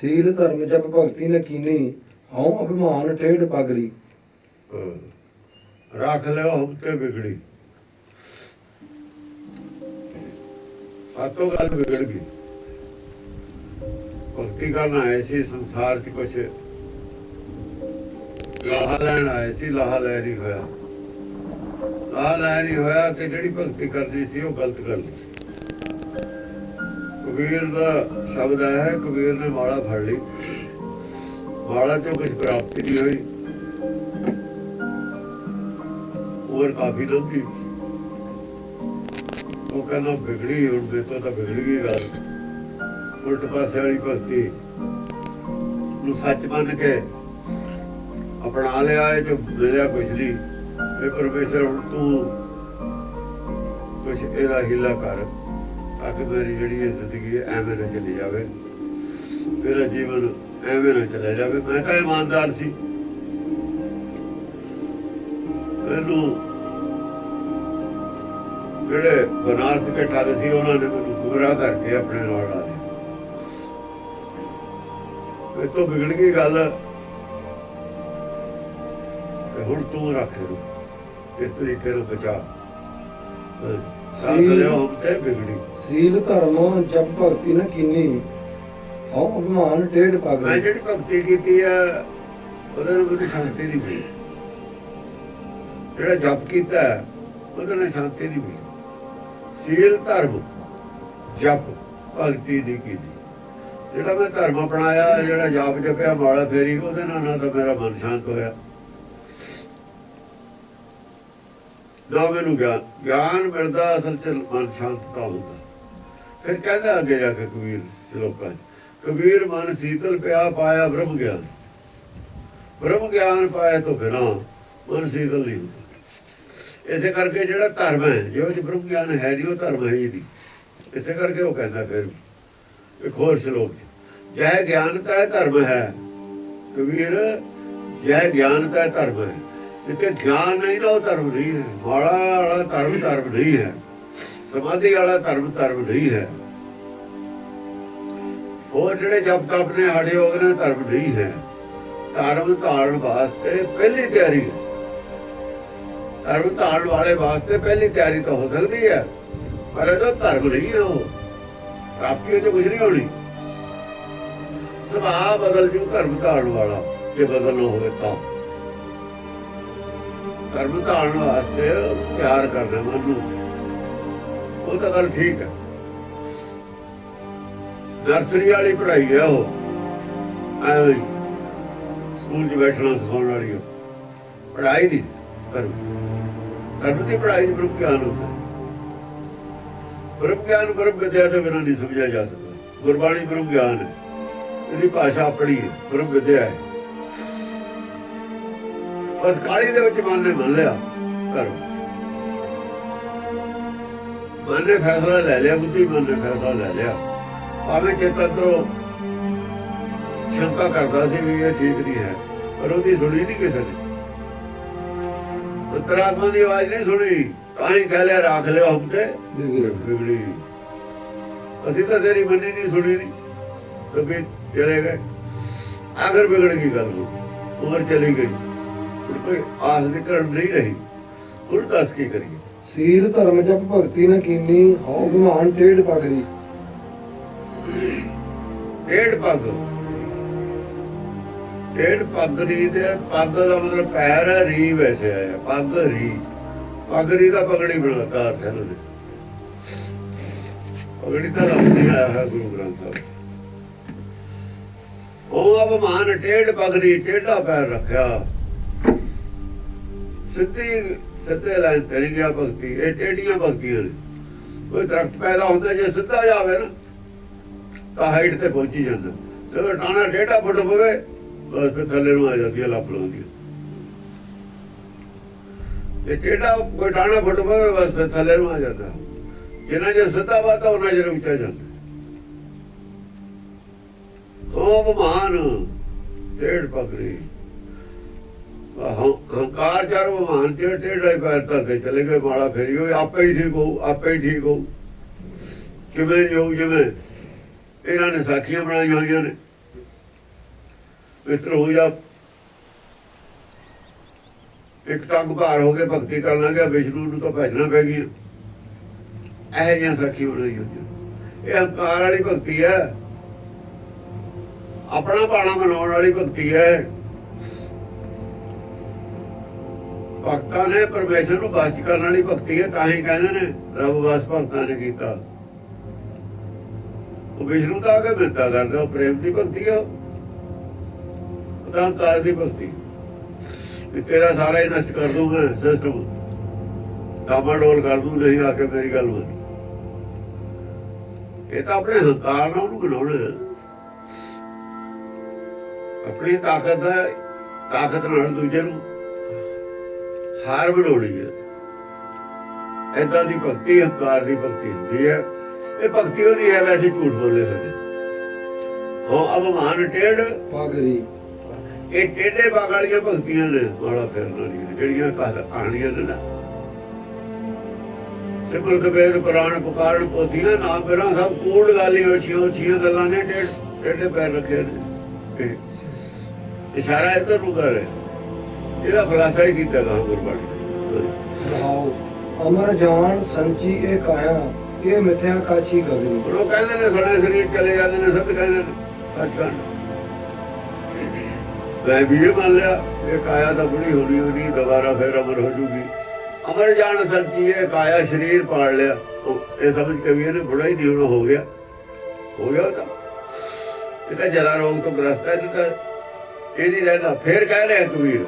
ਸੀਲ ਧਰਮ ਜਪ ਭਗਤੀ ਨ ਕੀਨੀ, ਹਉ ਅਭਿਮਾਨ ਟੇਢ ਪਗਰੀ। ਰੱਖ ਲਿਓ ਹਮ ਤੇ ਵਿਗੜੀ। ਸਾਤੋਂ ਗੱਲ ਵਿਗੜ ਗਈ। ਭਗਤੀ ਕਰਨ ਆਏ ਸੀ ਸੰਸਾਰ 'ਚ, ਕੁਛ ਲਾਹਾ ਲੈਣ ਆਏ ਸੀ, ਲਾਹਾ ਲੈ ਨਹੀਂ ਹੋਇਆ। ਲਾਹਾ ਲੈ ਨਹੀਂ ਹੋਇਆ ਕਿ ਜਿਹੜੀ ਭਗਤੀ ਕਰਨੀ ਸੀ ਉਹ ਗਲਤ ਕਰ ਲਈ। ਕਬੀਰ ਦਾ ਸ਼ਬਦ ਆਇਆ ਹੈ, ਕਬੀਰ ਨੇ ਮਾਲਾ ਫੜ ਲਈ, ਮਾਲਾ ਚੋਂ ਕੁਛ ਪ੍ਰਾਪਤੀ ਨਹੀਂ ਹੋਈ, ਉਮਰ ਕਾਫੀ ਲੰਘੀ। ਉਹ ਕਹਿੰਦਾ ਵਿਗੜੀ, ਹੁਣ ਦੇਖੋ ਤਾਂ ਵਿਗੜ ਗਈ ਗੱਲ। ਉਲਟ ਪਾਸੇ ਵਾਲੀ ਭਗਤੀ ਨੂੰ ਸੱਚ ਮੰਨ ਕੇ ਅਪਣਾ ਲਿਆ, ਇਹ ਜੋ ਮਿਲਿਆ ਕੁਛ ਨਹੀਂ। ਇਹ ਪਰਮੇਸ਼ਰ ਹੁਣ ਤੂੰ ਕੁਛ ਇਹਦਾ ਹੀਲਾ ਕਰ, ਤਾਂ ਕਿ ਮੇਰੀ ਜਿਹੜੀ ਇਹ ਜ਼ਿੰਦਗੀ ਹੈ ਐਵੇਂ ਨਾ ਚਲੀ ਜਾਵੇ, ਮੇਰਾ ਜੀਵਨ ਐਵੇਂ ਨਾ ਚਲਾ ਜਾਵੇ। ਮੈਂ ਤਾਂ ਇਮਾਨਦਾਰ ਸੀ, ਮੈਨੂੰ ਜਿਹੜੇ ਬਨਾਰਸ ਕੇ ਠੱਗ ਸੀ ਉਹਨਾਂ ਨੇ ਮੈਨੂੰ ਗੁੰਮਰਾਹ ਕਰਕੇ ਆਪਣੇ ਨਾਲ ਲਾ ਲਿਆ। ਇਹ ਤੋਂ ਵਿਗੜ ਗਈ ਗੱਲ, ਤੇ ਹੁਣ ਤੂੰ ਰੱਖ ਇਹਨੂੰ ਇਸ ਤਰੀਕੇ ਨਾਲ ਬਚਾ। ਸਾਥ ਲਿਓ ਹਮ ਤੇ ਵਿਗੜੀ। ਸੀਲ ਧਰਮ ਜਪ ਭਗਤੀ ਨ ਕੀਨੀ, ਹਉ ਅਭਿਮਾਨ ਟੇਢ ਮੈਂ ਪਗਰੀ। ਜਿਹੜੀ ਭਗਤੀ ਕੀਤੀ ਆ ਉਹਦੇ ਨਾਲ ਮੈਨੂੰ ਸ਼ਾਂਤੀ ਨਹੀਂ ਮਿਲੀ, ਜਿਹੜਾ ਜਪ ਕੀਤਾ ਉਹਦੇ ਨਾਲ ਸ਼ਾਂਤੀ ਨਹੀਂ ਮਿਲੀ। ਸੀਲ ਧਰਮ ਜਪ ਭਗਤੀ ਨਹੀਂ ਕੀਤੀ। ਜਿਹੜਾ ਮੈਂ ਧਰਮ ਅਪਣਾਇਆ, ਜਿਹੜਾ ਜਾਪ ਜਪਿਆ, ਮਾਲਾ ਫੇਰੀ, ਉਹਦੇ ਨਾਲ ਨਾ ਤਾਂ ਮੇਰਾ ਮਨ ਸ਼ਾਂਤ ਹੋਇਆ, ਨਾ ਮੈਨੂੰ ਗਿਆਨ ਮਿਲਦਾ। ਅਸਲ 'ਚ ਮਨ ਸ਼ਾਂਤ ਤਾਂ ਹੁੰਦਾ। ਫਿਰ ਕਹਿੰਦਾ ਅੱਗੇ ਜਾ ਕੇ ਕਬੀਰ ਸ਼ਲੋਕਾਂ 'ਚ, ਕਬੀਰ ਮਨ ਸੀਤਲ ਪਿਆ ਪਾਇਆ ਬ੍ਰਹਮ ਗਿਆਨ। ਬ੍ਰਹਮ ਗਿਆਨ ਪਾਇਆ ਤੋਂ ਬਿਨਾਂ ਮਨ ਸੀਤਲ ਨਹੀਂ ਹੁੰਦਾ। ਇਸੇ ਕਰਕੇ ਜਿਹੜਾ ਧਰਮ ਹੈ, ਜਿਹੋ ਜਿਹੀ ਬ੍ਰਹਮ ਗਿਆਨ ਹੈ ਨਹੀਂ, ਉਹ ਧਰਮ ਹੈ ਹੀ ਨਹੀਂ। ਇਸੇ ਕਰਕੇ ਉਹ ਕਹਿੰਦਾ ਫਿਰ ਇੱਕ ਹੋਰ ਸ਼ਲੋਕ 'ਚ, ਜੈ ਗਿਆਨਤਾ ਹੈ ਧਰਮ ਹੈ। ਕਬੀਰ ਜੈ ਗਿਆਨਤਾ ਹੈ ਧਰਮ ਹੈ। ਜਿੱਥੇ ਗਿਆਨ ਨਹੀਂ ਨਾ ਉਹ ਧਰਮ ਨਹੀਂ ਹੈ। ਮਾਲਾ ਵਾਲਾ ਧਰਮ ਧਰਮ ਨਹੀਂ ਹੈ, ਸਮਾਧੀ ਵਾਲਾ ਧਰਮ ਧਰਮ ਨਹੀਂ ਹੈ। ਹੋਰ ਜਿਹੜੇ ਜਪ ਤਪ ਨੇ ਸਾਡੇ ਉਹਦੇ ਨਾਲ ਧਰਮ ਨਹੀਂ ਹੈ। ਧਰਮ ਧਾਰਨ ਵਾਸਤੇ ਪਹਿਲੀ ਤਿਆਰੀ ਹੈ। ਧਰਮ ਧਾਰਨ ਵਾਲੇ ਵਾਸਤੇ ਪਹਿਲੀ ਤਿਆਰੀ ਤਾਂ ਹੋ ਸਕਦੀ ਹੈ, ਪਰ ਇਹਦਾ ਧਰਮ ਨਹੀਂ ਹੈ। ਉਹ ਪ੍ਰਾਪਤੀ ਉਹ ਕੁਝ ਨਹੀਂ ਹੋਣੀ। ਸੁਭਾਅ ਬਦਲ ਜੂ ਧਰਮ ਧਾਰਨ ਵਾਲਾ, ਜੇ ਬਦਲਣਾ ਹੋਵੇ ਤਾਂ। ਧਰਮ ਧਾਰਨ ਵਾਸਤੇ ਤਿਆਰ ਕਰਨਾ ਮਨ ਨੂੰ, ਉਹ ਤਾਂ ਗੱਲ ਠੀਕ ਹੈ। ਨਰਸਰੀ ਵਾਲੀ ਪੜ੍ਹਾਈ ਹੈ ਉਹ, ਐਵੇਂ ਸਕੂਲ 'ਚ ਬੈਠਣਾ ਸਿਖਾਉਣ ਵਾਲੀ ਉਹ ਪੜ੍ਹਾਈ ਨਹੀਂ। ਧਰਮ ਦੀ ਪੜ੍ਹਾਈ 'ਚ ਬ੍ਰਹਮ ਗਿਆਨ ਹੁੰਦਾ। ਬ੍ਰਹਮ ਗਿਆਨ ਬ੍ਰਹਮ ਵਿਦਿਆ ਦੇ ਬਿਨਾਂ ਨਹੀਂ ਸਮਝਿਆ ਜਾ ਸਕਦਾ। ਗੁਰਬਾਣੀ ਬ੍ਰਹਮ ਗਿਆਨ ਹੈ, ਇਹਦੀ ਭਾਸ਼ਾ ਆਪਣੀ ਹੈ, ਬ੍ਰਹਮ ਵਿਦਿਆ ਹੈ। ਬਸ ਕਾਲੀ ਦੇ ਵਿੱਚ ਮਨ ਨੇ ਮੰਨ ਲਿਆ ਧਰਮ, ਮਨ ਨੇ ਫੈਸਲਾ ਲੈ ਲਿਆ, ਬੁੱਧੀ ਮਨ ਨੇ ਫੈਸਲਾ ਲੈ ਲਿਆ। ਭਾਵੇਂ ਚੇਤੰਤਰੋਂ ਸ਼ੰਕਾ ਕਰਦਾ ਸੀ ਵੀ ਇਹ ਠੀਕ ਨਹੀਂ ਹੈ, ਪਰ ਉਹਦੀ ਸੁਣੀ ਨਹੀਂ ਕਿਸੇ ਨੇ। ਅੰਤਰਾਤਮਾ ਦੀ ਆਵਾਜ਼ ਨਹੀਂ ਸੁਣੀ, ਤਾਂ ਹੀ ਕਹਿ ਲਿਆ ਰੱਖ ਲਿਓ ਹਮ ਤੇ ਵਿਗੜੀ। ਅਸੀਂ ਤਾਂ ਤੇਰੀ ਮੰਨੀ ਨਹੀਂ, ਸੁਣੀ ਨਹੀਂ, ਕਬੀਰ ਚਲੇ ਗਏ। ਆਖਰ ਵਿਗੜ ਗਈ ਗੱਲ, ਉਮਰ ਚਲੀ ਗਈ, ਕੋਈ ਆਸ ਦੀ ਕਰਨ ਨਹੀਂ ਰਹੀ। ਹੁਣ ਦੱਸ ਕੀ ਕਰੀਏ। ਸੀਲ ਧਰਮ ਜਪ ਭਗਤੀ ਨ ਕੀਨੀ, ਹਉ ਅਭਿਮਾਨ ਟੇਢ ਪਗਰੀ। ਟੇਢ ਪੱਗ, ਟੇਢ ਪੱਗ ਰੀ ਦੇ, ਪੱਗ ਦਾ ਮਤਲਬ ਪੈਰ ਹੈ, ਰੀ ਵੈਸੇ ਆਇਆ ਪੱਗ ਰੀ। ਪਗੜੀ ਦਾ ਪਗੜੀ ਬਣਾਤਾ ਅਰਥ ਇਹਨਾਂ ਨੇ। ਪਗੜੀ ਤਾਂ ਲਫ਼ਜ਼ ਨਹੀਂ ਆਇਆ ਹੈ ਗੁਰੂ ਗ੍ਰੰਥ ਸਾਹਿਬ। ਉਹ ਅਭਿਮਾਨ ਟੇਢ ਪਗੜੀ, ਟੇਢਾ ਪੈਰ ਰੱਖਿਆ। ਸਿੱਧੇ ਲਾਈਨ ਤੇ ਗਿਆ ਭਗਤੀ। ਇਹ ਟੇਢੀਆਂ ਭਗਤੀਆਂ ਨੇ। ਕੋਈ ਦਰਖਤ ਪੈਦਾ ਹੁੰਦਾ, ਜੇ ਸਿੱਧਾ ਜਾਵੇ ਨਾ ਤਾਂ ਹਾਈਟ ਤੇ ਪਹੁੰਚੀ ਜਾਂਦਾ। ਜਦੋਂ ਟਾਣਾ 1.5 ਫੁੱਟ ਪਵੇ ਬਸ ਫਿਰ ਥੱਲੇ ਨੂੰ ਆ ਜਾਂਦੀ ਹੈ, ਲੱਪ ਲਾਉਂਦੀ। ਜੇ ਟੇਢਾ ਕੋਈ ਟਾਣਾ ਫੁੱਟ ਪਵੇ ਬਸ ਫਿਰ ਥੱਲੇ ਨੂੰ ਆ ਜਾਂਦਾ। ਜਿੰਨਾ ਜੇ ਸਿੱਧਾ ਵਾਤਾ ਉਹਨਾਂ ਚਿਰ ਉੱਚਾ ਜਾਂਦਾ। ਉਹ ਅਭਿਮਾਨ ਟੇਢ ਪਗੜੀ, ਹੰਕਾਰ ਚਾਰ ਅਭਿਮਾਨ ਚ ਟੇਢਾ ਪੈਰ ਧਰਦੇ ਚਲੇ ਗਏ। ਮਾਲਾ ਫੇਰੀ ਹੋਈ, ਆਪੇ ਹੀ ਠੀਕ ਹੋਊ, ਆਪੇ ਹੀ ਠੀਕ ਹੋਊ। ਕਿਵੇਂ ਨਹੀਂ ਹੋਊ? ਜਿਵੇਂ ਇਹਨਾਂ ਨੇ ਸਾਖੀਆਂ ਬਣਾਈਆਂ ਹੋਈਆਂ ਨੇ, ਮਿੱਤਰ ਹੋ ਜਾ। ਇੱਕ ਟੰਗ ਭਾਰ ਹੋ ਕੇ ਭਗਤੀ ਕਰਨ ਲੱਗਿਆ, ਵਿਸ਼ਨੂੰ ਨੂੰ ਤਾਂ ਭੇਜਣਾ ਪੈ ਗਈ। ਇਹੋ ਜਿਹੀਆਂ ਸਾਖੀ ਹੋ ਰਹੀ ਹੁੰਦੀ। ਇਹ ਹੰਕਾਰ ਵਾਲੀ ਭਗਤੀ ਹੈ, ਆਪਣਾ ਬਾਣਾ ਬਣਾਉਣ ਵਾਲੀ ਭਗਤੀ ਹੈ। ਭਗਤਾਂ ਨੇ ਪਰਮੇਸ਼ਰ ਨੂੰ ਵਸ ਕਰਨ ਵਾਲੀ ਭਗਤੀ ਹੈ। ਤਾਂ ਹੀ ਕਹਿੰਦੇ ਨੇ ਰੱਬ ਵਸ ਭਗਤਾਂ ਨੇ ਕੀਤਾ। ਉਹ ਵਿਸ਼ਨੂੰ ਦਾ ਆ ਕੇ ਮਿੰਨਤਾਂ ਕਰਦੇ, ਉਹ ਪ੍ਰੇਮ ਦੀ ਭਗਤੀ ਹੈ, ਉਹ ਤਾਂ ਹੰਕਾਰ ਦੀ ਭਗਤੀ। ਵੀ ਤੇਰਾ ਸਾਰਾ ਹੀ ਨਸ਼ਟ ਕਰ ਦੂੰ ਮੈਂ ਸਿਸਟਮ, ਡਾਮਾਡੋਲ ਕਰ ਦੂੰ, ਨਹੀਂ ਆ ਕੇ ਮੇਰੀ ਗੱਲ ਮੰਨ। ਇਹ ਤਾਂ ਆਪਣੇ ਹੰਕਾਰ ਨਾਲ ਉਹਨੂੰ ਬਣਾਉਣਾ, ਆਪਣੀ ਤਾਕਤ ਨਾਲ ਦੂਜੇ ਨੂੰ ਹਾਰ ਬਣਾਉਣੀ ਹੈ। ਏਦਾਂ ਦੀ ਭਗਤੀ ਹੰਕਾਰ ਦੀ ਭਗਤੀ ਹੁੰਦੀ ਹੈ। ਇਹ ਭਗਤੀ ਉਹ ਨਹੀਂ ਹੈ, ਵੈਸੇ ਝੂਠ ਬੋਲੇ ਹੋਏ। ਹਾਂ, ਅਭਿਮਾਨ ਟੇਢ ਪਾਗਰੀ, ਇਹ ਟੇਢੇ ਬਾਗ ਵਾਲੀਆਂ ਭਗਤੀਆਂ ਨੇ, ਵਾਲਾ ਫਿਰਨ ਵਾਲੀਆਂ ਜਿਹੜੀਆਂ ਕਹਾਣੀਆਂ ਨੇ ਨਾ। ਸਿਮਰਤ ਵੇਦ ਪੁਰਾਣ ਪੁਕਾਰਨ ਪੋਥੀਆਂ, ਨਾ ਮੇਰਾ ਸਭ ਕੂੜ ਗਾਲੀ ਉੱਚੀਆਂ ਗੱਲਾਂ ਨੇ, ਟੇਢੇ ਪੈਰ ਰੱਖੇ ਨੇ। ਇਸ਼ਾਰਾ ਇੱਧਰ ਨੂੰ ਕਰ ਰਿਹਾ, ਇਹਦਾ ਖੁਲਾਸਾ ਹੀ ਕੀਤਾ ਗਾ ਗੁਰਬਾਣੀ। ਅਮਰ ਜਾਨ ਸੰਚੀ ਇਹ ਕਾਇਆ, ਇਹ ਮਿਥਿਆ ਕਾਚੀ ਗਗਰੀ। ਉਹ ਕਹਿੰਦੇ ਨੇ ਸੜੇ ਸਰੀਰ ਚਲੇ ਜਾਂਦੇ ਨੇ, ਸਤ ਕਹਿੰਦੇ ਨੇ ਸੱਚਖੰਡ। ਮੈਂ ਵੀ ਇਹ ਮੰਨ ਲਿਆ ਇਹ ਕਾਇਆ ਤਾਂ ਬੁੜੀ ਹੋਣੀ ਹੋਣੀ, ਦੁਬਾਰਾ ਫਿਰ ਅਮਰ ਹੋ ਜੂਗੀ। ਅਮਰ ਜਾਨ ਸੰਚੀ ਇਹ ਕਾਇਆ, ਸਰੀਰ ਪਾੜ ਲਿਆ। ਇਹ ਸਮਝ ਕੇ ਵੀ ਇਹਨੇ ਬੁੜਾ ਹੀ ਨਹੀਂ ਹੋਣਾ, ਹੋ ਗਿਆ ਤਾਂ ਇਹ ਤਾਂ ਜਰਾ ਰੋਗ ਤੋਂ ਗ੍ਰਸਤ ਹੈ, ਤਾਂ ਇਹ ਨਹੀਂ ਰਹਿੰਦਾ। ਫਿਰ ਕਹਿ ਰਿਹਾ ਕਬੀਰ,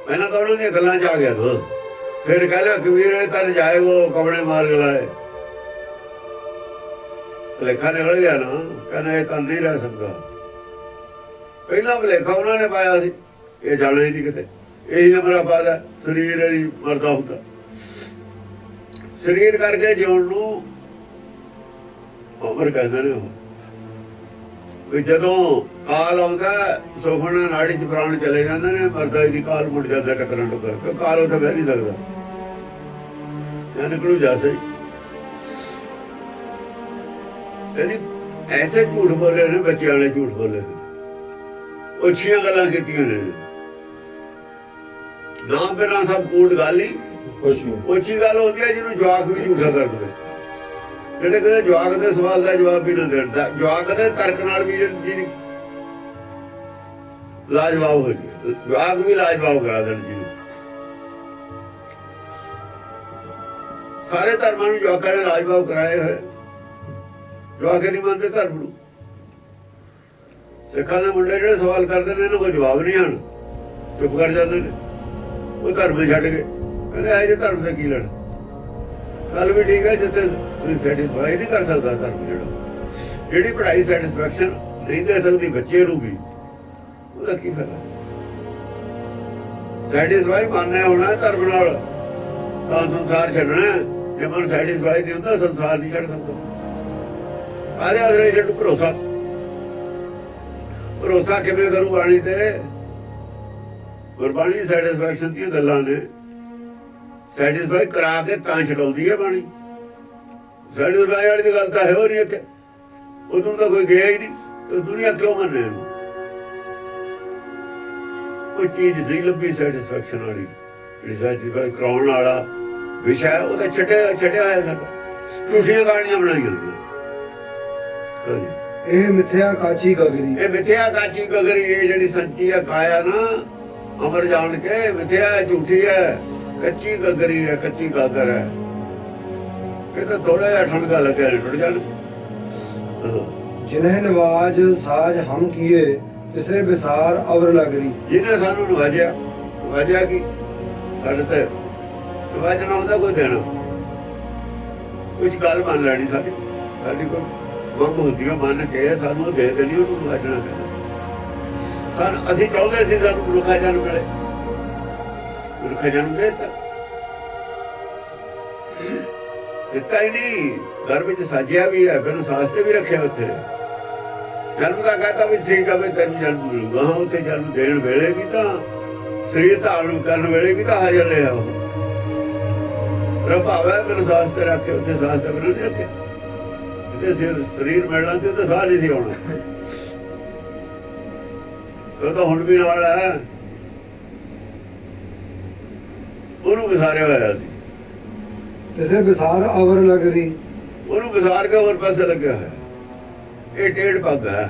ਪਹਿਲਾਂ ਤਾਂ ਉਹਨਾਂ ਦੀਆਂ ਗੱਲਾਂ 'ਚ ਆ ਗਿਆ ਨਾ। ਫਿਰ ਕਹਿ ਲਿਆ ਕਬੀਰ ਇਹ ਤਾਂ ਜਾਏ ਉਹ ਕਮਣੇ ਮਾਰ ਗਲਾਏ, ਭੁਲੇਖਾ ਨਿਕਲ ਗਿਆ ਨਾ। ਕਹਿੰਦਾ ਇਹ ਤਾਂ ਨਹੀਂ ਰਹਿ ਸਕਦਾ। ਪਹਿਲਾਂ ਭੁਲੇਖਾ ਉਹਨਾਂ ਨੇ ਪਾਇਆ ਸੀ, ਇਹ ਜਾਣਾ ਹੀ ਨਹੀਂ ਕਿਤੇ। ਇਹੀ ਮੇਰਾ ਫਾਇਦਾ, ਸਰੀਰ ਨਹੀਂ ਮਰਦਾ ਹੁੰਦਾ। ਸਰੀਰ ਕਰਕੇ ਜਿਉਣ ਨੂੰ ਉਮਰ ਕਹਿੰਦੇ ਨੇ। ਉਹ ਵੀ ਜਦੋਂ ਕਾਲ ਆਉਂਦਾ, ਸੁਖਣਾ ਨਾੜੀ 'ਚ ਪ੍ਰਾਣ ਚਲੇ ਜਾਂਦੇ ਨੇ, ਮਰਦਾ ਹੀ ਨਹੀਂ। ਕਾਲ ਮੁੜ ਜਾਂਦਾ ਟੱਕਰਾਂ ਟੁੱਕਰ, ਕਾਲ ਉੱਥੇ ਬਹਿ ਨਹੀਂ ਸਕਦਾ, ਨਿਕਲੂ ਜਾ ਸਹੀ। ਐਸੇ ਝੂਠ ਬੋਲੇ ਨੇ, ਬੱਚਿਆਂ ਵਾਲੇ ਝੂਠ ਬੋਲੇ ਨੇ, ਉੱਚੀਆਂ ਗੱਲਾਂ ਕੀਤੀਆਂ ਨੇ। ਨਾਮ ਬਿਨਾਂ ਸਭ ਕੂੜ ਗਾਲੀ। ਉੱਚੀ ਗੱਲ ਹੁੰਦੀ ਹੈ ਜਿਹਨੂੰ ਜਵਾਕ ਵੀ ਝੂਠਾ ਕਰ ਦੇਵੇ। ਜਿਹੜੇ ਕਹਿੰਦੇ ਜਵਾਕ ਦੇ ਸਵਾਲ ਦਾ ਜਵਾਬ ਵੀ ਨਾ ਦੇਣ, ਜਵਾਕ ਦੇ ਤਰਕ ਨਾਲ ਵੀ ਜੀ ਲਾਜਵਾਬ ਹੋ ਜਾਵੇ, ਜਵਾਕ ਵੀ ਲਾਜਵਾਬ ਕਰਾ ਦੇਣ ਜੀ। ਸਾਰੇ ਧਰਮਾਂ ਨੂੰ ਜਵਾਕਾਂ ਨੇ ਲਾਜਵਾਬ ਕਰਾਏ ਹੋਏ। ਜਵਾਕ ਨਹੀਂ ਮੰਨਦੇ ਧਰਮ ਨੂੰ। ਸਿੱਖਾਂ ਦੇ ਮੁੰਡੇ ਜਿਹੜੇ ਸਵਾਲ ਕਰਦੇ ਨੇ, ਇਹਨਾਂ ਕੋਲ ਜਵਾਬ ਨਹੀਂ ਆਣ, ਚੁੱਪ ਕਰ ਜਾਂਦੇ ਨੇ। ਉਹ ਧਰਮ ਛੱਡ ਕੇ ਕਹਿੰਦੇ ਇਹ ਜੇ ਧਰਮ ਦਾ ਕੀ ਲੈਣਾ। ਗੱਲ ਵੀ ਠੀਕ ਹੈ, ਜਿੱਥੇ ਤੁਸੀਂ ਸੈਟਿਸਫਾਈ ਨਹੀਂ ਕਰ ਸਕਦਾ ਧਰਮ, ਜਿਹੜੀ ਪੜ੍ਹਾਈ ਸੈਟਿਸਫੈਕਸ਼ਨ ਨਹੀਂ ਦੇ ਸਕਦੀ ਬੱਚੇ ਨੂੰ ਵੀ, ਉਹਦਾ ਕੀ ਫਾਇਦਾ। ਸੈਟਿਸਫਾਈ ਮੰਨਣਾ ਹੋਣਾ ਧਰਮ ਨਾਲ ਤਾਂ ਸੰਸਾਰ ਛੱਡਣਾ। ਜੇ ਮਨ ਸੈਟਿਸਫਾਈ ਨਹੀਂ ਹੁੰਦਾ, ਸੰਸਾਰ ਨਹੀਂ ਛੱਡ ਸਕਦਾ। ਕਾਹਦੇ ਆਸਰੇ ਛੱਡੂ? ਭਰੋਸਾ ਕਿਵੇਂ ਕਰੂ ਬਾਣੀ ਤੇ? ਗੁਰਬਾਣੀ ਸੈਟਿਸਫੈਕਸ਼ਨ ਦੀਆਂ ਗੱਲਾਂ ਨੇ। ਸੈਟਿਸਫਾਈ ਕਰਾ ਕੇ ਤਾਂ ਛਡਾਉਂਦੀ ਹੈ ਬਾਣੀ। ਸੈਟਿਸਫਾਈ ਵਾਲੀ ਦੀ ਗੱਲ ਤਾਂ ਹੈ ਹੋ ਨਹੀਂ ਇੱਥੇ। ਉਦੋਂ ਤਾਂ ਕੋਈ ਗਿਆ ਹੀ ਨਹੀਂ, ਤੇ ਦੁਨੀਆ ਕਿਉਂ ਮੰਨੇ ਇਹਨੂੰ? ਕੋਈ ਚੀਜ਼ ਨਹੀਂ ਲੱਭੀ ਸੈਟਿਸਫੈਕਸ਼ਨ ਵਾਲੀ, ਜਿਹੜੀ ਸੈਟਿਸਫਾਈ ਕਰਾਉਣ ਵਾਲਾ ਵਿਸ਼ਾ ਉਹਦਾ ਛੱਡਿਆ ਹੋਇਆ ਸਾਡਾ। ਝੂਠੀਆਂ ਕਹਾਣੀਆਂ ਬਣਾਈਆਂ ਹੁੰਦੀਆਂ। ਇਹ ਮਿਥਿਆ ਕਾਚੀ ਗਗਰੀ, ਇਹ ਮਿਥਿਆ ਕਾਚੀ ਗਗਰੀ। ਇਹ ਜਿਹੜੀ ਸੱਚੀ ਹੈ ਕਾਇਆ ਨਾ, ਅਮਰ ਜਾਣ ਕੇ ਮਿਥਿਆ ਹੈ, ਝੂਠੀ ਹੈ, ਕੱਚੀ ਗਗਰੀ ਹੈ, ਕੱਚੀ ਗਾਗਰ ਹੈ। ਇਹ ਤਾਂ ਥੋੜਾ ਜਿਹਾ ਠੰਡਾ ਲੱਗਿਆ ਟੁੱਟ ਜਾਣ। ਜਿਨ੍ਹਾਂ ਨਵਾਜ ਸਾਜ ਹਮ ਕੀਏ, ਕਿਸੇ ਵਿਸਾਰ ਅਵਰ ਲਗਰੀ। ਜਿਹਨੇ ਸਾਨੂੰ ਨਵਾਜਿਆ ਕੀ ਸਾਡੇ ਤੇ ਨਵਾਜਣਾ ਹੁੰਦਾ, ਕੋਈ ਦੇਣਾ, ਕੁਛ ਗੱਲ ਮੰਨ ਲੈਣੀ। ਸਾਡੀ ਕੋਈ ਮੰਗ ਹੁੰਦੀ, ਮੰਨ ਕੇ ਸਾਨੂੰ ਦੇ ਦੇਣੀ, ਉਹਨੂੰ ਨਵਾਜਣਾ ਕਹਿੰਦੇ। ਅਸੀਂ ਚਾਹੁੰਦੇ ਸੀ ਸਾਨੂੰ ਮਨੁੱਖਾ ਜਨਮ ਮਿਲੇ, ਮਨੁੱਖਾ ਜਨਮ ਦਿੱਤਾ ਹੀ ਨਹੀਂ। ਘਰ ਵਿੱਚ ਸਾਜਿਆ ਵੀ ਹੈ, ਫਿਰ ਸਾਸ ਤੇ ਵੀ ਰੱਖਿਆ। ਉੱਥੇ ਜਨਮ ਦਾ ਕਹਤਾ ਵੀ ਠੀਕ ਆ ਵੀ ਤੈਨੂੰ ਜਨਮ ਮਿਲੂਗਾ। ਹਾਂ, ਉੱਥੇ ਜਨਮ ਦੇਣ ਵੇਲੇ ਵੀ ਤਾਂ, ਸਰੀਰ ਧਾਰਨ ਕਰਨ ਵੇਲੇ ਵੀ ਤਾਂ ਹਾਜ਼ਰ ਰਿਹਾ ਉਹ। ਰੱਬ ਆਵੇ ਫਿਰ ਸਾਸ ਤੇ ਰੱਖੇ, ਉੱਥੇ ਸਾਸ ਤੇ ਨਹੀਂ ਰੱਖਿਆ। ਜਿੱਥੇ ਸਰੀਰ ਮਿਲਣਾ ਤੇ ਉੱਥੇ ਸਾਹ ਨਹੀਂ ਸੀ ਆਉਣਾ। ਉਹ ਤਾਂ ਹੁਣ ਵੀ ਨਾਲ ਹੈ, ਉਹਨੂੰ ਵਿਸਾਰਿਆ ਹੋਇਆ ਸੀ। ਤਿਸੇ ਵਿਸਾਰ ਅਵਰ ਲਗਰੀ, ਉਹਨੂੰ ਵਿਸਾਰ ਕੇ ਹੋਰ ਪਾਸੇ ਲੱਗਿਆ ਹੋਇਆ। ਇਹ ਟੇਢ ਪੱਗ ਹੈ,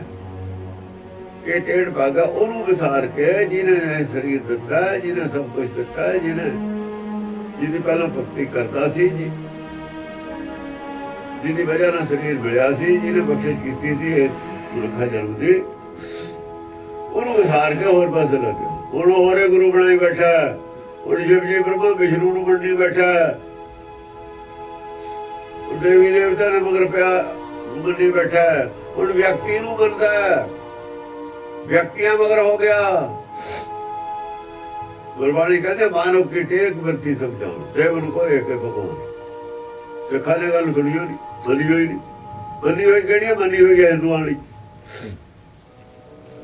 ਇਹ ਟੇਢ ਪੱਗ ਹੈ। ਉਹਨੂੰ ਵਿਸਾਰ ਕੇ ਜਿਹਨੇ ਸਰੀਰ ਦਿੱਤਾ, ਜਿਹਨੇ ਸਭ ਕੁਝ ਦਿੱਤਾ, ਜਿਹਦੀ ਪਹਿਲਾਂ ਭਗਤੀ ਕਰਦਾ ਸੀ ਜੀ, ਜਿਹਦੀ ਵਜ੍ਹਾ ਨਾਲ ਸਰੀਰ ਮਿਲਿਆ ਸੀ, ਜਿਹਨੇ ਬਖਸ਼ਿਸ਼ ਕੀਤੀ ਸੀ ਇਹ ਮਨੁੱਖਾ ਜਨਮ ਦੀ, ਉਹਨੂੰ ਵਿਸਾਰ ਕੇ ਹੋਰ ਪਾਸੇ ਲੱਗਿਆ। ਹੁਣ ਹੋਰੇ ਗੁਰੂ ਬਣਾਈ ਬੈਠਾ, ਹੁਣ ਸ਼ਿਵ ਜੀ ਬ੍ਰਹਮਾ ਵਿਸ਼ਨੂੰ ਨੂੰ ਮੰਨੀ ਬੈਠਾ, ਦੇਵੀ ਦੇਵਤਾ ਨੇ ਮਗਰ ਪਿਆ ਮੰਨੀ ਬੈਠਾ। ਹੁਣ ਵਿਅਕਤੀ ਨੂੰ ਮੰਨਦਾ, ਵਿਅਕਤੀਆਂ ਮਗਰ ਹੋ ਗਿਆ। ਗੁਰਬਾਣੀ ਕਹਿੰਦੇ ਮਾਨਵ ਕੀ ਟੇਕ ਵਰਤੀ ਸਭ ਜਾਣ, ਦੇਵ ਨੂੰ ਕੋਈ ਇੱਕ ਭਗਵਾਨ। ਸਿੱਖਾਂ ਨੇ ਗੱਲ ਸੁਣੀ ਹੋਈ, ਮੰਨੀ ਹੋਈ ਨਹੀਂ। ਮੰਨੀ ਹੋਈ ਕਿਹੜੀ ਮੰਨੀ ਹੋਈ ਹੈ? ਹਿੰਦੂਆਂ ਵਾਲੀ।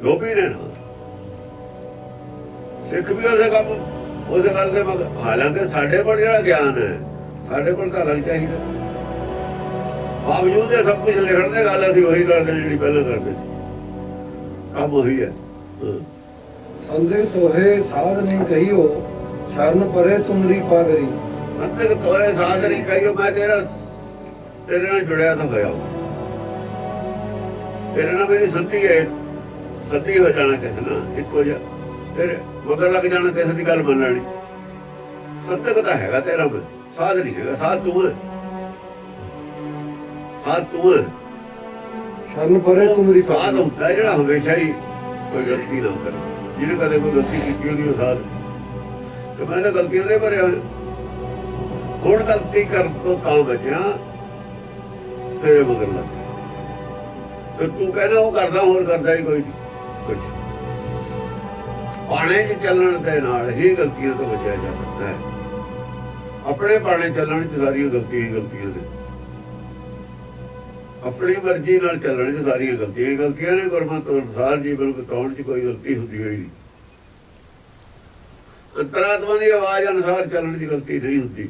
ਲੋਭੀ ਨੇ ਨਾ, ਸਿੱਖ ਵੀ ਉਸੇ ਕੰਮ ਉਸ ਗੱਲ ਦੇ ਮਗਰ। ਹਾਲਾਂਕਿ ਸਾਡੇ ਕੋਲ ਜਿਹੜਾ ਗਿਆਨ ਹੈ, ਸਾਡੇ ਕੋਲ ਤਾਂ ਅਲੱਗ ਚਾਹੀਦਾ। ਬਾਵਜੂਦ ਇਹ ਸਭ ਕੁਝ ਲਿਖਣ ਦੇ ਗੱਲ ਅਸੀਂ ਉਹੀ ਕਰਦੇ ਜਿਹੜੀ ਪਹਿਲਾਂ ਕਰਦੇ ਸੀ, ਕੰਮ ਉਹੀ ਹੈ। ਸੰਦਿਕ ਤੋਹੇ ਸਾਧ ਨਹੀਂ ਕਹੀਓ, ਸ਼ਰਨ ਪਰੇ ਤੁਮਰੀ ਪਾਗਰੀ। ਸੰਦਿਕ ਤੋਹੇ ਸਾਧ ਨਹੀਂ ਕਹੀਓ, ਮੈਂ ਤੇਰੇ ਨਾਲ ਜੁੜਿਆ ਤਾਂ ਹੋਇਆ, ਤੇਰੇ ਨਾਲ ਮੇਰੀ ਸੰਧੀ ਹੈ। ਸੰਧੀ ਹੋ ਜਾਣਾ ਕਿਸੇ ਨਾਲ ਇੱਕੋ ਜਿਹਾ, ਤੇਰੇ ਮਗਰ ਲੱਗ ਜਾਣਾ ਕਿਸੇ ਦੀ ਗੱਲ ਮੰਨਣੀ। ਸੰਦਿਕ ਤਾਂ ਹੈਗਾ ਤੇਰਾ, ਮੈਂ ਸਾਧ ਨਹੀਂ ਹੈਗਾ। ਸਾਧ ਤੂੰ ਹੈ, ਸਾਧ ਤੂੰ ਹੈ। ਸ਼ਰਨ ਪਰੇ ਤੁਮਰੀ ਸਾਧ ਹੁੰਦਾ ਜਿਹੜਾ ਹਮੇਸ਼ਾ ਹੀ ਕੋਈ ਗਲਤੀ ਨਾ ਕਰੇ। ਜਿਹਨੇ ਕਦੇ ਕੋਈ ਗਲਤੀ ਕੀਤੀ ਹੋਣੀ ਉਹ ਸਾਧ। ਤੇ ਮੈਂ ਤਾਂ ਗਲਤੀਆਂ ਦੇ ਭਰਿਆ ਹੋਇਆ। ਹੁਣ ਗਲਤੀ ਕਰਨ ਤੋਂ ਤਾਂ ਬਚਿਆ, ਤੇਰੇ ਮਗਰ ਲੱਗ। ਤੇ ਤੂੰ ਕਹਿੰਦਾ ਉਹ ਕਰਦਾ, ਹੋਰ ਕਰਦਾ ਹੀ ਕੋਈ ਨਹੀਂ ਕੁਛ। ਪਾਣੇ 'ਚ ਚੱਲਣ ਦੇ ਨਾਲ ਹੀ ਗਲਤੀਆਂ ਤੋਂ ਬਚਿਆ ਜਾ ਸਕਦਾ ਹੈ। ਆਪਣੇ ਪਾਣੇ ਚੱਲਣ 'ਚ ਸਾਰੀਆਂ ਗਲਤੀਆਂ ਹੀ ਗਲਤੀਆਂ ਨੇ। ਆਪਣੀ ਮਰਜ਼ੀ ਨਾਲ ਚੱਲਣ 'ਚ ਸਾਰੀਆਂ ਗਲਤੀਆਂ ਨੇ। ਗੁਰਮਤਿ ਅਨੁਸਾਰ ਜੀਵਨ ਬਿਤਾਉਣ 'ਚ ਕੋਈ ਗਲਤੀ ਹੁੰਦੀ ਹੋਈ ਨਹੀਂ। ਅੰਤਰਾਤਮਾ ਦੀ ਆਵਾਜ਼ ਅਨੁਸਾਰ ਚੱਲਣ 'ਚ ਗਲਤੀ ਨਹੀਂ ਹੁੰਦੀ।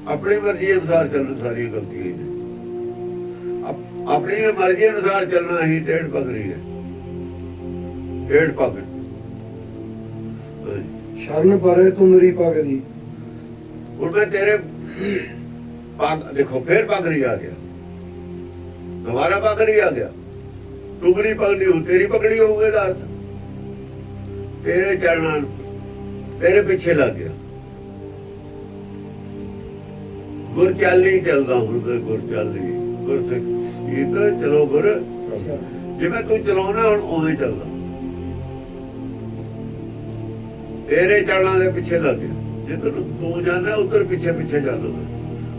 ਆਪਣੀ ਮਰਜ਼ੀ ਅਨੁਸਾਰ ਚੱਲਣ ਸਾਰੀਆਂ ਗਲਤੀਆਂ ਨੇ। ਆਪਣੀ ਮਰਜ਼ੀ ਅਨੁਸਾਰ ਚੱਲਣਾ ਹੀ ਟੇਢ ਪਗੜੀ ਹੈ, ਟੇਢ ਪਗੜ। ਸ਼ਰਨ ਪਰੇ ਤੁਮਰੀ ਪਾਗਰੀ। ਹੁਣ ਮੈਂ ਤੇਰੇ ਪੱਗ ਦੇਖੋ, ਫੇਰ ਪਗੜੀ ਆ ਗਿਆ, ਦੁਬਾਰਾ ਪਗੜੀ ਆ ਗਿਆ। ਤੁਮਰੀ ਪਗੜੀ ਹੋ, ਤੇਰੀ ਪਗੜੀ ਹੋਊਗੀ ਦਾ ਅਰਥ ਤੇਰੇ ਚਰਨਾਂ ਤੇਰੇ ਪਿੱਛੇ ਲੱਗ ਗਿਆ। ਗੁਰ ਚਾਲੀ ਚੱਲਦਾ ਹੁਣ, ਗੁਰ ਚਾਲੀ ਗੁਰ ਸਿੱਖ ਇਹ ਤਾਂ ਚਲੋ ਗੁਰ, ਜਿਵੇਂ ਤੂੰ ਚਲਾਉਣਾ ਹੁਣ ਉਵੇਂ ਚੱਲਦਾ। ਤੇਰੇ ਚਰਨਾਂ ਦੇ ਪਿੱਛੇ ਲੱਗ ਗਿਆ। ਜਿੱਧਰ ਤੂੰ ਜਾਂਦਾ ਉੱਧਰ ਪਿੱਛੇ ਪਿੱਛੇ ਚੱਲਦਾ।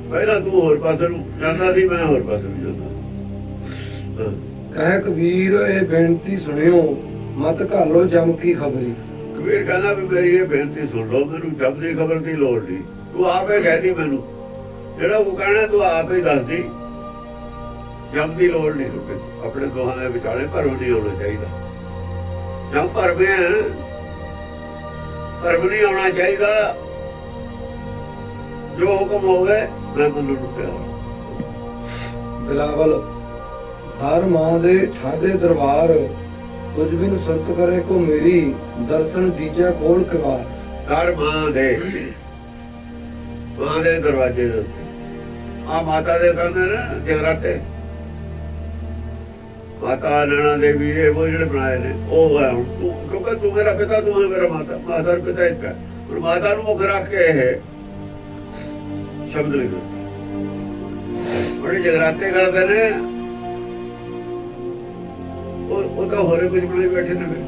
ਪਹਿਲਾਂ ਤੂੰ ਹੋਰ ਪਾਸੇ ਨੂੰ ਜਾਂਦਾ ਸੀ, ਮੈਂ ਹੋਰ ਪਾਸੇ ਨੂੰ ਜਾਂਦਾ। ਕਹਿ ਕਬੀਰ ਇਹ ਬੇਨਤੀ ਸੁਣਿਓ, ਮਤ ਘਾਲੋ ਜਮ ਕੀ ਖਬਰੀ। ਕਬੀਰ ਕਹਿੰਦਾ ਵੀ ਮੇਰੀ ਇਹ ਬੇਨਤੀ ਸੁਣ ਲਓ, ਮੈਨੂੰ ਜਮ ਦੀ ਖਬਰ ਦੀ ਲੋੜ ਨਹੀਂ। ਤੂੰ ਆਪੇ ਕਹਿਦੀ ਮੈਨੂੰ, ਜਿਹੜਾ ਉਹ ਕਹਿਣਾ ਤੂੰ ਆਪ ਹੀ ਦੱਸਦੀ। ਜਮ ਦੀ ਲੋੜ ਨਹੀਂ। ਆਪਣੇ ਦੋਹਾਂ ਦੇ ਵਿਚਾਲੇ ਭਰਮ ਨਹੀਂ ਆਉਣਾ ਚਾਹੀਦਾ। ਜਮ ਭਰਮੇ ਭਰਮ ਨਹੀਂ ਆਉਣਾ ਚਾਹੀਦਾ। ਜੋ ਹੁਕਮ ਹੋਵੇ ਮੈਂ ਮੰਨਣ ਨੂੰ ਤਿਆਰ। ਬਿਲਾਵਲ ਹਰ ਮਾਂ ਦੇ ਠਾਡੇ ਦਰਬਾਰ, ਤੁਝ ਬਿਨ ਸੁਰਤ ਕਰੇ ਕੋ ਮੇਰੀ, ਦਰਸ਼ਨ ਦੀਜਾ ਖੋਲ ਕਵਾਰ। ਹਰ ਮਾਂ ਦੇ ਦਰਵਾਜ਼ੇ ਦੇ ਉੱਤੇ ਆ ਮਾਤਾ ਦੇ ਕਹਿੰਦੇ ਨੇ ਜਗਰਾਤੇ। ਮਾਤਾ ਨੈਣਾ ਦੇਵੀ ਇਹ ਉਹ ਜਿਹੜੇ ਬਣਾਏ ਨੇ ਉਹ ਹੈ। ਹੁਣ ਤੂੰ ਕਿਉਂਕਿ ਤੂੰ ਮੇਰਾ ਪਿਤਾ, ਤੂੰ ਹੈ ਮੇਰਾ ਮਾਤਾ, ਮਾਤਾ ਦਾ ਪਿਤਾ ਇੱਕ ਹੈ। ਹੁਣ ਮਾਤਾ ਨੂੰ ਮੁੱਖ ਰੱਖ ਕੇ ਇਹ ਸ਼ਬਦ ਲਿਖ ਦਿੱਤੇ। ਬੜੇ ਜਗਰਾਤੇ ਕਰਦੇ ਨੇ, ਉਹ ਤਾਂ ਹੋਰੇ ਕੁਝ ਬਣਾਈ ਬੈਠੇ ਨੇ। ਫਿਰ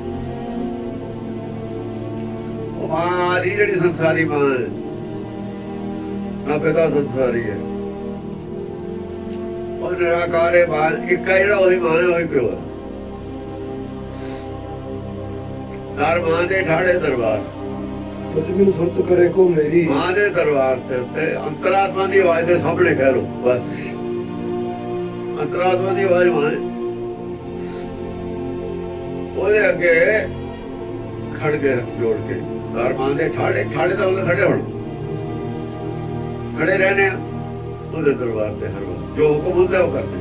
ਉਹ ਮਾਂ ਦੀ ਜਿਹੜੀ ਸੰਸਾਰੀ ਮਾਂ ਹੈ ਨਾ, ਪਿਤਾ ਸੰਸਾਰੀ ਹੈ। ਉਹ ਨਿਰਾਕਾਰ ਹੈ ਮਾਂ, ਇੱਕ ਹੈ ਜਿਹੜਾ ਉਹਦੀ ਮਾਂ ਹੈ, ਉਹੀ ਪਿਓ ਹੈ। ਦਰ ਮਾਂ ਦੇ ਠਾੜੇ ਦਰਬਾਰ, ਤੁਝ ਬਿਨ ਸੁਰਤ ਕਰੇ ਕੋ ਮੇਰੀ। ਮਾਂ ਦੇ ਦਰਬਾਰ ਤੇ ਉੱਤੇ ਅੰਤਰਾਤਮਾ ਦੀ ਆਵਾਜ਼ ਦੇ ਸਾਹਮਣੇ ਕਹਿ ਲਓ ਬਸ। ਅੰਤਰਾਤਮਾ ਦੀ ਆਵਾਜ਼ ਮਾਂ ਹੈ, ਉਹਦੇ ਅੱਗੇ ਖੜ ਕੇ ਹੱਥ ਜੋੜ ਕੇ ਦਰ ਮਾਂ ਦੇ ਠਾੜੇ ਦਾ ਉਹਦੇ ਖੜੇ ਹੋਣ, ਖੜੇ ਰਹਿਣੇ ਆ ਉਹਦੇ ਦਰਬਾਰ ਤੇ। ਹਰ ਵਾਰ ਜੋ ਹੁਕਮ ਹੁੰਦਾ ਉਹ ਕਰਦੇ।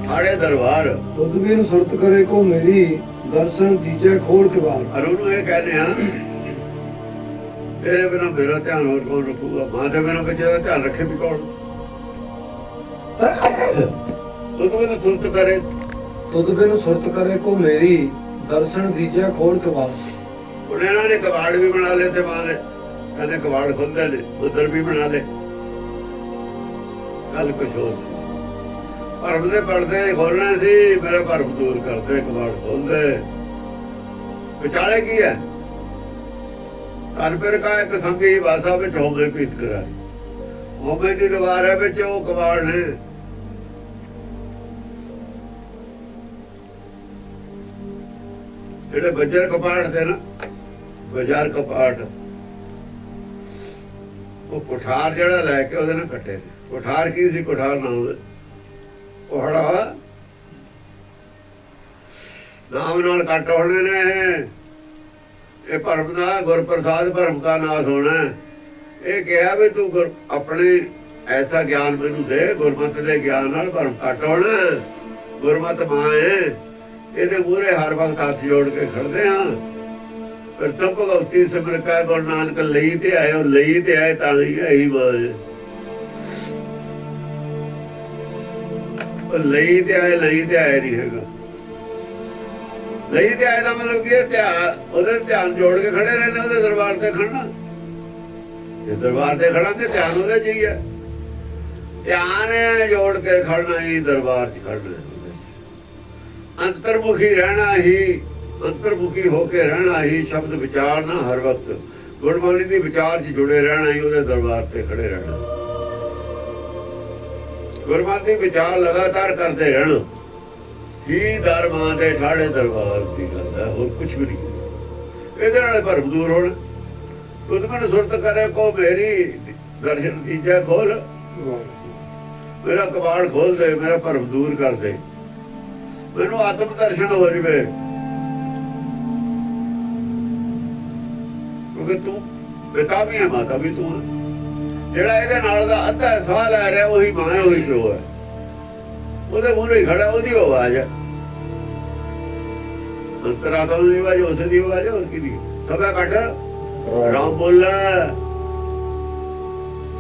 ठाड़े दरबार तुझ बिन सुरत करे को मेरी दर्शन दीजे खोल के बार। और ਉਹਨੂੰ ਇਹ ਕਹਿੰਦੇ ਆ ਤੇਰੇ ਬਿਨਾਂ ਮੇਰਾ ਧਿਆਨ ਹੋਰ ਕੌਣ ਰੱਖੂਗਾ? ਮਾਂ ਦੇ ਬਿਨਾਂ ਬੱਚੇ ਦਾ ਧਿਆਨ ਰੱਖੇ ਵੀ ਕੌਣ? ਤੁਧ ਬਿਨ ਸੁਰਤ ਕਰੇ तुझ बिन सुरत करे को मेरी दर्शन दीजे खोल के बार। ਹੁਣ ਇਹਨਾਂ ਨੇ ਕਬਾੜ ਵੀ ਬਣਾ ਲਏ ਤੇ ਮਾਂ ਨੇ ਕਹਿੰਦੇ ਕਬਾੜ ਖੁੱਲਦੇ ਨੇ, ਉਧਰ ਵੀ ਬਣਾ ਲਏ। ਗੱਲ ਕੁਛ ਹੋਰ ਸੀ। ਭਰਮ ਦੇ ਪਰਦੇ ਖੋਲਣੇ ਸੀ, ਮੇਰਾ ਭਰਮ ਦੂਰ ਕਰਦੇ, ਕਬਾੜ ਖੋਲਦੇ। ਵਿਚਾਲੇ ਕੀ ਹੈ? ਘਰ ਫਿਰ ਕਾ ਇੱਕ ਸੰਗੀ ਭਾਸ਼ਾ ਵਿੱਚ ਹੋਵੇ ਪੀਤ ਕਰਾਈ। ਹੋਵੇ ਦੀ ਦੀਵਾਰ ਹੈ ਵਿੱਚ ਉਹ ਕਬਾੜ ਨੇ। ਜਿਹੜੇ ਬੱਜਰ ਕਪਾੜ ਤੇ ਨਾ, ਬਾਜ਼ਾਰ ਕਪਾਟ, ਉਹ ਕੁਠਾਰ ਜਿਹੜਾ ਲੈ ਕੇ ਉਹਦੇ ਨਾਲ ਕੱਟੇ ਨੇ। ਕੁਠਾਰ ਕੀ ਸੀ? ਕੁਠਾਰ ਨਾਮ ਕੋਹੜਾ ਨਾਮ ਨਾਲ ਕੱਟ ਹੋਣੇ ਨੇ। ਇਹ ਭਰਮ ਦਾ ਗੁਰਪ੍ਰਸਾਦ ਭਰਮ ਦਾ ਨਾਸ ਹੋਣਾ। ਇਹ ਕਿਹਾ ਵੀ ਤੂੰ ਆਪਣੇ ਐਸਾ ਗਿਆਨ ਮੈਨੂੰ ਦੇ, ਗੁਰਮਤਿ ਦੇ ਗਿਆਨ ਨਾਲ ਭਰਮ ਕੱਟ ਹੋਣਾ। ਗੁਰਮਤਿ ਮਾਂ ਹੈ, ਇਹਦੇ ਮੂਹਰੇ ਹਰ ਵਕਤ ਹੱਥ ਜੋੜ ਕੇ ਖੜਦੇ ਹਾਂ। ਫਿਰ ਤਾਂ ਭਗਵਤੀ ਸਿਮਰ ਕਾ ਗੁਰੂ ਨਾਨਕ ਲਈ ਤੇ ਆਏ, ਉਹ ਲਈ ਤੇ ਆਏ ਤਾਂ ਹੀ ਆਈ ਮਾਂ ਹੈ। ਉਹ ਲਈ ਤੇ ਆਏ, ਲਈ ਤੇ ਆਏ ਨਹੀਂ ਹੈਗਾ। ਲਈ ਤੇ ਆਏ ਦਾ ਮਤਲਬ ਕੀ ਹੈ? ਧਿਆਨ, ਉਹਦੇ ਧਿਆਨ ਜੋੜ ਕੇ ਖੜੇ ਰਹਿਣਾ, ਉਹਦੇ ਦਰਬਾਰ ਤੇ ਖੜਨਾ। ਜੇ ਦਰਬਾਰ ਤੇ ਖੜਾਂਗੇ ਧਿਆਨ ਉਹਦੇ ਚ ਹੀ ਹੈ। ਧਿਆਨ ਜੋੜ ਕੇ ਖੜਨਾ ਹੀ ਦਰਬਾਰ ਚ ਖੜਨਾ। ਅੰਤਰਮੁਖੀ ਰਹਿਣਾ ਹੀ, ਅੰਤਰਮੁਖੀ ਹੋ ਕੇ ਰਹਿਣਾ ਹੀ, ਸ਼ਬਦ ਵਿਚਾਰਨਾ ਹਰ ਵਕਤ ਗੁਰਬਾਣੀ ਦੀ ਵਿਚਾਰ 'ਚ ਜੁੜੇ ਰਹਿਣਾ ਹੀ, ਉਹਦੇ ਦਰਬਾਰ ਤੇ ਖੜੇ ਰਹਿਣਾ। ਗੁਰਬਾਣੀ ਦੀ ਵਿਚਾਰ ਲਗਾਤਾਰ ਕਰਦੇ ਰਹਿਣਾ ਹੀ ਦਰ ਮਾਂ ਦੇ ਠਾੜੇ ਦਰਬਾਰ ਦੀ ਗੱਲ ਹੈ, ਹੋਰ ਕੁਛ ਵੀ ਨਹੀਂ। ਇਹਦੇ ਨਾਲ ਭਰਮ ਦੂਰ ਹੋਣਾ। ਤੁਧ ਮਨ ਸੁਰਤ ਕਰੇ ਕੋ ਮੇਰੀ ਦਰਸ਼ਨ ਦੀਜੈ ਖੋਲ। ਮੇਰਾ ਕਬਾੜ ਖੋਲ ਦੇ, ਮੇਰਾ ਭਰਮ ਦੂਰ ਕਰ ਦੇ, ਮੈਨੂੰ ਆਤਮ ਦਰਸ਼ਨ ਹੋ ਜਾਵੇ। ਕਿਉਂਕਿ ਤੂੰ ਪਿਤਾ ਵੀ ਹੈ, ਮਾਤਾ ਵੀ ਤੂੰ ਹੈ। ਜਿਹੜਾ ਇਹਦੇ ਨਾਲ ਦਾ ਅੱਧਾ ਸਾਹ ਲੈ ਰਿਹਾ ਉਹੀ ਮਾਂ ਹੈ, ਉਹੀ ਪਿਓ ਹੈ। ਉਹਦੇ ਮੂਹਰੇ ਖੜਾ, ਉਹਦੀ ਆਵਾਜ਼ ਹੈ। ਅੰਤਰਾਤਮਾ ਦੀ ਆਵਾਜ਼ ਉਸ ਦੀ ਆਵਾਜ਼ ਹੈ, ਹੋਰ ਕਿਹਦੀ? ਸਭਾ ਕੱਢ ਰਾਮ ਬੋਲਾ।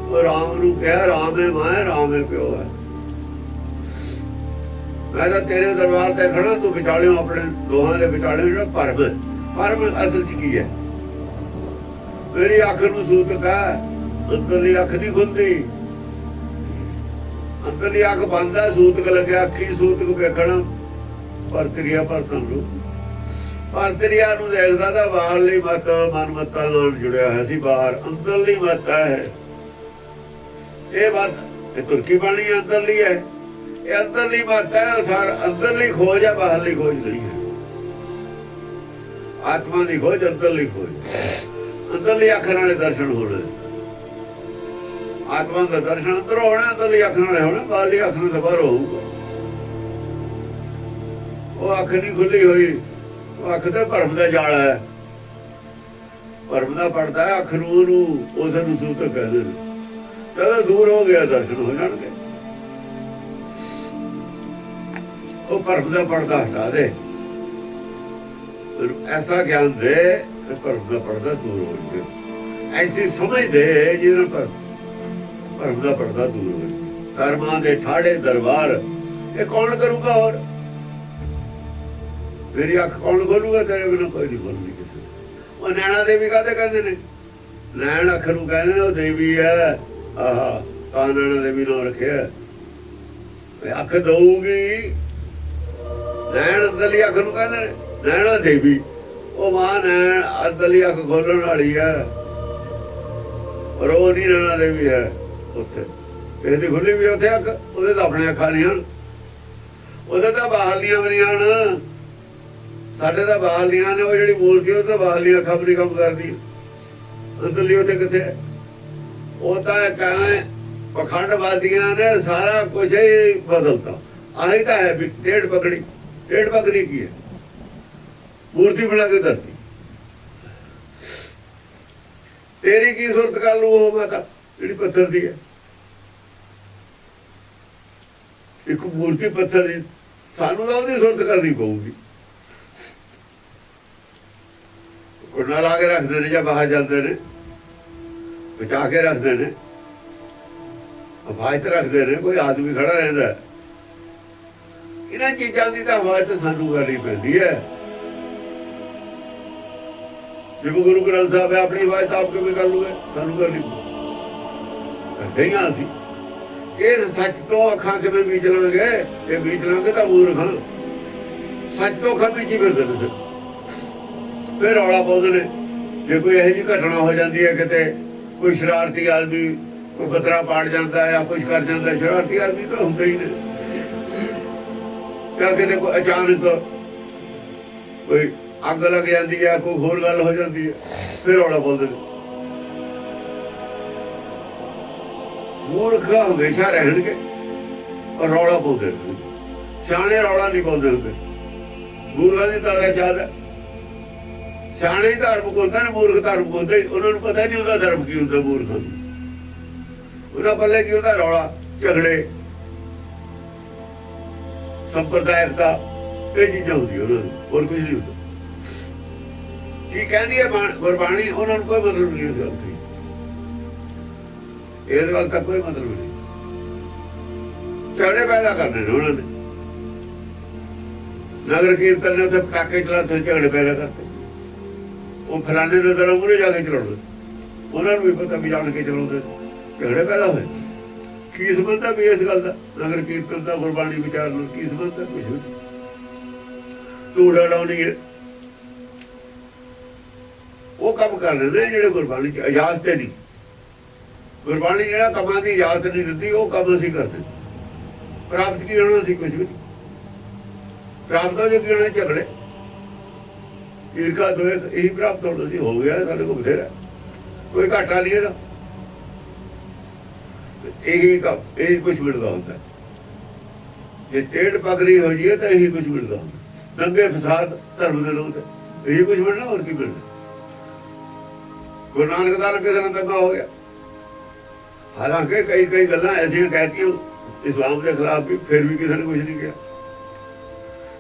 ਉਹ ਰਾਮ ਨੂੰ ਕਿਹਾ ਰਾਮ ਹੈ ਮਾਂ ਹੈ, ਰਾਮ ਹੈ ਪਿਓ ਹੈ। ਮੈਂ ਤਾਂ ਤੇਰੇ ਦਰਬਾਰ ਤੇ ਖੜਾ, ਤੂੰ ਵਿਚਾਲਿਓ ਆਪਣੇ ਦੋਹਾਂ ਦੇ ਵਿਚਾਲਿਓ ਜਿਹੜਾ ਭਰਮ ਹੈ। ਭਰਮ ਅਸਲ ਚ ਕੀ ਹੈ? ਮੇਰੀ ਅੱਖ ਨੂੰ ਸੂਤਕ ਹੈ, ਅੰਦਰਲੀ ਅੱਖ ਨਹੀਂ ਖੁੱਲਦੀ। ਅੰਦਰਲੀ ਅੱਖ ਬੰਦ ਹੈ, ਸੂਤਕ ਲੱਗਿਆ, ਅੱਖੀ ਸੂਤਕ ਵੇਖਣਾ। ਪਰਤਰੀਆ ਪਰਤਨ ਨੂੰ, ਪਰਤਰੀਆ ਨੂੰ ਦੇਖਦਾ ਤਾਂ ਬਾਹਰਲੀ ਮੱਤ ਮਨ ਮੱਤਾਂ ਨਾਲ ਜੁੜਿਆ ਹੋਇਆ ਸੀ। ਬਾਹਰ ਅੰਦਰਲੀ ਮੱਤ ਹੈ। ਇਹ ਮੱਤ ਇਹ ਤੁਰਕੀ ਬਾਣੀ ਅੰਦਰਲੀ ਹੈ। ਇਹ ਅੰਦਰਲੀ ਮੱਤ ਹੈ। ਸਾਰ ਅੰਦਰਲੀ ਖੋਜ ਹੈ, ਬਾਹਰਲੀ ਖੋਜ ਨਹੀਂ ਹੈ। ਆਤਮਾ ਦੀ ਖੋਜ, ਅੰਦਰਲੀ ਖੋਜ। ਅੰਦਰਲੀ ਅੱਖ ਨਾਲ ਦਰਸ਼ਨ ਹੋਣਾ। ਆਤਮਾ ਦਾ ਦਰਸ਼ਨ ਅੰਦਰ ਹੋਣਾ, ਅੰਦਰਲੀ ਅੱਖ ਨਾਲ ਹੋਣਾ, ਬਾਹਰਲੀ ਅੱਖ ਨਾਲ ਤਾਂ ਬਾਹਰ ਹੋਊਗਾ। ਉਹ ਅੱਖ ਨਹੀਂ ਖੁੱਲੀ ਹੋਈ, ਉਹ ਅੱਖ ਤੇ ਭਰਮ ਦਾ ਜਾਲ ਹੈ। ਭਰਮ ਦਾ ਪੜਦਾ ਹੈ ਅੱਖ ਨੂੰ, ਉਹਨੂੰ ਉਸ ਨੂੰ ਸੂਤਕ ਕਹਿੰਦੇ ਨੇ। ਜਦੋਂ ਦੂਰ ਹੋ ਗਿਆ ਦਰਸ਼ਨ ਹੋ ਜਾਣਗੇ। ਉਹ ਭਰਮ ਦਾ ਪੜਦਾ ਹਟਾ ਦੇ, ਐਸਾ ਗਿਆਨ ਦੇ ਤੇ ਭਰਮ ਦਾ ਪੜਦਾ ਦੂਰ ਹੋ ਜਾਵੇ। ਐਸੀ ਸਮਝ ਦੇ ਜਿਹਦੇ ਨਾਲ ਭਰਮ ਦਾ ਪੜਦਾ ਦੂਰ ਹੋ ਜਾਵੇ। ਧਰਮਾਂ ਦੇ ਠਾੜੇ ਦਰਬਾਰ ਇਹ ਕੌਣ ਕਰੂਗਾ? ਹੋਰ ਮੇਰੀ ਅੱਖ ਕੌਣ ਖੋਲੂਗਾ? ਤੇਰੇ ਬਿਨਾਂ ਕੋਈ ਨਹੀਂ ਖੋਲਣੀ ਕਿਸੇ। ਉਹ ਨੈਣਾ ਦੇਵੀ ਕਾਹਦੇ ਕਹਿੰਦੇ ਨੇ? ਨੈਣ ਅੱਖ ਨੂੰ ਕਹਿੰਦੇ ਨੇ, ਉਹ ਦੇਵੀ ਹੈ। ਆਹਾ, ਤਾਂ ਨੈਣਾ ਦੇਵੀ ਨਾਮ ਰੱਖਿਆ। ਅੱਖ ਦਊਗੀ। ਨੈਣ ਅੰਦਰਲੀ ਅੱਖ ਨੂੰ ਕਹਿੰਦੇ ਨੇ ਨੈਣਾ ਦੇਵੀ। ਉਹ ਮਾਂ ਨੈਣ ਅੰਦਰਲੀ ਅੱਖ ਖੋਲਣ ਵਾਲੀ ਹੈ, ਪਰ ਉਹ ਨਹੀਂ ਨੈਣਾ ਦੇਵੀ ਹੈ। ਉੱਥੇ ਕਿਸੇ ਦੀ ਖੁੱਲੀ ਵੀ ਉੱਥੇ ਅੱਖ, ਉਹਦੇ ਤਾਂ ਆਪਣੇ ਅੱਖਾਂ ਨਹੀਂ ਹਨ, ਉਹਦੇ ਤਾਂ ਬਾਹਰਲੀਆਂ ਵੀ ਨਹੀਂ ਹਨ। ਸਾਡੇ ਤਾਂ ਬਾਹਰਲੀਆਂ ਨੇ। ਉਹ ਜਿਹੜੀ ਮੂਰਤੀ ਉਹ ਤਾਂ ਬਾਹਰਲੀਆਂ ਅੱਖਾਂ ਵੀ ਕੰਮ ਕਰਦੀ, ਅੰਦਰਲੀ ਉੱਥੇ ਕਿੱਥੇ? ਉਹ ਤਾਂ ਕਹਿੰਦੇ ਪਖੰਡਵਾਦੀਆਂ ਨੇ ਸਾਰਾ ਕੁਝ ਹੀ ਬਦਲਤਾ। ਆਹੀ ਤਾਂ ਹੈ ਵੀ ਡੇਢ ਪਕੜੀ। ਡੇਢ ਪਕੜੀ ਕੀ ਹੈ? ਮੂਰਤੀ ਬਣਾ ਕੇ ਧਰਤੀ। ਤੇਰੀ ਕੀ ਸੁਰਤ ਕਰ ਲੂ ਉਹ ਮਾਤਾ ਜਿਹੜੀ ਪੱਥਰ ਦੀ ਹੈ? ਇੱਕ ਮੂਰਤੀ ਪੱਥਰ ਦੀ ਸਾਨੂੰ ਤਾਂ ਉਹਦੀ ਸੁਰਤ ਕਰਨੀ ਪਊਗੀ। ਕੁੰਡਾ ਲਾ ਕੇ ਰੱਖਦੇ ਨੇ ਜਾਂ ਬਾਹਰ ਜਾਂਦੇ ਨੇ, ਬਚਾ ਕੇ ਰੱਖਦੇ ਨੇ, ਹਫਾਜ਼ਤ ਰੱਖਦੇ ਨੇ, ਕੋਈ ਆਦਮੀ ਖੜਾ ਰਹਿੰਦਾ। ਇਹਨਾਂ ਚੀਜ਼ਾਂ ਦੀ ਤਾਂ ਹਫਾਜ਼ਤ ਸਾਨੂੰ ਕਰਨੀ ਪੈਂਦੀ ਹੈ। ਜਿਵੇਂ ਗੁਰੂ ਗ੍ਰੰਥ ਸਾਹਿਬ ਹੈ, ਆਪਣੀ ਹਫਾਜ਼ਤ ਆਪ ਕਿਵੇਂ ਕਰ ਲੂਗੇ? ਸਾਨੂੰ ਕਰਨੀ ਕਰਦੇ ਹੀ ਹਾਂ ਅਸੀਂ। ਇਹ ਸੱਚ ਤੋਂ ਅੱਖਾਂ ਕਿਵੇਂ ਬੀਜ ਲਾਂਗੇ? ਇਹ ਬੀਜ ਲਾਂਗੇ ਤਾਂ ਮੂਰਖ ਹਾਂ। ਸੱਚ ਤੋਂ ਅੱਖਾਂ ਬੀਜੀ ਫਿਰਦੇ ਨੇ, ਫਿਰ ਰੌਲਾ ਪਾਉਂਦੇ ਨੇ। ਜੇ ਕੋਈ ਇਹੋ ਜਿਹੀ ਘਟਨਾ ਹੋ ਜਾਂਦੀ ਹੈ, ਕਿਤੇ ਕੋਈ ਸ਼ਰਾਰਤੀ ਆਦਮੀ ਕੋਈ ਖਤਰਾ ਪਾੜ ਜਾਂਦਾ ਹੈ ਜਾਂ ਕੁਛ ਕਰ ਜਾਂਦਾ, ਸ਼ਰਾਰਤੀ ਆਦਮੀ ਤਾਂ ਹੁੰਦੇ ਹੀ ਨੇ, ਜਾਂ ਕਿਤੇ ਕੋਈ ਅਚਾਨਕ ਕੋਈ ਅੱਗ ਲੱਗ ਜਾਂਦੀ ਹੈ, ਕੋਈ ਹੋਰ ਗੱਲ ਹੋ ਜਾਂਦੀ ਹੈ, ਫਿਰ ਰੌਲਾ ਪਾਉਂਦੇ ਨੇ। ਮੂਰਖ ਹਮੇਸ਼ਾ ਰਹਿਣਗੇ ਔਰ ਰੌਲਾ ਪਾਉਂਦੇ ਨੇ। ਸਿਆਣੇ ਰੌਲਾ ਨਹੀਂ ਪਾਉਂਦੇ ਹੁੰਦੇ। ਮੂਰਖਾਂ ਦੀ ਤਾਂ ਯਾਦ ਹੈ, ਸਿਆਣੇ ਹੀ ਧਾਰਮਿਕ ਹੁੰਦਾ ਨੇ, ਮੂਰਖ ਧਾਰਮਿਕ ਹੁੰਦੇ। ਉਹਨਾਂ ਨੂੰ ਪਤਾ ਨਹੀਂ ਉਹਦਾ ਧਰਮ ਕੀ ਹੁੰਦਾ। ਮੂਰਖਾਂ ਨੂੰ ਉਹਨਾਂ ਪੱਲੇ ਕੀ ਹੁੰਦਾ? ਰੌਲਾ, ਝਗੜੇ, ਸੰਪਰਦਾਇਕਤਾ, ਇਹ ਚੀਜ਼ਾਂ ਹੁੰਦੀਆਂ ਉਹਨਾਂ ਨੂੰ, ਹੋਰ ਕੁਝ ਨਹੀਂ ਹੁੰਦਾ। ਕੀ ਕਹਿੰਦੀ ਹੈ ਗੁਰਬਾਣੀ? ਉਹਨਾਂ ਨੂੰ ਕੋਈ ਮਤਲਬ ਨਹੀਂ ਇਸ ਗੱਲ ਤੇ। ਇਸ ਗੱਲ ਦਾ ਕੋਈ ਮਤਲਬ ਨਹੀਂ। ਝਗੜੇ ਪੈਦਾ ਕਰਨੇ ਨੇ ਉਹਨਾਂ ਨੇ। ਨਗਰ ਕੀਰਤਨ ਨੇ ਉੱਥੇ ਪਟਾਕੇ ਚਲਾ ਕੇ ਝਗੜੇ ਪੈਦਾ ਕਰਤੇ। ਉਹ ਫਲਾਣੇ ਦੇ ਦਰਾਂ ਮੂਹਰੇ ਜਾ ਕੇ ਚਲਾਉਂਦੇ, ਉਹਨਾਂ ਨੂੰ ਵੀ ਪਤਾ ਵੀ ਜਾਣ ਕੇ ਚਲਾਉਂਦੇ, ਝਗੜੇ ਪੈਦਾ ਹੋਏ। ਕੀ ਸੰਬੰਧ ਹੈ ਵੀ ਇਸ ਗੱਲ ਦਾ ਨਗਰ ਕੀਰਤਨ ਦਾ ਗੁਰਬਾਣੀ ਵਿਚਾਰ ਨਾਲ? ਕੀ ਸੰਬੰਧ ਹੈ? ਕੁਛ ਵੀ। ਧੂੜ ਉਡਾਉਣੀ ਹੈ। ਉਹ ਕੰਮ ਕਰ ਰਹੇ ਨੇ ਜਿਹੜੇ ਗੁਰਬਾਣੀ ਚ ਇਜਾਜ਼ਤ ਨਹੀਂ। ਗੁਰਬਾਣੀ ਜਿਹੜਾ ਕੰਮਾਂ ਦੀ ਇਜਾਜ਼ਤ ਨਹੀਂ ਦਿੰਦੀ, ਉਹ ਕੰਮ ਅਸੀਂ ਕਰਦੇ। ਪ੍ਰਾਪਤ ਕੀ ਹੋਣਾ? ਅਸੀਂ ਕੁਛ ਵੀ ਨਹੀਂ ਪ੍ਰਾਪਤ ਹੋ। ਜੇ ਕੀ ਹੋਣਾ? ਝਗੜੇ, ਈਰਖਾ, ਦੋਏ, ਇਹੀ ਪ੍ਰਾਪਤ ਹੋਣਾ ਸੀ। ਹੋ ਗਿਆ ਸਾਡੇ ਕੋਲ ਬਥੇਰਾ, ਕੋਈ ਘਾਟਾ ਨਹੀਂ ਇਹਦਾ। ਇਹੀ ਕੰਮ, ਇਹੀ ਕੁਛ ਮਿਲਦਾ ਹੁੰਦਾ। ਜੇ ਟੇਢ ਪਗੜੀ ਹੋ ਜਾਈਏ ਤਾਂ ਇਹੀ ਕੁਛ ਮਿਲਦਾ ਹੁੰਦਾ। ਦੰਗੇ ਫਸਾਦ ਧਰਮ ਦੇ ਲੋਕ, ਇਹੀ ਕੁਛ ਮਿਲਣਾ, ਹੋਰ ਕੀ ਮਿਲਣਾ? ਗੁਰੂ ਨਾਨਕ ਦਾ ਕਿਸੇ ਨਾਲ ਦੰਗਾ ਹੋ ਗਿਆ। ਹਾਲਾਂਕਿ ਕਈ ਗੱਲਾਂ ਐਸੀਆਂ ਕਹਿਤੀਆਂ ਇਸਲਾਮ ਦੇ ਖਿਲਾਫ ਵੀ, ਫਿਰ ਵੀ ਕਿਸੇ ਨੇ ਕੁਛ ਨਹੀਂ ਕਿਹਾ।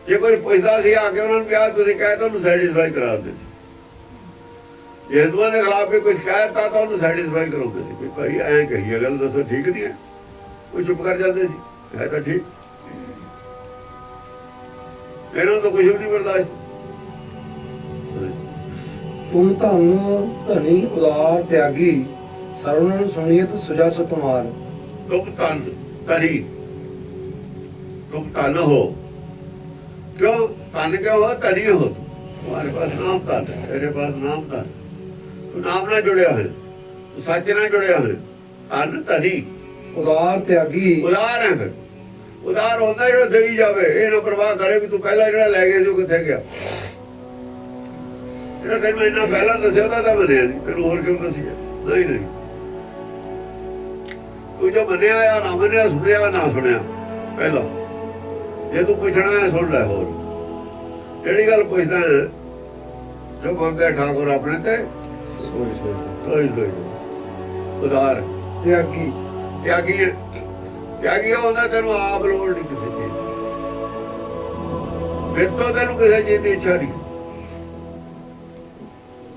ਜੇ ਕੋਈ ਪੁੱਛਦਾ ਸੀ ਆ ਕੇ ਉਹਨਾਂ ਨੂੰ ਕਿਹਾ, ਤੁਸੀਂ ਕਹਿ ਤਾਂ ਉਹਨੂੰ ਸੈਟੀਸਫਾਈ ਕਰਾ ਦਿੰਦੇ ਸੀ। ਜੇ ਹਿੰਦੂਆਂ ਦੇ ਖਿਲਾਫ ਵੀ ਕੁਛ ਕਹਿਤਾ ਤਾਂ ਉਹਨੂੰ ਸੈਟੀਸਫਾਈ ਕਰਾਉਂਦੇ ਸੀ ਵੀ ਭਾਈ ਐਂ ਕਹੀਏ, ਗੱਲ ਦੱਸੋ ਠੀਕ ਨਹੀਂ ਹੈ। ਉਹ ਚੁੱਪ ਕਰ ਜਾਂਦੇ ਸੀ, ਹੈ ਤਾਂ ਠੀਕ। ਇਹਨਾਂ ਤੋਂ ਕੁਛ ਵੀ ਨਹੀਂ ਬਰਦਾਸ਼ਤ। ਤੁਮ ਧਨ ਧਨੀ ਉਦਾਰ ਤਿਆਗੀ, ਸਰਵਣ ਸੁਣੀਤ ਸੁਜਸ ਤੁਮਾਰ। ਤੁਮ ਧਨ ਧਨੀ, तुम धन हो। क्यों धन क्यों हो? धनी हो। तुम्हारे पास नाम धन है, तेरे पास नाम धन। तू नाम ना जुड़े है, तू सच ना जुड़े है। धन धनी, उदार त्यागी। उदार है। फिर उदार होता जो देई जावे, ये ना परवाह करे भी तू पहला जो लै गया जो किथे गया। ਜਿਹੜਾ ਤੈਨੂੰ ਇੰਨਾ ਪਹਿਲਾਂ ਦੱਸਿਆ ਉਹਦਾ ਤਾਂ ਮੰਨਿਆ ਨਹੀਂ, ਤੈਨੂੰ ਹੋਰ ਕਿਉਂ ਦੱਸਿਆ? ਨਹੀਂ ਨਹੀਂ, ਤੂੰ ਜੋ ਮੰਨਿਆ ਆ ਨਾ ਮੰਨਿਆ, ਸੁਣਿਆ ਨਾ ਸੁਣਿਆ, ਪਹਿਲਾਂ ਜੇ ਤੂੰ ਪੁੱਛਣਾ ਹੈ ਸੁਣ ਲੈ। ਹੋਰ ਜਿਹੜੀ ਗੱਲ ਪੁੱਛਦਾ ਹੈ, ਜੋ ਮੰਗੇ ਠਾਕੁਰ ਆਪਣੇ ਤੇ ਸੋਈ ਉਦਾਰ ਤਿਆਗੀ। ਤਿਆਗੀ ਹੈ, ਤਿਆਗੀ ਹੁੰਦਾ ਤੈਨੂੰ ਆਪ ਲੋੜ ਨਹੀਂ ਕਿਸੇ ਚੀਜ਼ ਦੀ, ਮੇਤੋਂ ਤੈਨੂੰ ਕਿਸੇ ਚੀਜ਼ ਦੀ ਇੱਛਾ ਨਹੀਂ,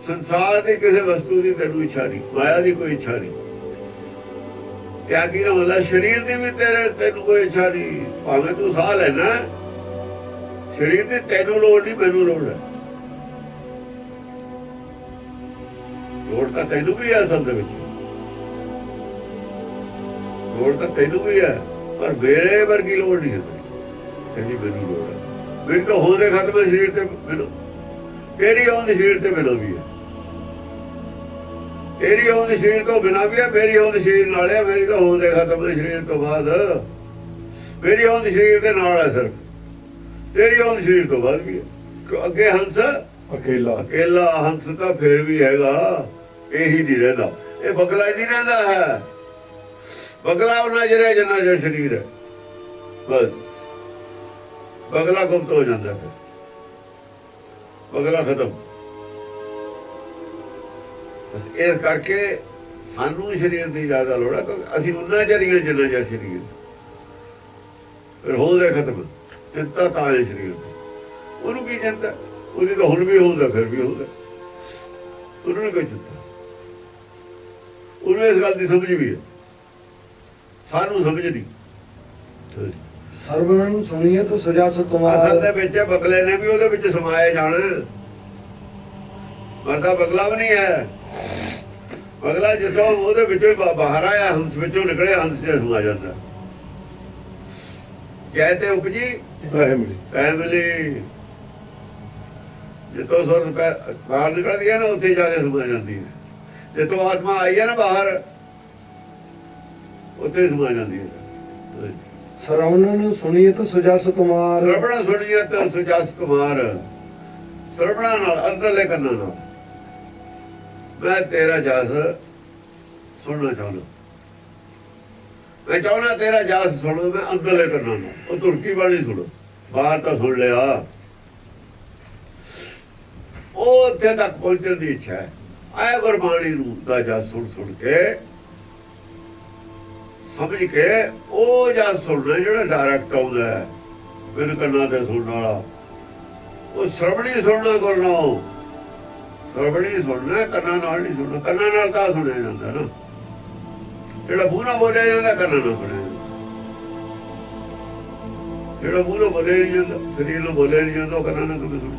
ਸੰਸਾਰ ਦੀ ਕਿਸੇ ਵਸਤੂ ਦੀ ਤੈਨੂੰ ਇੱਛਾ ਨਹੀਂ, ਮਾਇਆ ਦੀ ਕੋਈ ਇੱਛਾ ਨਹੀਂ। ਤਿਆਗੀ ਦਾ ਮਤਲਬ ਸਰੀਰ ਦੀ ਵੀ ਤੈਨੂੰ ਕੋਈ ਇੱਛਾ ਨਹੀਂ। ਭਾਵੇਂ ਤੂੰ ਸਾਹ ਲੈਣਾ, ਸਰੀਰ ਦੀ ਤੈਨੂੰ ਲੋੜ ਨਹੀਂ, ਮੈਨੂੰ ਲੋੜ ਹੈ। ਲੋੜ ਤਾਂ ਤੈਨੂੰ ਵੀ ਹੈ, ਸਭ ਦੇ ਵਿੱਚ ਲੋੜ ਤਾਂ ਤੈਨੂੰ ਵੀ ਹੈ, ਪਰ ਮੇਰੇ ਵਰਗੀ ਲੋੜ ਨਹੀਂ ਹੈ ਤੇਰੀ, ਮੈਨੂੰ ਲੋੜ ਹੈ। ਮੇਰੀ ਤਾਂ ਹੋਂਦ ਖਤਮ ਹੈ ਸਰੀਰ ਤੇ ਬਿਨਾਂ, ਤੇਰੀ ਹੋਂਦ ਸਰੀਰ ਤੇ ਬਿਨਾਂ ਵੀ ਹੈ, ਤੇਰੀ ਹੋਂਦ ਸਰੀਰ ਤੋਂ ਬਿਨਾਂ ਵੀ ਹੈ, ਮੇਰੀ ਹੋਂਦ ਸਰੀਰ ਨਾਲ ਹੈ। ਮੇਰੀ ਤਾਂ ਹੋਂਦ ਖਤਮ ਹੈ ਸਰੀਰ ਤੋਂ ਬਾਅਦ, ਮੇਰੀ ਹੋਂਦ ਸਰੀਰ ਦੇ ਨਾਲ ਹੈ ਸਿਰਫ, ਤੇਰੀ ਹੋਂਦ ਸਰੀਰ ਤੋਂ ਬਾਅਦ ਵੀ ਹੈ। ਅੱਗੇ ਹੰਸ ਅਕੇਲਾ, ਅਕੇਲਾ ਹੰਸ ਤਾਂ ਫਿਰ ਵੀ ਹੈਗਾ, ਇਹੀ ਨਹੀਂ ਰਹਿੰਦਾ। ਇਹ ਬਗਲਾ ਹੀ ਨਹੀਂ ਰਹਿੰਦਾ ਹੈ, ਬਗਲਾ ਉਹਨਾਂ ਜਿਹੜਾ ਜਿੰਨਾ ਜਿਹੜਾ ਸਰੀਰ ਹੈ, ਬਸ ਬਗਲਾ ਗੁਪਤ ਹੋ ਜਾਂਦਾ, ਫਿਰ ਬਗਲਾ ਖਤਮ। ਬਸ ਇਸ ਕਰਕੇ ਸਾਨੂੰ ਸਰੀਰ ਦੀ ਜ਼ਿਆਦਾ ਲੋੜ ਹੈ, ਕਿਉਂਕਿ ਅਸੀਂ ਉਹਨਾਂ ਚਰੀਆਂ ਜਿੰਨਾ ਚਿਰ ਸਰੀਰ, ਫਿਰ ਹੋਂਦ ਖਤਮ। ਚਿੰਤਾ ਤਾਂ ਹੈ ਸਰੀਰ ਦੀ। ਉਹਨੂੰ ਕੀ ਚਿੰਤਾ? ਉਹਦੀ ਤਾਂ ਹੁਣ ਵੀ ਹੁੰਦਾ, ਫਿਰ ਵੀ ਹੁੰਦਾ। ਉਹਨੂੰ ਨਹੀਂ ਕੋਈ ਚਿੰਤਾ। ਉਹਨੂੰ ਇਸ ਗੱਲ ਦੀ ਸਮਝ ਵੀ ਹੈ, ਸਾਨੂੰ ਸਮਝ ਨਹੀਂ। ਸਰਵਣ ਸੁਣੀਏ ਸੁਜਸ ਅਸਲ ਤੁਮਾਰ। ਦੇ ਵਿੱਚ ਬਗਲੇ ਨੇ ਵੀ ਉਹਦੇ ਵਿੱਚ ਸਮਾਏ ਜਾਣ। ਮਰਦਾ ਬਗਲਾ ਵੀ ਨਹੀਂ ਹੈ। ਬਗਲਾ ਜਿੱਥੋਂ ਉਹਦੇ ਵਿੱਚੋਂ ਹੀ ਬਾਹਰ ਆਇਆ, ਹੰਸ ਵਿੱਚੋਂ ਨਿਕਲਿਆ, ਹੰਸ 'ਚ ਸਮਾ ਜਾਂਦਾ। ਕਹਿਤੇ ਉਪਜੀ ਐ ਮਿਲੀ। ਜਿੱਥੋਂ ਸੁਰਤ ਬਾਹਰ ਨਿਕਲਦੀ ਹੈ ਨਾ, ਉੱਥੇ ਜਾ ਕੇ ਸਮਾ ਜਾਂਦੀ ਹੈ। ਜਿੱਥੋਂ ਆਤਮਾ ਆਈ ਹੈ ਨਾ ਬਾਹਰ, ਉੱਥੇ ਸਮਾ ਜਾਂਦੀ ਹੈ। ਸਰਵਣ ਸੁਣੀਏ ਸੁਜਸ ਤੁਮਾਰ। ਸਰਵਣਾ ਸੁਣੀਏ ਤੇ ਸੁਜਸ ਕੁਮਾਰ। ਸਰਵਣਾ ਨਾਲ, ਅੰਦਰਲੇ ਕੰਨਾਂ ਨਾਲ ਮੈਂ ਤੇਰਾ ਜਸ ਸੁਣਨਾ ਚਾਹੁੰਦਾ। ਮੈਂ ਚਾਹੁੰਦਾ ਤੇਰਾ ਜਸ ਸੁਣੋ, ਮੈਂ ਅੰਦਰਲੇ ਕੰਨਾਂ ਨਾਲ। ਉਹ ਤੁਰਕੀ ਵਾਲੀ ਸੁਣੋ, ਬਾਹਰ ਤਾਂ ਸੁਣ ਲਿਆ। ਉਹ ਉੱਥੇ ਤੱਕ ਪਹੁੰਚਣ ਦੀ ਇੱਛਾ ਹੈ। ਆਏ ਗੁਰਬਾਣੀ ਨੂੰ ਦਾ ਜਸ ਸੁਣ ਸੁਣ ਕੇ, ਸਮਝ ਕੇ ਉਹ ਜਸ ਸੁਣਨਾ ਜਿਹੜਾ ਡਾਇਰੈਕਟ ਆਉਂਦਾ ਹੈ ਮੇਰੇ ਕੰਨਾਂ ਤੇ ਸੁਣਨ ਵਾਲਾ। ਉਹ ਸਰਵਣੀ ਸੁਣਨਾ ਕਰਨਾ। ਸਰਵਣੀ ਸੁਣਨਾ, ਕੰਨਾਂ ਨਾਲ ਨਹੀਂ ਸੁਣਨਾ। ਕੰਨਾਂ ਨਾਲ ਤਾਂ ਸੁਣਿਆ ਜਾਂਦਾ ਨਾ, ਜਿਹੜਾ ਮੂੰਹ ਨਾਲ ਬੋਲਿਆ ਜਾਂਦਾ ਕੰਨਾਂ ਨਾਲ ਸੁਣਿਆ ਜਾਂਦਾ। ਜਿਹੜਾ ਮੂੰਹ ਨਾਲ ਬੋਲਿਆ ਨਹੀਂ ਜਾਂਦਾ, ਸਰੀਰ ਨਾਲ ਬੋਲਿਆ ਨਹੀਂ ਜਾਂਦਾ, ਉਹ ਕੰਨਾਂ ਨਾਲ ਕਿਵੇਂ ਸੁਣੂ?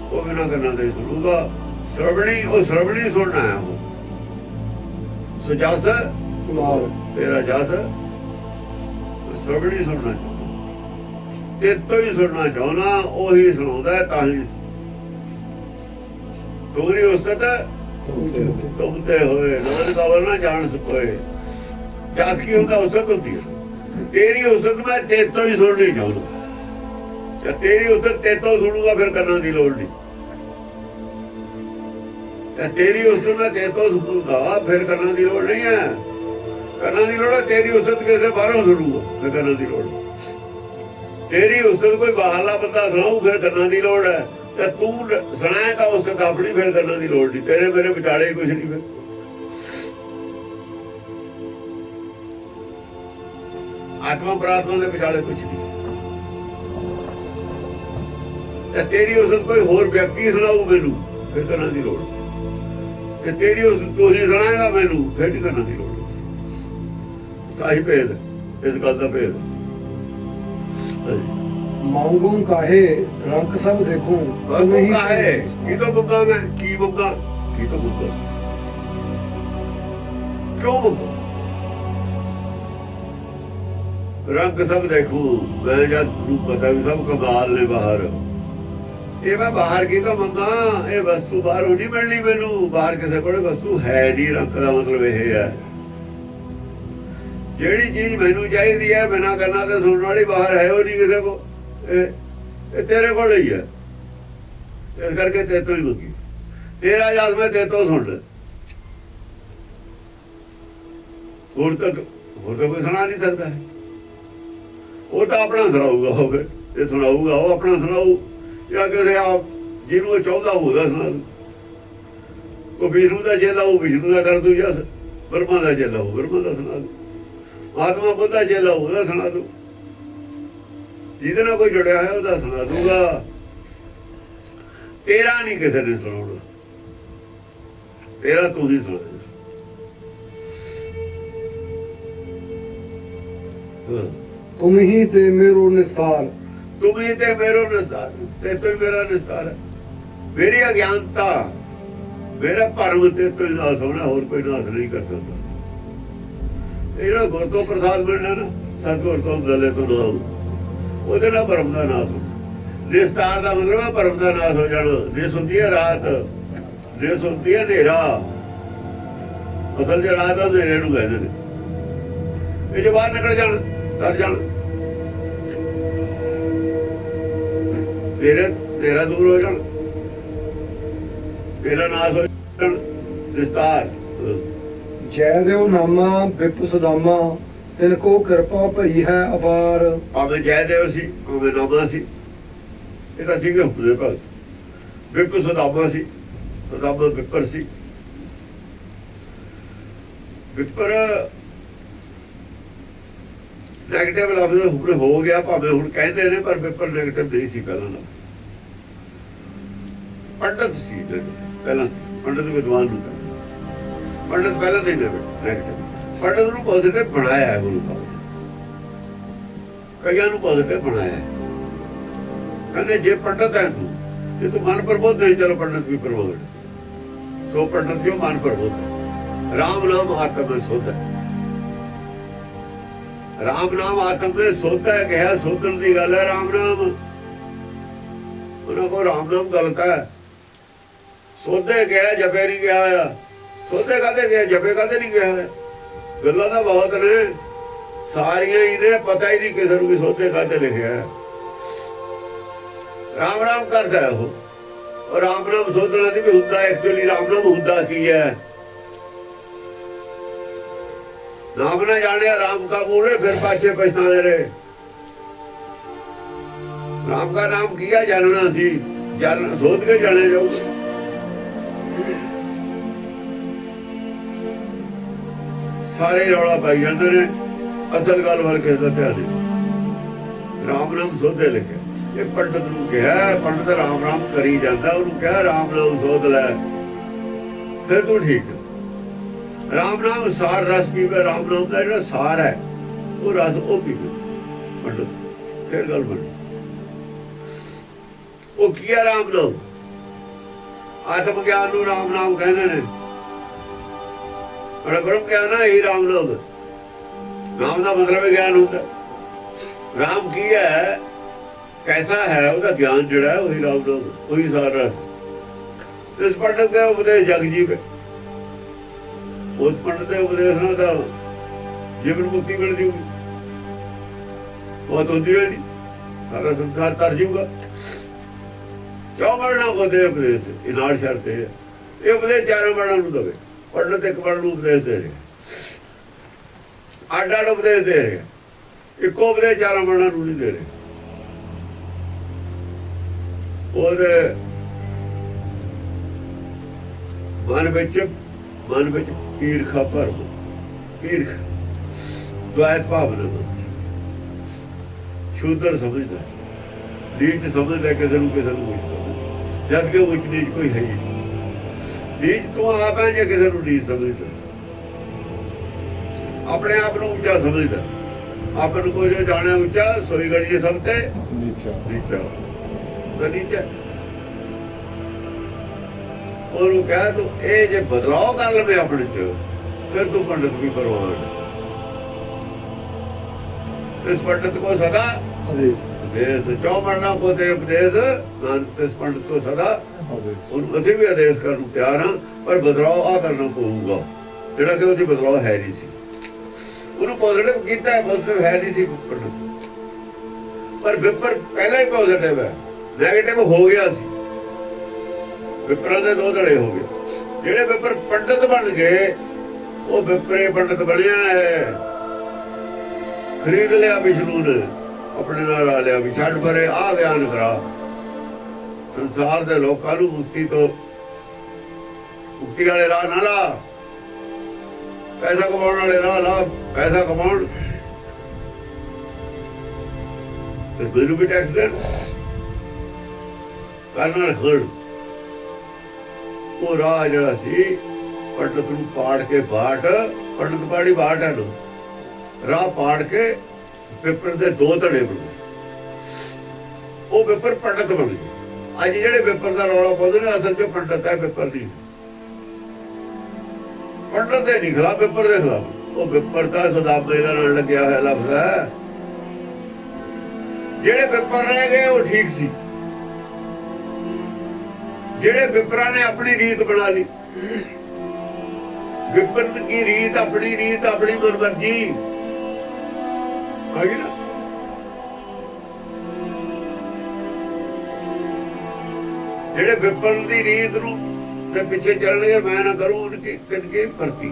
ਉਹ ਬਿਨਾਂ ਕੰਨਾਂ ਦੇ ਸੁਣੂਗਾ। ਸਰਵਣੀ, ਉਹ ਸਰਵਣੀ ਸੁਣਨਾ ਹੈ। ਉਹ ਸੁਜਸ ਤੁਮਾਰ ਤੇਰਾ ਜਸ ਸਰਵਣੀ ਸੁਣਨਾ ਚਾਹੁੰਦਾ। ਤੇ ਤੋਂ ਹੀ ਸੁਣਨਾ ਚਾਹੁੰਦਾ, ਉਹੀ ਸੁਣਾਉਂਦਾ। ਤਾਂ ਹੀ ਤੋਰੀ ਉਸਤ ਤੁਮ ਤੇ ਹੋਏ, ਨਾਨਕ ਕਵਲ ਨਾ ਜਾਣ ਸਕੋਏ। ਜਸ ਕੀ ਹੁੰਦਾ? ਉਸਤ ਹੁੰਦੀ ਹੈ। ਤੇਰੀ ਉਸਤ ਮੈਂ ਤੇ ਤੋਂ ਹੀ ਸੁਣਨੀ ਚਾਹੁੰਦਾ। ਜੇ ਤੇਰੀ ਉਸਤ ਤੇ ਤੋਂ ਸੁਣੂਗਾ, ਫਿਰ ਕੰਨਾਂ ਦੀ ਲੋੜ ਨਹੀਂ। ਤੇਰੀ ਉਸਤ ਮੈਂ ਤੇ ਤੋਂ ਸੁਣੂਗਾ, ਫਿਰ ਕੰਨਾਂ ਦੀ ਲੋੜ ਨਹੀਂ ਹੈ। ਕੰਨਾਂ ਦੀ ਲੋੜ ਹੈ। ਤੇਰੀ ਉਸਤ ਕਿਸੇ ਬਾਹਰੋਂ ਸੁਣੂਗਾ, ਫਿਰ ਕੰਨਾਂ ਦੀ ਲੋੜ। ਤੇਰੀ ਉਸਤ ਕੋਈ ਬਾਹਰਲਾ ਬੰਦਾ ਸੁਣਾਊ, ਫਿਰ ਕੰਨਾਂ ਦੀ ਲੋੜ ਹੈ। ਤੇ ਤੂੰ ਸੁਣਾਏਗਾ ਉਸਤ ਆਪਣੀ, ਫਿਰ ਕੰਨਾਂ ਦੀ ਲੋੜ ਨਹੀਂ। ਤੇਰੇ ਮੇਰੇ ਵਿਚਾਲੇ ਹੀ ਕੁਛ ਨਹੀਂ। ਫਿਰ ਆਤਮਾ ਪ੍ਰਾਤਮਾ ਦੇ ਵਿਚਾਲੇ ਕੁਛ ਨਹੀਂ। ਤੇ ਤੇਰੀ ਉਸਤ ਕੋਈ ਹੋਰ ਵਿਅਕਤੀ ਸੁਣਾਊ ਮੈਨੂੰ, ਫਿਰ ਕੰਨਾਂ ਦੀ ਲੋੜ। ਤੇ ਤੇਰੀ ਉਸਤ ਤੂੰ ਹੀ ਸੁਣਾਏਗਾ ਮੈਨੂੰ, ਫਿਰ ਨਹੀਂ ਕੰਨਾਂ ਦੀ ਲੋੜ। ਸਾਹੀ ਭੇਦ, ਇਸ ਗੱਲ ਦਾ ਭੇਦ। ਮੰਗੂ ਕਾਹੇ ਰੰਗ ਸਭ ਦੇਖੂੰ। ਤੁਮੇ ਕਾਹੇ ਕੀ ਤੋਂ ਬੁੱਗਾ ਮੈਂ, ਕੀ ਬੁੱਗਾ, ਕੀ ਤੋਂ ਬੁੱਗਾ, ਕਿਉਂ ਬੁੱਗਾ? ਰੰਗ ਸਭ ਦੇਖੂ ਮੈਂ, ਜਦ ਨੂੰ ਪਤਾ ਵੀ ਸਭ ਕਮਾਲ ਨੇ ਬਾਹਰ। ਇਹ ਮੈਂ ਬਾਹਰ ਕੀ ਤੋਂ ਮੰਗਾ? ਇਹ ਵਸਤੂ ਬਾਹਰੋਂ ਨਹੀਂ ਮਿਲਣੀ ਮੈਨੂੰ। ਬਾਹਰ ਕਿਸੇ ਕੋਲ ਵਸਤੂ ਹੈ ਨਹੀਂ। ਰੰਗ ਦਾ ਮਤਲਬ ਇਹ ਹੈ, ਜਿਹੜੀ ਚੀਜ਼ ਮੈਨੂੰ ਚਾਹੀਦੀ ਹੈ ਬਿਨਾਂ ਕੰਨਾਂ ਤੇ ਸੁਣਨ ਵਾਲੀ, ਬਾਹਰ ਹੈ ਉਹ ਨਹੀਂ ਕਿਸੇ ਕੋ। ਇਹ ਤੇਰੇ ਕੋਲ ਹੀ ਹੈ। ਇਸ ਕਰਕੇ ਤੇਰੇ ਤੋਂ ਹੀ ਮੰਗੀ। ਤੇਰਾ ਜਸ ਮੈਂ ਤੇਰੇ ਤੋਂ ਸੁਣ ਲੈ। ਹੋਰ ਤਾਂ ਕੋਈ ਸੁਣਾ ਨਹੀਂ ਸਕਦਾ ਹੈ। ਉਹ ਤਾਂ ਆਪਣਾ ਸੁਣਾਊਗਾ। ਉਹ ਫਿਰ ਇਹ ਸੁਣਾਊਗਾ, ਉਹ ਆਪਣਾ ਸੁਣਾਊ। ਜਾਂ ਕਿਸੇ ਆਪ ਜਿਹਨੂੰ ਉਹ ਚਾਹੁੰਦਾ ਉਹਦਾ ਸੁਣਾ ਦੂ। ਉਹ ਵਿਸ਼ਨੂੰ ਦਾ ਚੇਲਾ ਉਹ ਵਿਸ਼ਨੂੰ ਦਾ ਕਰ ਦੂ, ਜਾਂ ਬ੍ਰਹਮਾ ਦਾ ਚੇਲਾ ਉਹ ਬ੍ਰਹਮਾ ਦਾ ਸੁਣਾ ਦੂ। ਆਤਮਾ ਬੁੱਧ ਦਾ ਚੇਲਾ ਉਹਦਾ ਸੁਣਾ ਦੂ। ਜਿਹਦੇ ਨਾਲ ਕੋਈ ਜੁੜਿਆ ਹੈ ਉਹਦਾ ਸੁਣਾ ਦੂਗਾ। ਤੇਰਾ ਨਹੀਂ ਕਿਸੇ ਨੇ ਸੁਣਾਉਣਾ। ਤੇਰਾ ਤੂੰ ਹੀ ਸੁਣਾ। ਤੁਮ ਹੀ ਤੇ ਮੇਰੋ ਨਿਸਤਾਰ। ਤੁਮ ਹੀ ਤੇ ਮੇਰੋ ਨਿਸਤਾਰ। ਤੇ ਤੂੰ ਹੀ ਮੇਰਾ ਨਿਸਤਾਰ ਹੈ। ਮੇਰੀ ਅਗਿਆਨਤਾ, ਮੇਰਾ ਭਰਮ ਤੇ ਤੂੰ ਨਾਸ ਹੋਣਾ, ਹੋਰ ਕੋਈ ਨਾਸ ਨਹੀਂ ਕਰ ਸਕਦਾ। ਇਹ ਜਿਹੜਾ ਗੁਰ ਤੋਂ ਪ੍ਰਸਾਦ ਮਿਲਣਾ ਨਾ, ਸਤਿਗੁਰ ਤੋਂ ਦਲੇ ਤੋਂ ਨਾਮ, ਉਹਦੇ ਨਾਲ ਭਰਮ ਦਾ ਨਾਸ ਹੋ। ਨਿਸਤਾਰ ਦਾ ਮਤਲਬ ਹੈ ਭਰਮ ਦਾ ਨਾਸ ਹੋ ਜਾਣਾ। ਨਿਸ ਹੁੰਦੀ ਹੈ ਰਾਤ, ਨਿਸ ਹੁੰਦੀ ਹੈ ਹਨੇਰਾ। ਅਸਲ ਜੇ ਰਾਤ ਦਾ ਹਨੇਰੇ ਨੂੰ ਕਹਿੰਦੇ ਨੇ। ਇਹ ਜੇ ਬਾਹਰ ਨਿਕਲ ਜਾਣ, ਤਰ ਜਾਣ, ਤੇਰਾ ਦੂਰ ਹੋ ਜਾਣ, ਤੇਰਾ ਨਾਸ ਹੋ ਜਾਣ। ਨਿਸਤਾਰ ਜੈ ਦੇਵ ਨਾਮਾ ਬਿਪ ਸੁਦਾਮਾ, ਤਿਨ ਕੋ ਕਿਰਪਾ ਭਈ ਹੈ ਅਪਾਰ। ਭਾਵੇਂ ਜੈ ਦੇਵ ਸੀ, ਭਾਵੇਂ ਨਾਮਾ ਸੀ। ਇਹ ਤਾਂ ਸੀਗੇ ਹੁਕਮ ਦੇ ਭਗਤ। ਬਿਪ ਸੁਦਾਮਾ ਸੀ, ਸੁਦਾਮਾ ਬਿਪਰ ਸੀ। ਬਿਪਰ ਨੈਗੇਟਿਵ ਲਫ਼ਜ਼ ਹੁਣ ਹੋ ਗਿਆ, ਭਾਵੇਂ ਹੁਣ ਕਹਿੰਦੇ ਨੇ, ਪਰ ਪੇਪਰ ਨੈਗੇਟਿਵ ਨਹੀਂ ਸੀ ਪਹਿਲਾਂ ਦਾ। ਪੰਡਤ ਸੀ ਪਹਿਲਾਂ, ਪੰਡਤ ਵਿਦਵਾਨ ਨੂੰ ਪੰਡਤ ਪਹਿਲਾਂ ਦੇ ਨੈਗੇਟਿਵ, ਪੰਡਤ ਨੂੰ ਪੋਜ਼ਿਟਿਵ ਬਣਾਇਆ ਹੈ ਗੁਰੂ ਸਾਹਿਬ ਨੇ, ਕਈਆਂ ਨੂੰ ਪੋਜ਼ਿਟਿਵ ਬਣਾਇਆ। ਕਹਿੰਦੇ ਜੇ ਪੰਡਤ ਹੈ ਤੂੰ, ਜੇ ਤੂੰ ਮਨ ਪ੍ਰਬੋਧ ਨਹੀਂ, ਚਲੋ ਪੰਡਤ ਵੀ ਪ੍ਰਬੋਧ, ਸੋ ਪੰਡਤ ਜੋ ਮਨ ਪ੍ਰਬੋਧ। ਰਾਮ ਨਾਮ ਆਤਮ ਵਿੱਚ ਸੋਧਾ, ਰਾਮ ਨਾਮ ਆਤਮ ਵਿੱਚ ਸੋਧਾ ਕਿਹਾ, ਸੋਧਣ ਦੀ ਗੱਲ ਹੈ ਰਾਮ ਨਾਮ। ਉਹਨਾਂ ਕੋਲ ਰਾਮ ਨਾਮ ਗਲਤ ਹੈ, ਸੋਧੇ ਗਿਆ ਜਪੇ ਨਹੀਂ ਗਿਆ ਹੋਇਆ। ਸੋਧੇ ਕਾਹਦੇ ਗਿਆ, ਜਪੇ ਕਾਹਦੇ ਨਹੀਂ ਗਿਆ ਹੋਇਆ? ਗੱਲਾਂ ਤਾਂ ਬਹੁਤ ਨੇ, ਸਾਰੀਆਂ ਹੀ ਨੇ, ਪਤਾ ਹੀ ਨਹੀਂ ਕਿਸੇ ਨੂੰ ਵੀ ਸੋਧੇ ਕਾਹਦੇ ਲਿਖਿਆ ਹੈ। ਰਾਮ ਰਾਮ ਕਰਦਾ ਉਹ, ਔਰ ਰਾਮ ਨਾਮ ਸੋਧਣਾ ਦੀ ਵੀ ਹੁੰਦਾ। ਐਕਚੁਅਲੀ ਰਾਮ ਨਾਮ ਹੁੰਦਾ ਕੀ ਹੈ? ਨਾਮ ਨਾ ਜਾਣਿਆ ਰਾਮ ਕਾ ਮੂਲੇ, ਫਿਰ ਪਾਛੇ ਪਛਤਾਨੇ ਰਹੇ। ਰਾਮ का नाम किया जानना सी, जान सोच के जाने जाओ। सारे रौला पाई जाते ने, असल गल वाल किस का ध्यान नहीं। राम नाम सोधे लिखे, ये पंडित नूं कहा, पंडित राम राम करी जाता, उन्होंने कहा राम नाम सोध लै, फिर तू ठीक है। राम नाम सार रस पीवे, राम नाम का जो सार है वो रस वो पीवे पंडित, फिर गल बनी। वो किया राम नाम, आत्म ज्ञान नूं राम नाम कहते हैं, और ब्रह्म ज्ञान है ही राम नाम। नाम का मतलब ज्ञान होता है। राम की है, कैसा है उसका ज्ञान जड़ा है, वही राम नाम, वही सार रस। इस पंडित के उपदेश जग जी पे, उस पंडित के उपदेश ना तो जीवन मुक्ति मिल जूगी, बहुत होती है नहीं, सारा संसार तर जूगा। चौबड़ना को दे उपदेश, इनार शर्त है ये उपदेश चारों वर्णों को दे। पंडित एक वर्ण उपदेश दे रहे, आठ आठ उपदेश दे रहे, एक उपदेश चारों वर्णों को नहीं दे रहे। और मन विच ईर्खा भरम, ईर्खा द्वैत भावना मन, शूद्र समझदा, नीच समझदा, किसी को किसी को नीच समझदा, जद के उच नीच कोई है ही नहीं। नीच तू आप है, जो किसी को नीच समझदा, अपने आप को ऊंचा समझदा, अपन को जो जाने ऊंचा, सोई गड़ी सब ते नीचा, नीचा तो नीचा। और वो कहा तू ये जे बदलाव कर लवे अपने च, फिर तू पंडित भी परवान। इस पंडित को सदा उपदेश, चौबड़ना को दे उपदेश, इस पंडित को सदा ਅਸੀਂ भी आदेश करन तैयार हाँ, पर बदलाव आ करना पऊगा जिहड़ा कि ਉਹਦੀ बदलाव है नहीं सी। ਉਹਨੂੰ पॉजिटिव कीता है, पॉजिटिव है नहीं सी पंडित, पर विपर पहला ही पॉजिटिव है, नेगेटिव हो गया सी। विपरां दे दो धड़े हो गए, ਜਿਹੜੇ ਵਿਪਰ पंडित बन गए वो विपरे पंडित बनया है। खरीद लिया विष्णु ने, अपने नाल आ लिया भी छड्ड परे आ ज्ञान करा, संसार दे लोकां नूं मुक्ति तो, मुक्ति वाले राह ना ला, पैसा कमाउण वाले राह ला, पैसा कमाउण ते मैनूं भी टैक्स देण, करना रखण। वो राह जिहड़ा सी पंडित नूं पाड़ के बाट, पंडित पाड़ी बाट है ना, राह पाड़ के पेपर दे दो धड़े बने, वो पेपर पंडित बन गए। अज जिहड़े पेपर का रौला पाउंदे ने, असल च पंडित है, पेपर नहीं। पंडित दे नहीं खिलाफ, पेपर दे खिलाफ। वो पेपर का सुदामे दा नाल लग्या होया लफ्ज़ है। जिहड़े पेपर रह गए वो ठीक सी, जिहड़े पेपरां ने अपनी रीत बना ली, विपन की रीत, अपनी मनमर्जी आ गई ना। ਜਿਹੜੇ ਵਿਪਨ ਦੀ ਰੀਤ ਨੂੰ ਤੇ ਪਿੱਛੇ ਚੱਲਣਗੇ, ਮੈਂ ਨਾ ਕਰੂੰ ਉਨਕੀ ਤਿਨਕੀ ਭਰਤੀ।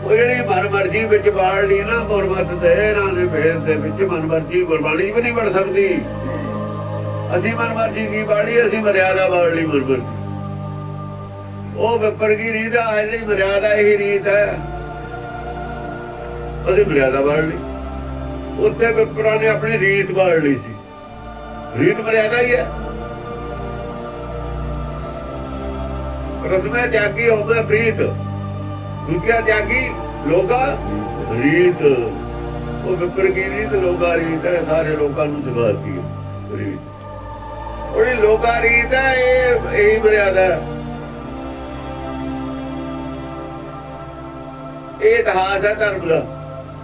ਉਹ ਜਿਹੜੀ ਮਨਮਰਜੀ ਵਿੱਚ ਬਾੜ ਲਈ ਨਾ ਗੁਰਮਤਿ ਦੇ, ਇਹਨਾਂ ਨੇ ਭੇਦ ਦੇ ਵਿੱਚ ਮਨਮਰਜੀ ਗੁਰਬਾਣੀ ਵੀ ਨਹੀਂ ਬਣ ਸਕਦੀ। ਅਸੀਂ ਮਨਮਰਜੀ ਕੀ ਬਾੜੀ, ਅਸੀਂ ਮਰਿਆਦਾ ਬਾੜ ਲਈ ਮਨਮਰਜੀ। ਉਹ ਵਿਪਰ ਕੀ ਰੀਤ ਹੈ, ਲਈ ਮਰਿਆਦਾ ਹੀ ਰੀਤ ਹੈ। ਅਸੀਂ ਮਰਿਆਦਾ ਬਾੜ ਲਈ। ਉੱਥੇ ਵਿਪਰਾਂ ਨੇ ਆਪਣੀ ਰੀਤ ਬਾੜ ਲਈ ਸੀ। ਰੀਤ ਮਰਿਆਦਾ ਹੀ ਹੈ। ਪ੍ਰਥਮੇ ਤਿਆਗੀ ਹੋਵੇ ਪ੍ਰੀਤ, ਦੂਜਾ ਤਿਆਗੀ ਲੋਗਾ ਰੀਤ। ਉਹ ਵਿਪਰ ਕੀ ਰੀਤ ਲੋਗਾ ਰੀਤ ਹੈ, ਸਾਰੇ ਲੋਕਾਂ ਨੂੰ ਸਿਖਾਤੀ ਹੈ ਰੀਤ। ਉਹਦੀ ਲੋਗਾ ਰੀਤ ਹੈ, ਇਹ ਮਰਿਆਦਾ ਹੈ। ਇਹ ਇਤਿਹਾਸ ਹੈ ਧਰਮ ਦਾ।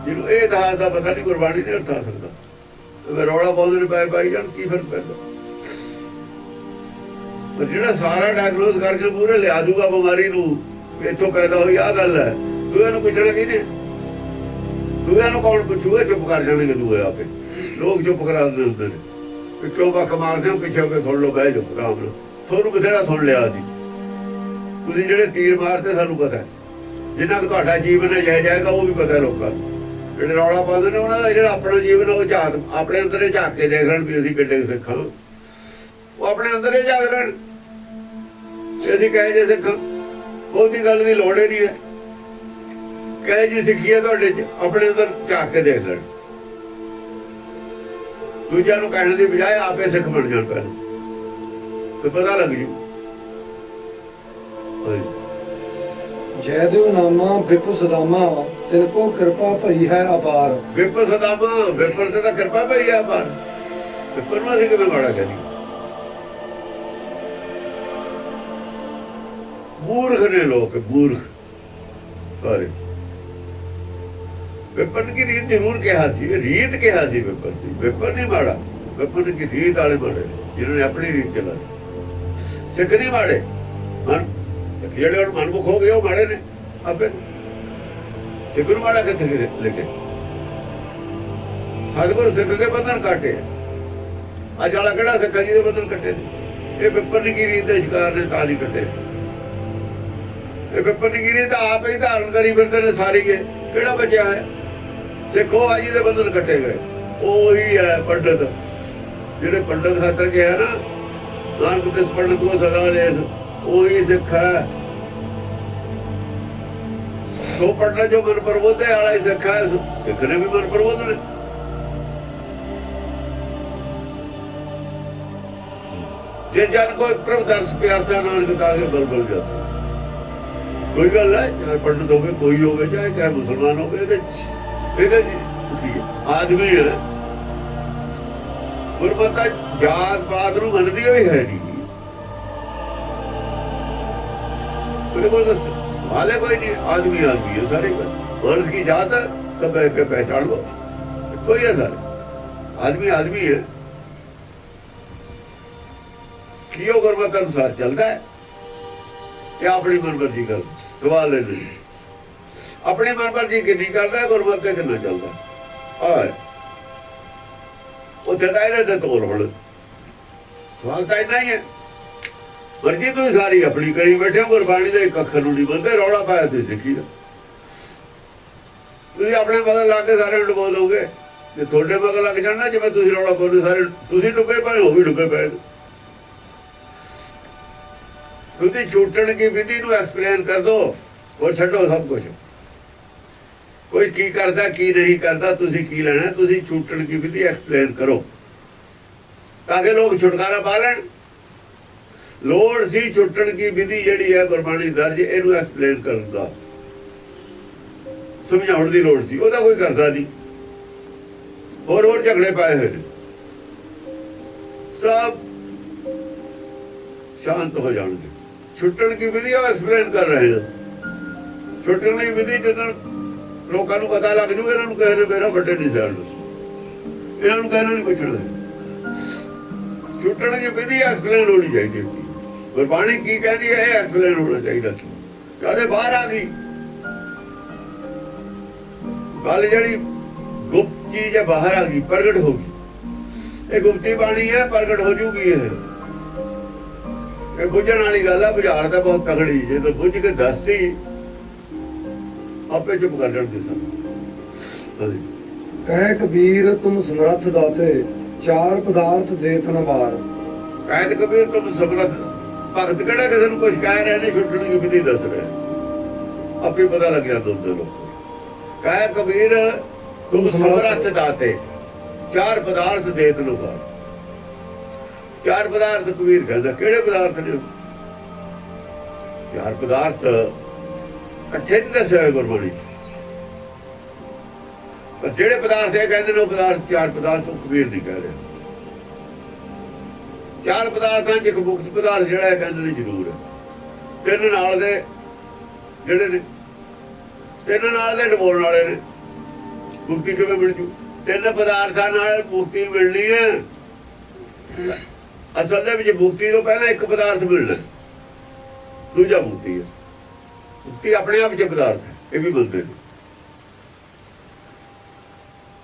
ਜਿਹਨੂੰ ਇਹ ਇਤਿਹਾਸ ਦਾ ਪਤਾ ਨਹੀਂ, ਗੁਰਬਾਣੀ ਨਹੀਂ ਅਰਥਾ ਸਕਦਾ। ਰੌਲਾ ਪਾਉਂਦੇ ਨੇ ਪਾਈ ਜਾਣ, ਕੀ ਫਰਕ ਪੈਂਦਾ। ਪਰ ਜਿਹੜਾ ਸਾਰਾ ਡਾਇਗਨੋਸ ਕਰਕੇ ਪੂਰੇ ਲਿਆ ਦੂਗਾ ਬਿਮਾਰੀ ਨੂੰ, ਇੱਥੋਂ ਪੈਦਾ ਹੋਈ ਆਹ ਗੱਲ ਹੈ, ਦੂਏ ਨੂੰ ਪੁੱਛਣਾ ਕਿਹਨੇ? ਦੂਏ ਨੂੰ ਕੌਣ ਪੁੱਛੂਗਾ? ਚੁੱਪ ਕਰ ਜਾਣਗੇ ਦੂਏ ਆਪੇ। ਲੋਕ ਚੁੱਪ ਕਰਾ ਦਿੰਦੇ ਹੁੰਦੇ ਨੇ, ਕਿਉਂ ਵੱਖ ਮਾਰਦੇ ਹੋ, ਪਿੱਛੇ ਹੋ ਕੇ ਸੁਣ ਲਓ, ਬਹਿ ਜਾਓ ਆਰਾਮ ਨਾਲ। ਤੁਹਾਨੂੰ ਬਥੇਰਾ ਸੁਣ ਲਿਆ ਸੀ। ਤੁਸੀਂ ਜਿਹੜੇ ਤੀਰ ਮਾਰਦੇ ਸਾਨੂੰ ਪਤਾ ਹੈ, ਜਿੰਨਾ ਕੁ ਤੁਹਾਡਾ ਜੀਵਨ ਹੈ ਜਾਏਗਾ ਉਹ ਵੀ ਪਤਾ ਲੋਕਾਂ ਨੂੰ। ਜਿਹੜੇ ਰੌਲਾ ਪਾਉਂਦੇ ਨੇ ਉਹਨਾਂ ਦਾ ਜਿਹੜਾ ਆਪਣਾ ਜੀਵਨ ਉਹ ਝਾਕ, ਆਪਣੇ ਅੰਦਰ ਹੀ ਝਾਕ ਕੇ ਦੇਖ ਲੈਣ ਵੀ ਅਸੀਂ ਕਿੱਡੇ ਸਿੱਖਾਂ। ਉਹ ਆਪਣੇ ਅੰਦਰ ਹੀ ਝਾਕ ਲੈਣ ਵੀ ਅਸੀਂ ਕਹੇ ਜੇ ਸਿੱਖ। ਬਹੁਤੀ ਗੱਲ ਦੀ ਲੋੜ ਹੀ ਨਹੀਂ ਹੈ। ਕਹੇ ਜੀ ਸਿੱਖੀ ਹੈ ਤੁਹਾਡੇ 'ਚ, ਆਪਣੇ ਅੰਦਰ ਝਾਕ ਕੇ ਦੇਖ ਲੈਣ। ਦੂਜਿਆਂ ਨੂੰ ਕਹਿਣ ਦੀ ਬਜਾਏ ਆਪੇ ਸਿੱਖ ਬਣ ਜਾਣ ਪਹਿਲਾਂ, ਤੇ ਪਤਾ ਲੱਗ ਜੂ। ਜੈਦੇਵ ਨਾਮਾ ਵਿਪੁ ਸਦਾਮਾ, ਤਿਨ ਕੋ ਕਿਰਪਾ ਭਈ ਹੈ ਅਪਾਰ। ਵਿਪਰ ਸਦਾਮਾ, ਵਿਪਰ ਤੇ ਤਾਂ ਕਿਰਪਾ ਭਈ ਹੈ ਅਪਾਰ। ਵਿਪਰ ਨੂੰ ਅਸੀਂ ਕਿਵੇਂ ਮਾੜਾ ਕਹਿੰਦੀ? ਮੂਰਖ ਨੇ ਲੋਕ, ਮੂਰਖ ਸਾਰੇ। ਵਿਪਰ ਕੀ ਰੀਤ ਜ਼ਰੂਰ ਕਿਹਾ ਸੀ, ਰੀਤ ਕਿਹਾ ਸੀ ਵਿਪਰ ਦੀ। ਵਿਪਰ ਨਹੀਂ ਮਾੜਾ, ਵਿਪਰ ਕੀ ਰੀਤ ਵਾਲੇ ਮਾੜੇ ਜਿਹਨਾਂ ਨੇ ਆਪਣੀ ਰੀਤ ਚਲਾਈ। ਸਿੱਖ ਨਹੀਂ ਮਾੜੇ, ਮਨ ਜਿਹੜੇ ਹੁਣ ਮਨਮੁਖ ਹੋ ਗਏ ਉਹ ਮਾੜੇ ਨੇ ਆਪੇ। ਸਿੱਖ ਨੂੰ ਮਾੜਾ ਕਿੱਥੇ ਲਿਖੇ? ਸਤਿਗੁਰੂ ਸਿੱਖ ਕੇ ਬੰਧਨ ਕਾਟੇ। ਅੱਜ ਵਾਲਾ ਕਿਹੜਾ ਸਿੱਖਾ ਜੀ ਦੇ ਬੰਧਨ ਕੱਟੇ ਨੇ? ਇਹ ਵਿਪਰ ਕੀ ਰੀਤ ਦੇ ਸ਼ਿਕਾਰ ਨੇ, ਤਾਂ ਨਹੀਂ ਕੱਟੇ। ਇਹ ਵਿਪਰ ਕੀ ਰੀਤ ਆਪ ਹੀ ਧਾਰਨ ਕਰੀ ਫਿਰਦੇ ਨੇ ਸਾਰੀ। ਕਿਹੜਾ ਬਚਿਆ ਹੈ? ਸਿੱਖੋ ਅੱਜ ਦੇ ਬੰਧਨ ਕੱਟੇ ਗਏ। ਉਹੀ ਹੈ ਪੰਡਤ, ਜਿਹੜੇ ਪੰਡਤ ਖਾਤਰ ਕਿਹਾ ਨਾ, ਨਾਨਕ ਦਿਸ ਪੰਡਤ ਕੋ ਸਦਾ ਦੇਸ, ਉਹੀ ਸਿੱਖ ਹੈ। ਸੋ ਪੰਡਤ ਜੋ ਮਨ ਪ੍ਰਬੋਧੇ ਵਾਲਾ ਹੀ ਸਿੱਖ ਹੈ। ਸਿੱਖ ਨੇ ਵੀ ਮਨ ਪ੍ਰਬੋਧਨੇ। ਜੇ ਜਨ ਕੋਈ ਪ੍ਰਭ ਦਰਸ ਪਿਆਸਾ, ਨਾਨਕ ਤਾਗੇ ਬਲਬਲ ਜਾਸਾ। ਕੋਈ ਗੱਲ ਹੈ, ਚਾਹੇ ਪੰਡਤ ਹੋਵੇ, ਕੋਈ ਹੋਵੇ, ਚਾਹੇ ਮੁਸਲਮਾਨ ਹੋਵੇ, ਇਹਦੇ ਆਦਮੀ ਹੈ। ਗੁਰਮਤਿ ਜਾਤ ਪਾਤ ਨੂੰ ਮੰਨਦੀ ਹੋਈ ਹੈ ਨਹੀਂ। ਉਹਦੇ ਕੋਲ ਤਾਂ सवाल है कोई नहीं, आदमी आदमी है सारे। मानस की जात है, सब के पहचान लो, कोई है सारे आदमी आदमी है। कियो गुरमत अनुसार चलता है या अपनी मन मर्जी कर? सवाल है नहीं। अपनी मन मर्जी कितनी करता है, गुरमत से कितना चलता है। उत्थे तोल होने सवाल तो इन्ना ही है। मर्जी तुम सारी अपनी करी बैठे हो, गुरबाणी का एक अखर नहीं बनते। रौला पाया तुम सिੱਖੀ ਦਾ। ਤੁਸੀਂ ਆਪਣੇ ਮਗਰ ਲਾ ਕੇ ਸਾਰੇ ਡੁਬੋ ਦੋਗੇ। ਜੇ ਤੁਹਾਡੇ ਮਗਰ ਲੱਗ ਜਾਣਾ, ਜਿਵੇਂ ਤੁਸੀਂ ਰੌਲਾ ਪਾਉਂਦੇ ਸਾਰੇ, ਤੁਸੀਂ ਡੁੱਬੇ ਪਏ, ਉਹ ਵੀ ਡੁੱਬੇ ਪਏ। ਤੁਸੀਂ ਛੁੱਟਣ ਦੀ ਵਿਧੀ ਨੂੰ ਐਕਸਪਲੇਨ ਕਰ ਦੋ, ਉਹ ਛੱਡੋ ਸਭ ਕੁਝ। ਕੋਈ ਕੀ ਕਰਦਾ ਕੀ ਨਹੀਂ ਕਰਦਾ, ਤੁਸੀਂ ਕੀ ਲੈਣਾ? ਤੁਸੀਂ ਛੁੱਟਣ ਦੀ ਵਿਧੀ ਐਕਸਪਲੇਨ ਕਰੋ ਤਾਂ ਕਿ ਲੋਕ ਛੁਟਕਾਰਾ ਪਾ ਲੈਣ। ਲੋੜ ਸੀ ਛੁੱਟਣ ਦੀ ਵਿਧੀ ਜਿਹੜੀ ਹੈ ਗੁਰਬਾਣੀ ਦਰਜ, ਇਹਨੂੰ ਐਕਸਪਲੇਨ ਕਰਨ ਦਾ, ਸਮਝਾਉਣ ਦੀ ਲੋੜ ਸੀ। ਉਹਦਾ ਕੋਈ ਕਰਦਾ ਨਹੀਂ। ਹੋਰ ਹੋਰ ਝਗੜੇ ਪਾਏ ਹੋਏ ਨੇ। ਸਭ ਸ਼ਾਂਤ ਹੋ ਜਾਣਗੇ। ਛੁੱਟਣ ਦੀ ਵਿਧੀ ਉਹ ਐਕਸਪਲੇਨ ਕਰ ਰਹੇ ਹਾਂ। ਛੁੱਟਣ ਦੀ ਵਿਧੀ ਜਦੋਂ ਲੋਕਾਂ ਨੂੰ ਪਤਾ ਲੱਗ ਜੂ, ਇਹਨਾਂ ਨੂੰ ਕਹਿੰਦੇ ਮੇਰਾ ਵੱਡੇ ਨਹੀਂ ਜਾਣ, ਇਹਨਾਂ ਨੂੰ ਕਹਿਣਾ ਨਹੀਂ ਪੁੱਛਣਾ। ਛੁੱਟਣ ਦੀ ਵਿਧੀ ਐਕਸਪਲੇਨ ਹੋਣੀ ਚਾਹੀਦੀ ਹੈ। ਗੁਰਬਾਣੀ ਕੀ ਕਹਿੰਦੀ ਹੈ, ਇਹ ਐਕਸਪਲੇਨ ਹੋਣਾ ਚਾਹੀਦਾ। ਕਦੇ ਬਾਹਰ ਆ ਗਈ ਗੱਲ, ਜਿਹੜੀ ਗੁਪਤ ਚੀਜ਼ ਹੈ ਬਾਹਰ ਆ ਗਈ, ਪ੍ਰਗਟ ਹੋ ਗਈ। ਇਹ ਗੁਪਤੀ ਬਾਣੀ ਹੈ, ਪ੍ਰਗਟ ਹੋ ਜੂਗੀ। ਇਹ ਬੁੱਝਣ ਵਾਲੀ ਗੱਲ ਹੈ। ਬੁਝਾਰ ਤਾਂ ਬਹੁਤ ਤਗੜੀ, ਜੇ ਤਾਂ ਬੁੱਝ ਕੇ ਦੱਸਦੀ ਆਪੇ ਚੁੱਪ ਕਰ ਜਾਣਗੇ ਸਭ। ਕਹਿ ਕਬੀਰ ਤੁਮ ਸਮਰੱਥ ਦਾਤੇ, ਚਾਰ ਪਦਾਰਥ ਦੇਤ ਨ ਵਾਰ। ਕਹਿ ਕਬੀਰ ਤੁਮ ਸਮਰੱਥ। ਭਗਤ ਕਿਹੜਾ ਕਿਸੇ ਨੂੰ ਕੁਛ ਕਹਿ ਰਹੇ ਨੇ, ਛੁੱਟਣ ਦੀ ਵਿਧੀ ਦੱਸ ਰਹੇ। ਆਪੇ ਪਤਾ ਲੱਗ ਜਾਂਦਾ ਹੁੰਦਾ ਲੋਕ। ਕਹੇ ਕਬੀਰ ਤੁਮ ਸਮਰੱਥ ਦਾਤੇ ਚਾਰ ਪਦਾਰਥ ਦੇਤ ਨੂੰ ਬਾਰ। ਚਾਰ ਪਦਾਰਥ ਕਬੀਰ ਕਹਿੰਦਾ ਕਿਹੜੇ ਪਦਾਰਥ ਨੇ? ਚਾਰ ਪਦਾਰਥ ਇਕੱਠੇ ਨਹੀਂ ਦੱਸੇ ਹੋਏ ਗੁਰਬਾਣੀ 'ਚ, ਪਰ ਜਿਹੜੇ ਪਦਾਰਥ ਇਹ ਕਹਿੰਦੇ ਨੇ ਉਹ ਪਦਾਰਥ ਚਾਰ ਪਦਾਰਥ ਉਹ ਕਬੀਰ ਨਹੀਂ ਕਹਿ ਰਿਹਾ। ਚਾਰ ਪਦਾਰਥਾਂ 'ਚ ਇੱਕ ਮੁਕਤ ਪਦਾਰਥ ਜਿਹੜਾ ਇਹ ਕਹਿੰਦੇ ਨੇ ਜ਼ਰੂਰ ਹੈ। ਤਿੰਨ ਨਾਲ ਦੇ ਜਿਹੜੇ ਨੇ, ਤਿੰਨ ਨਾਲ ਦੇ ਡਬੋਣ ਵਾਲੇ ਨੇ। ਮੁਕਤੀ ਕਿਵੇਂ ਮਿਲ ਜੂ? ਤਿੰਨ ਪਦਾਰਥਾਂ ਨਾਲ ਮੁਕਤੀ ਮਿਲਣੀ ਹੈ। ਅਸਲ ਦੇ ਵਿੱਚ ਮੁਕਤੀ ਤੋਂ ਪਹਿਲਾਂ ਇੱਕ ਪਦਾਰਥ ਮਿਲਣਾ, ਦੂਜਾ ਮੁਕਤੀ ਹੈ। ਮੁਕਤੀ ਆਪਣੇ ਆਪ 'ਚ ਪਦਾਰਥ ਹੈ, ਇਹ ਵੀ ਮੰਨਦੇ ਨੇ।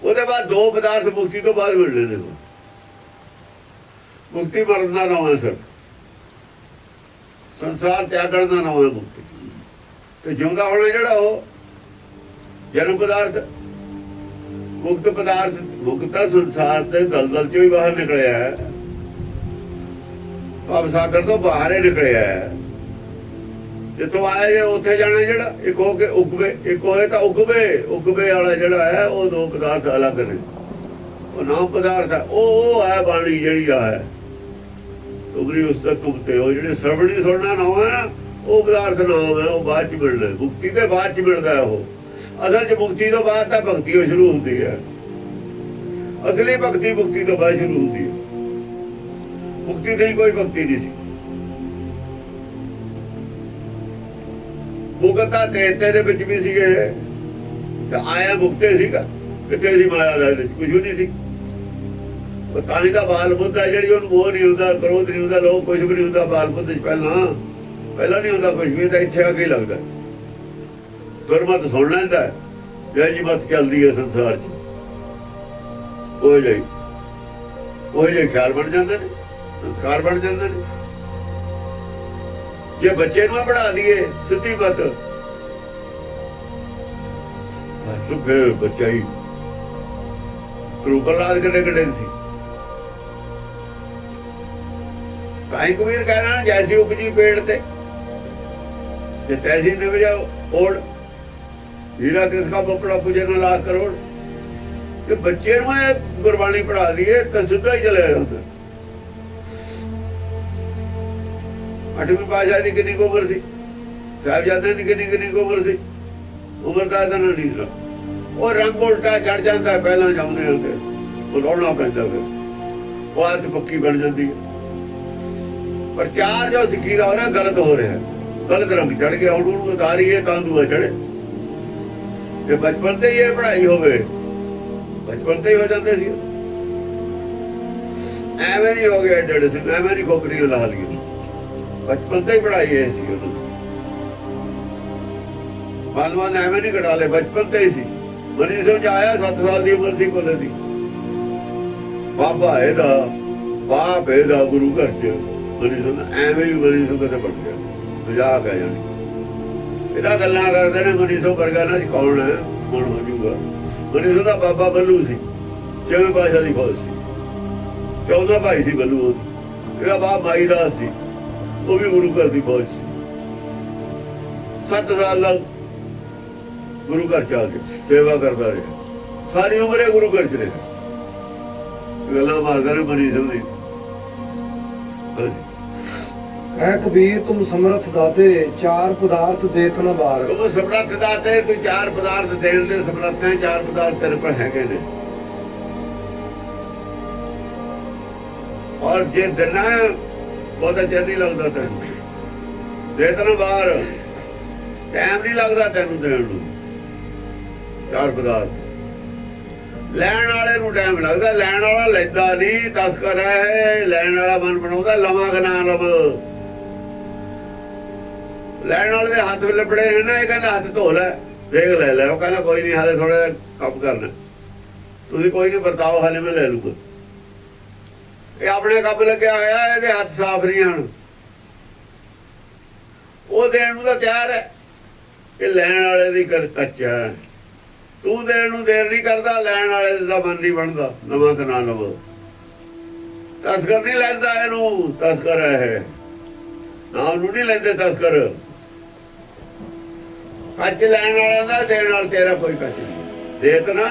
ਉਹਦੇ ਬਾਅਦ ਦੋ ਪਦਾਰਥ ਮੁਕਤੀ ਤੋਂ ਬਾਅਦ ਮਿਲਣੇ ਨੇ। ਮੁਕਤੀ ਮਰਨ ਦਾ ਨਾਮ ਹੈ ਸਰ, ਸੰਸਾਰ ਤਿਆਗਣ ਦਾ ਨਾਮ ਹੈ ਮੁਕਤੀ। ਤੇ ਜਿਉਂਦਾ ਹੋਣਾ ਜਿਹੜਾ ਉਹ ਜਨਮ ਪਦਾਰਥ, ਮੁਕਤ ਪਦਾਰਥ। ਮੁਕਤ ਸੰਸਾਰ ਦੇ ਦਲਦਲ ਚੋਂ ਹੀ ਬਾਹਰ ਨਿਕਲਿਆ ਹੈ, ਭਵ ਸਾਗਰ ਤੋਂ ਬਾਹਰ ਹੀ ਨਿਕਲਿਆ ਹੈ। ਜਿੱਥੋਂ ਆਇਆ ਜੇ ਉੱਥੇ ਜਾਣਾ ਜਿਹੜਾ ਇੱਕ ਹੋ ਕੇ ਉਗਵੇ, ਇੱਕ ਹੋਏ ਤਾਂ ਉਗਵੇ। ਉਗਵੇ ਵਾਲਾ ਜਿਹੜਾ ਹੈ ਉਹ ਦੋ ਪਦਾਰਥ ਅਲੱਗ ਨੇ। ਉਹ ਨਾਮ ਪਦਾਰਥ ਹੈ, ਉਹ ਹੈ ਬਾਣੀ ਜਿਹੜੀ ਆ ਹੈ ਤੁਗਰੀ ਉਸ ਤੱਕ ਤੁਮਤੇ। ਉਹ ਜਿਹੜੇ ਸਰਵਣੀ ਸੁਣਨਾ ਨਾਮ ਹੈ ਨਾ, ਉਹ ਪਦਾਰਥ ਨਾਮ ਹੈ, ਉਹ ਬਾਅਦ ਚ ਮਿਲਣਾ। ਮੁਕਤੀ ਦੇ ਬਾਅਦ ਚ ਮਿਲਦਾ ਉਹ। ਅਸਲ ਚ ਮੁਕਤੀ ਤੋਂ ਬਾਅਦ ਤਾਂ ਭਗਤੀ ਉਹ ਸ਼ੁਰੂ ਹੁੰਦੀ ਹੈ। ਅਸਲੀ ਭਗਤੀ ਮੁਕਤੀ ਤੋਂ ਬਾਅਦ ਸ਼ੁਰੂ ਹੁੰਦੀ ਹੈ। ਮੁਕਤੀ ਦੀ ਕੋਈ ਭਗਤੀ ਨਹੀਂ ਸੀ। ਮੁਕਤਾ ਤ੍ਰੇਤੇ ਦੇ ਵਿੱਚ ਵੀ ਸੀਗੇ ਤੇ ਆਇਆ ਮੁਕਤੇ ਸੀਗਾ। ਕਿਤੇ ਸੀ ਮਾਇਆ ਦਾ ਵਿੱਚ ਕੁਝ ਵੀ ਨਹੀਂ ਸੀ। ਤਾਂ ਹੀ ਦਾ ਬਾਲ ਬੁੱਧ ਹੈ ਜਿਹੜੀ ਉਹਨੂੰ ਮੋਹ ਨਹੀਂ ਹੁੰਦਾ, ਕ੍ਰੋਧ ਨਹੀਂ ਹੁੰਦਾ, ਲੋਭ ਕੁਝ ਵੀ ਨਹੀਂ ਹੁੰਦਾ ਬਾਲ ਬੁੱਧ 'ਚ। ਪਹਿਲਾਂ ਨਹੀਂ ਹੁੰਦਾ ਕੁਝ ਵੀ, ਤਾਂ ਇੱਥੇ ਆ ਕੇ ਲੱਗਦਾ। ਗੁਰਮਤਿ ਸੁਣ ਲੈਂਦਾ ਜੈ ਜੀ ਮਤ ਚੱਲਦੀ ਹੈ ਸੰਸਾਰ 'ਚ, ਉਹ ਜਿਹੇ ਖਿਆਲ ਬਣ ਜਾਂਦੇ ਨੇ, ਸੰਸਕਾਰ ਬਣ ਜਾਂਦੇ ਨੇ। ਜੇ ਬੱਚੇ ਨੂੰ ਪੜ੍ਹਾ ਦਈਏ ਸਿੱਧੀ ਮਤ, ਬਸ ਫਿਰ ਬੱਚਾ ਹੀ ਪ੍ਰਲਾਦ ਕਿੱਡੇ ਸੀ। ਕਾਇ ਕਬੀਰ ਕਹਿਣਾ ਜੈਸੀ ਉਪਜੀ ਪੇੜ ਤੇ ਜੇ ਤੈਸੀ ਨਿਵਜਾ ਓੜ, ਹੀਰਾ ਕਿਸ ਕਾ ਬਪੜਾ ਪੁਜੇ ਨਾ ਲੱਖ ਕਰੋੜ। ਜੇ ਬੱਚੇ ਨੂੰ ਇਹ ਗੁਰਬਾਣੀ ਪੜ੍ਹਾ ਦਈਏ ਤਾਂ ਸਿੱਧਾ ਹੀ ਚਲੇ ਜਾਂਦਾ। 8ਵੀਂ ਪਾਤਸ਼ਾਹ ਦੀ ਕਿੰਨੀ ਉਮਰ ਸੀ? ਸਾਹਿਬਜ਼ਾਦੇ ਦੀ ਕਿੰਨੀ ਉਮਰ ਸੀ? ਉਮਰ ਦਾ ਤਾਂ ਨਹੀਂ। ਉਹ ਰੰਗ ਉਲਟਾ ਚੜ ਜਾਂਦਾ ਪਹਿਲਾਂ ਜਾਂਦੇ ਹੁੰਦੇ, ਉਹ ਲਾਉਣਾ ਪੈਂਦਾ, ਫਿਰ ਉਹ ਆਦਤ ਪੱਕੀ ਬਣ ਜਾਂਦੀ ਹੈ। ਪ੍ਰਚਾਰ ਜੋ ਸਿੱਖੀ ਦਾ ਹੋ ਰਿਹਾ ਗਲਤ ਹੋ ਰਿਹਾ, ਗਲਤ ਰੰਗ ਚੜ ਗਿਆ। ਹੁਣ ਉਹਨੂੰ ਉਤਾਰੀਏ ਤਾਂ ਦੂਆ ਚੜੇ। ਜੇ ਬਚਪਨ ਤੇ ਹੀ ਇਹ ਪੜ੍ਹਾਈ ਹੋਵੇ, ਬਚਪਨ ਤੇ ਹੀ ਹੋ ਜਾਂਦੇ ਸੀ। ਐਵੇਂ ਨਹੀਂ ਹੋ ਗਿਆ ਏਡੇ ਸੀ, ਐਵੇਂ ਨਹੀਂ ਖੋਪਰੀਆਂ ਲਾ ਲਈਆਂ। ਬਚਪਨ ਤੇ ਹੀ ਪੜ੍ਹਾਈ ਹੈ ਸੀ ਉਹਨੂੰ। ਬਾਲਵਾਨ ਐਵੇਂ ਨਹੀਂ ਕਢਾ ਲਏ, ਬਚਪਨ ਤੇ ਹੀ ਸੀ। ਮਨੀ ਸਿੰਘ ਆਇਆ 7 ਸਾਲ ਦੀ ਉਮਰ ਸੀ ਕੋਲੇ ਦੀ। ਬਾਬਾ ਇਹਦਾ ਬਾਪ ਇਹਦਾ ਗੁਰੂ ਘਰ ਚ ਮਨੀ ਸਿੰਘ ਐਵੇਂ ਹੀ ਮਨੀ ਸਿੰਘ ਤੇ ਬਣ ਗਿਆ। ਮਜ਼ਾਕ ਹੈ ਜਾਣੀ। ਇਹਦਾ ਗੱਲਾਂ ਕਰਦੇ ਨੇ ਮਨੀ ਸਿੰਘ ਵਰਗਾ ਨਾ ਕੌਣ ਹੈ, ਕੌਣ ਹੋ ਜੂਗਾ। ਮਨੀ ਸਿੰਘ ਦਾ ਬਾਬਾ ਬੱਲੂ ਸੀ, 6ਵੇਂ ਪਾਤਸ਼ਾਹ ਦੀ ਫੌਜ ਸੀ, 14 ਭਾਈ ਸੀ ਬੱਲੂ ਉਹਦੀ। ਇਹਦਾ ਬਾਪ ਮਾਈ ਦਾਸ ਸੀ, ਉਹ ਵੀ ਗੁਰੂ ਘਰ ਦੀ ਫੌਜ ਸੀ। 7 ਸਾਲ ਦਾ ਗੁਰੂ ਘਰ ਚ ਆ ਕੇ ਸੇਵਾ ਕਰਦਾ ਰਿਹਾ। ਸਾਰੀ ਉਮਰ ਇਹ ਗੁਰੂ ਘਰ ਚ ਰਿਹਾ। ਗੱਲਾਂ ਮਾਰਦਾ ਨੇ ਮਨੀ ਸਿੰਘ ਦੀ। ਕਹਿ ਕਬੀਰ ਤੁਮ ਸਮਰੱਥ ਦਾਤੇ ਚਾਰ ਪਦਾਰਥ ਦੇਤ ਨ ਬਾਰ। ਤੁਮ ਸਮਰੱਥ ਦਾਤੇ, ਤੂੰ ਚਾਰ ਪਦਾਰਥ ਦੇਣ ਦੇ ਸਮਰੱਥ ਹੈ। ਚਾਰ ਪਦਾਰਥ ਤੇਰੇ ਕੋਲ ਹੈਗੇ ਨੇ। ਔਰ ਜੇ ਦੇਣਾ ਬਹੁਤਾ ਚਿਰ ਨਹੀਂ ਲੱਗਦਾ ਤੈਨੂੰ। ਦੇਤ ਨ ਬਾਰ, ਟਾਈਮ ਨਹੀਂ ਲੱਗਦਾ ਤੈਨੂੰ ਦੇਣ ਨੂੰ। ਚਾਰ ਪਦਾਰਥ ਲੈਣ ਵਾਲੇ ਨੂੰ ਟਾਈਮ ਲੱਗਦਾ, ਲੈਣ ਵਾਲਾ ਲੈਂਦਾ ਨਹੀਂ। ਤਸਕਰ ਹੈ, ਲੈਣ ਵਾਲਾ ਮਨ ਬਣਾਉਂਦਾ ਲਵਾਂਗਾ ਨਾ ਲਵ। ਲੈਣ ਵਾਲੇ ਦੇ ਹੱਥ ਲੱਭੜੇ ਨੇ ਨਾ, ਇਹ ਕਹਿੰਦਾ ਹੱਥ ਧੋ ਲੈ, ਦੇਖ ਲੈ। ਉਹ ਕਹਿੰਦਾ ਕੋਈ ਨਹੀਂ, ਹਾਲੇ ਥੋੜਾ ਕੰਮ ਕਰਨਾ, ਤੁਸੀਂ ਕੋਈ ਨਹੀਂ ਵਰਤਾਓ, ਹਾਲੇ ਮੈਂ ਲੈ ਲੂਗਾ। ਇਹ ਆਪਣੇ ਕੰਮ ਲੱਗਿਆ ਹੋਇਆ, ਇਹਦੇ ਹੱਥ ਸਾਫ਼ ਨਹੀਂ ਹਨ। ਉਹ ਦੇਣ ਨੂੰ ਤਾਂ ਤਿਆਰ ਹੈ, ਇਹ ਲੈਣ ਵਾਲੇ ਦੀ ਕੱਚਾ ਹੈ। ਤੂੰ ਦੇਣ ਨੂੰ ਦੇਰ ਨਹੀਂ ਕਰਦਾ, ਲੈਣ ਵਾਲੇ ਦਾ ਮਨ ਨਹੀਂ ਬਣਦਾ। ਨਵਾਂ ਕਿ ਨਾ ਲਵੋ, ਤਸਕਰ ਨਹੀਂ ਲੈਂਦਾ ਇਹਨੂੰ। ਤਸਕਰ ਹੈ, ਨਾਮ ਨੂੰ ਨਹੀਂ ਲੈਂਦੇ ਤਸਕਰ। ਕੱਚ ਲੈਣ ਵਾਲਾ ਦਾ ਦੇਣ ਨਾਲ ਤੇਰਾ ਕੋਈ ਕੱਚ ਨਹੀਂ। ਦੇਤ ਨਾ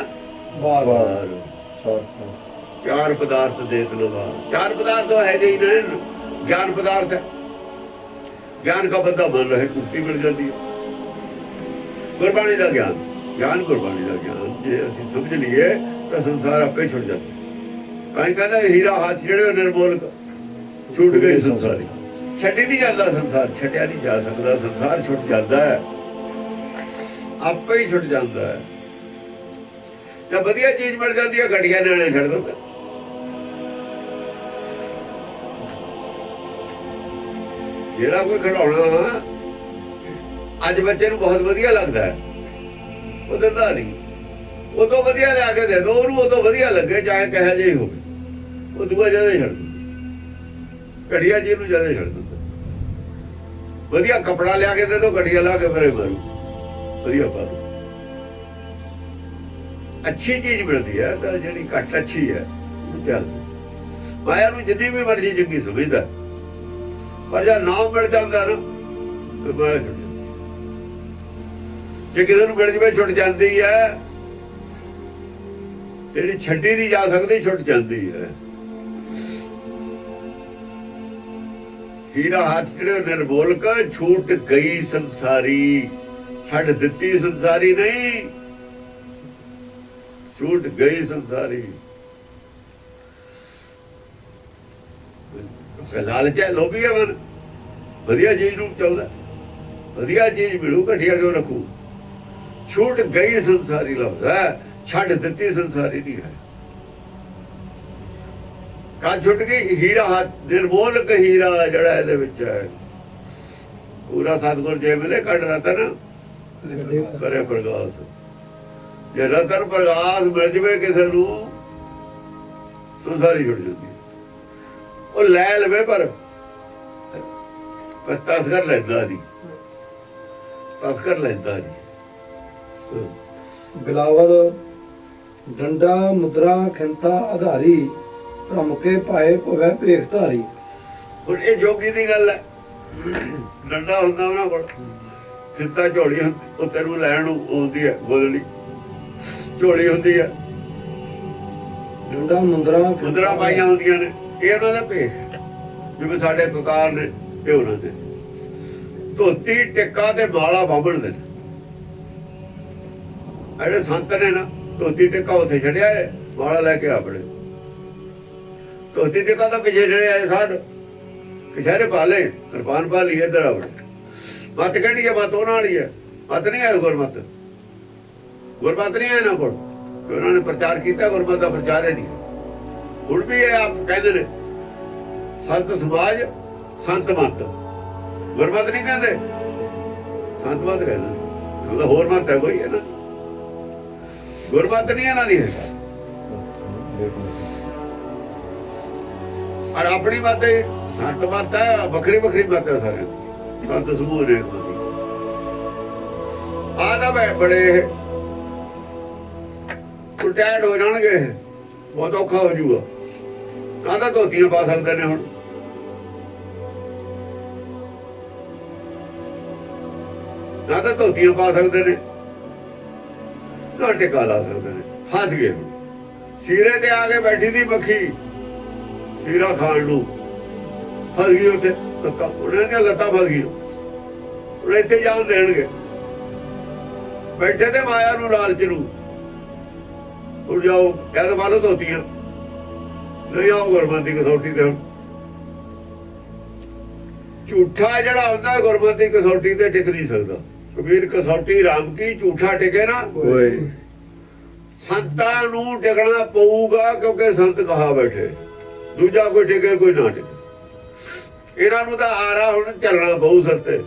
ਬਾਰ ਬਾਰ ਚਾਰ ਪਦਾਰਥ ਦੇਤ ਨਾ ਬਾਰ। ਚਾਰ ਪਦਾਰਥ तो हैगे ही ना। ज्ञान पदार्थ है, ज्ञान का बंदा मन रहे मुक्ति मिल जाती है। गुरबाणी का ज्ञान, ज्ञान गुरबाणी का ज्ञान जे असीं समझ लीए तो संसार आपे छुट जाता। कहीं कहता हीरा हाथ छेड़े निर्मोल छूट गई संसारी। छड्डी नहीं जाता संसार, छड्डिया नहीं जा सकता संसार, छुट जाता है आपे ही छुट जाता है। जब वधिया चीज मिल जाती है घटिया नियाणे छड़ दिंदा। ਜਿਹੜਾ ਕੋਈ ਖਿਡੌਣਾ ਅੱਜ ਬੱਚੇ ਨੂੰ ਬਹੁਤ ਵਧੀਆ ਲੱਗਦਾ ਹੈ ਉਹ ਦਿੰਦਾ ਨਹੀਂ। ਉਹ ਤੋਂ ਵਧੀਆ ਲਿਆ ਕੇ ਦੇ ਦੋ ਉਹਨੂੰ, ਉਹ ਤੋਂ ਵਧੀਆ ਲੱਗੇ ਚਾਹੇ ਕਹੇ ਜਿਹੀ ਹੋਵੇ, ਉਹ ਦੂਆ ਜ਼ਿਆਦਾ ਛੱਡ ਦਿੰਦਾ। ਘੜੀਆ ਜੀ ਨੂੰ ਜ਼ਿਆਦਾ ਛੱਡ ਦਿੰਦਾ। ਵਧੀਆ ਕੱਪੜਾ ਲਿਆ ਕੇ ਦੇ ਦੋ, ਘੜੀਆ ਲਾ ਕੇ ਮੇਰੇ ਮਾਰੂ ਵਧੀਆ ਪਾ ਦੋ। ਅੱਛੀ ਚੀਜ਼ ਮਿਲਦੀ ਹੈ ਤਾਂ ਜਿਹੜੀ ਘੱਟ ਅੱਛੀ ਹੈ ਉਹ ਚੱਲ। ਮਾਇਆ ਨੂੰ ਜਿੰਨੀ ਵੀ ਮਰਜ਼ੀ ਚੰਗੀ ਸਮਝਦਾ, पर जब नाम मिल जाता ना तो मैं छुट जे किसी को मिल जाए छुट जाती है। जी छड्डी नहीं जा सकती छुट जाती है। हीरा हाथ चढ़े निर्बोल का छूट गई संसारी। छड़ दिती संसारी नहीं, छूट गई संसारी। लालच है, लोभी है मन, वधिया चीज नूं चाहुंदा, वधिया चीज मिलू घटिया क्यों रखू। छूट गई संसारी लफ्ज़ है, छड़ दिती संसारी नहीं है। का छुट गई हीरा हाथ निर्मोल क हीरा जड़ा इहदे विच है। पूरा सतगुर जे मिले कढ रतन करे प्रकाश। जे रतन प्रकाश मिल जावे किसे नूं संसारी छुट जाती। ਉਹ ਲੈ ਲਵੇ ਪਰ ਤਸਕਰ ਲੈਂਦਾ ਨਹੀਂ, ਤਸਕਰ ਲੈਂਦਾ ਨਹੀਂ। ਬਿਲਾਵਲ ਡੰਡਾ ਮੁਦਰਾ ਖਿੰਤਾ ਆਧਾਰੀ ਭ੍ਰਮ ਕੇ ਪਾਏ ਭਵੈ ਭੇਖ ਧਾਰੀ। ਹੁਣ ਇਹ ਜੋਗੀ ਦੀ ਗੱਲ ਹੈ। ਡੰਡਾ ਹੁੰਦਾ ਉਹਨਾਂ ਕੋਲ, ਖਿੰਤਾ ਝੋਲੀ ਹੁੰਦੀ, ਉਹ ਤੈਨੂੰ ਲੈਣ ਨੂੰ ਆਉਂਦੀ ਹੈ, ਗੋਦੜੀ ਝੋਲੀ ਹੁੰਦੀ ਹੈ, ਡੰਡਾ ਮੁਦਰਾ ਪਾਈਆਂ ਹੁੰਦੀਆਂ ਨੇ। ਇਹ ਉਹਨਾਂ ਦਾ ਭੇਖ, ਜਿਵੇਂ ਸਾਡੇ ਕਕਾਰ ਨੇ ਇਹ ਉਹਨਾਂ ਦੇ। ਧੋਤੀ ਟਿੱਕਾ ਤੇ ਮਾਲਾ ਬਾਬਣ ਦੇ ਜਿਹੜੇ ਸੰਤ ਨੇ ਨਾ, ਧੋਤੀ ਟਿੱਕਾ ਉੱਥੇ ਛੱਡਿਆ ਹੈ, ਮਾਲਾ ਲੈ ਕੇ ਆਪਣੇ। ਧੋਤੀ ਟਿੱਕਾ ਤਾਂ ਪਿੱਛੇ ਛੱਡਿਆ ਸਾਧ ਕਿਸ਼ਾਰੇ ਪਾਲੇ, ਕਿਰਪਾਨ ਪਾਲੀ ਇੱਧਰ ਆਪਣੇ। ਮੱਤ ਕਿਹੜੀ ਹੈ? ਮੱਤ ਉਹਨਾਂ ਵਾਲੀ ਹੈ। ਮੱਤ ਨਹੀਂ ਹੈ ਗੁਰਮਤ, ਗੁਰਮਤ ਨਹੀਂ ਹੈ ਇਹਨਾਂ ਕੋਲ। ਉਹਨਾਂ ਨੇ ਪ੍ਰਚਾਰ ਕੀਤਾ, ਗੁਰਮਤ ਦਾ ਪ੍ਰਚਾਰ ਹੈ ਨਹੀਂ। ਹੁਣ ਵੀ ਇਹ ਆਪ ਕਹਿੰਦੇ ਨੇ ਸੰਤ ਸਮਾਜ ਸੰਤ ਮਤ, ਗੁਰਮਤ ਨਹੀਂ ਕਹਿੰਦੇ, ਸੰਤ ਮਤ ਕਹਿੰਦੇ। ਹੋਰ ਮਤ ਹੈ ਕੋਈ ਹੈ ਨਾ, ਗੁਰਮਤ ਨਹੀਂ ਇਹਨਾਂ ਦੀ ਹੈ। ਔਰ ਆਪਣੀ ਮਤ ਸੰਤ ਮਤ ਹੈ, ਵੱਖਰੀ ਵੱਖਰੀ ਮਤ ਹੈ ਸਾਰੇ ਸੰਤ ਸਮੂਹ ਨੇ। ਆਦਾ ਬੜੇ ਟੈਟ ਹੋ ਜਾਣਗੇ, ਬਹੁਤ ਔਖਾ ਹੋ ਜੂਗਾ। ਨਾ ਤਾਂ ਧੋਤੀਆਂ ਪਾ ਸਕਦੇ ਨੇ ਹੁਣ, ਨਾ ਤਾਂ ਧੋਤੀਆਂ ਪਾ ਸਕਦੇ ਨੇ, ਨਾ ਟਿਕਾ ਲਾ ਸਕਦੇ ਨੇ। ਫਸ ਗਏ ਹੁਣ। ਸੀਰੇ ਤੇ ਆ ਕੇ ਬੈਠੀ ਦੀ ਮੱਖੀ ਸੀਰਾ ਖਾਣ ਨੂੰ, ਫਸ ਗਈ ਉੱਥੇ। ਲੱਤਾਂ ਉਹਨਾਂ ਦੀਆਂ ਲੱਤਾਂ ਫਸ ਗਈਆਂ। ਹੁਣ ਇੱਥੇ ਜਾਣ ਦੇਣਗੇ, ਬੈਠੇ ਤੇ ਮਾਇਆ ਨੂੰ ਲਾਲਚ ਨੂੰ। ਹੁਣ ਜਾਓ ਕਹਿ ਮਾਰੋ ਧੋਤੀਆਂ, ਨਹੀਂ ਆਓ ਗੁਰਮਤਿ ਦੀ ਕਸੌਟੀ ਤੇ। ਹੁਣ ਝੂਠਾ ਜਿਹੜਾ ਹੁੰਦਾ ਗੁਰਮਤਿ ਦੀ ਕਸੌਟੀ ਤੇ ਟਿਕ ਨਹੀਂ ਸਕਦਾ। ਕਬੀਰ ਕਸੌਟੀ ਰਾਮ ਕੀ, ਝੂਠਾ ਟਿਕੇ ਨਾ ਕੋਈ। ਸੰਤਾਂ ਨੂੰ ਟਿਕਣਾ ਪਊਗਾ ਕਿਉਂਕਿ ਸੰਤ ਕਹਾ ਬੈਠੇ, ਦੂਜਾ ਕੋਈ ਟਿਕੇ ਕੋਈ ਨਾ ਟਿਕੇ। ਇਹਨਾਂ ਨੂੰ ਤਾਂ ਆਰਾ ਹੁਣ ਚੱਲਣਾ ਪਊ ਸਿਰ ਤੇ।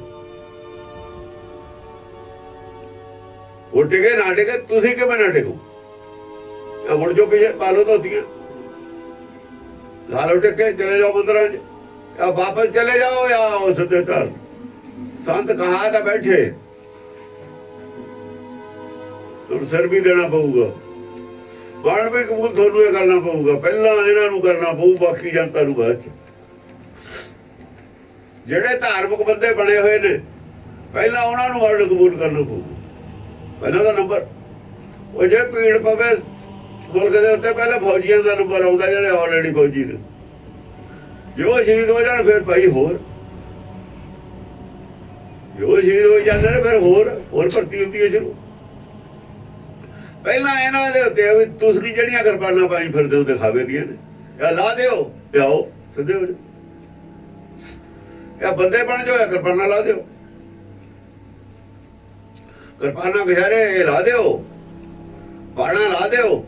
ਉਹ ਟਿਕੇ ਨਾ ਟਿਕੇ, ਤੁਸੀਂ ਕਿਵੇਂ ਨਾ ਟਿਕੋ। ਮੁੜ ਜੋ ਪਿਛੇ ਪਾਲੋ ਧੋਤੀਆਂ, ਲਾ ਲਓ ਟਿੱਕੇ, ਚਲੇ ਜਾਓ ਮੰਦਰਾਂ 'ਚ, ਜਾਂ ਵਾਪਸ ਚਲੇ ਜਾਓ ਜਾਂ ਸਿੱਧੇ ਘਰ। ਸੰਤ ਕਹਾ ਤਾਂ ਬੈਠੇ, ਤੁਹਾਨੂੰ ਸਿਰ ਵੀ ਦੇਣਾ ਪਊਗਾ, ਮਰਨ ਵੀ ਕਬੂਲ ਤੁਹਾਨੂੰ ਇਹ ਕਰਨਾ ਪਊਗਾ। ਪਹਿਲਾਂ ਇਹਨਾਂ ਨੂੰ ਕਰਨਾ ਪਊ, ਬਾਕੀ ਜਨਤਾ ਨੂੰ ਬਾਅਦ 'ਚ। ਜਿਹੜੇ ਧਾਰਮਿਕ ਬੰਦੇ ਬਣੇ ਹੋਏ ਨੇ ਪਹਿਲਾਂ ਉਹਨਾਂ ਨੂੰ ਵਰਡ ਕਬੂਲ ਕਰਨਾ ਪਊ। ਪਹਿਲਾਂ ਦਾ ਨੰਬਰ ਉਹ ਜੇ ਭੀੜ ਪਵੇ ਮੁਲਕ ਦੇ ਉੱਤੇ ਪਹਿਲਾਂ ਫੌਜੀਆਂ ਦਾ ਨੰਬਰ ਆਉਂਦਾ ਜਿਹੜੇ ਆਲਰੇਡੀ ਫੌਜੀ ਨੇ। ਜੇ ਉਹ ਸ਼ਹੀਦ ਹੋ ਜਾਣ ਫਿਰ ਭਾਈ ਹੋਰ, ਜੋ ਸ਼ਹੀਦ ਹੋ ਜਾਂਦੇ ਨੇ ਫਿਰ ਹੋਰ ਭਰਤੀ ਹੁੰਦੀ ਹੈ ਸ਼ੁਰੂ। ਪਹਿਲਾਂ ਇਹਨਾਂ ਦੇ ਉੱਤੇ ਵੀ ਤੁਸੀਂ ਜਿਹੜੀਆਂ ਕਿਰਪਾਨਾਂ ਪਾਈ ਫਿਰਦੇ ਹੋ ਦਿਖਾਵੇ ਦੀਆਂ ਨੇ, ਇਹ ਲਾ ਦਿਓ ਪਿਆਓ ਸਿੱਧੇ ਹੋ ਜਾਓ, ਇਹ ਬੰਦੇ ਬਣ ਜਾਓ, ਕਿਰਪਾਨਾਂ ਲਾ ਦਿਓ, ਕਿਰਪਾਨਾਂ ਗਹਿਰੇ ਇਹ ਲਾ ਦਿਓ, ਬਾਣਾ ਲਾ ਦਿਓ,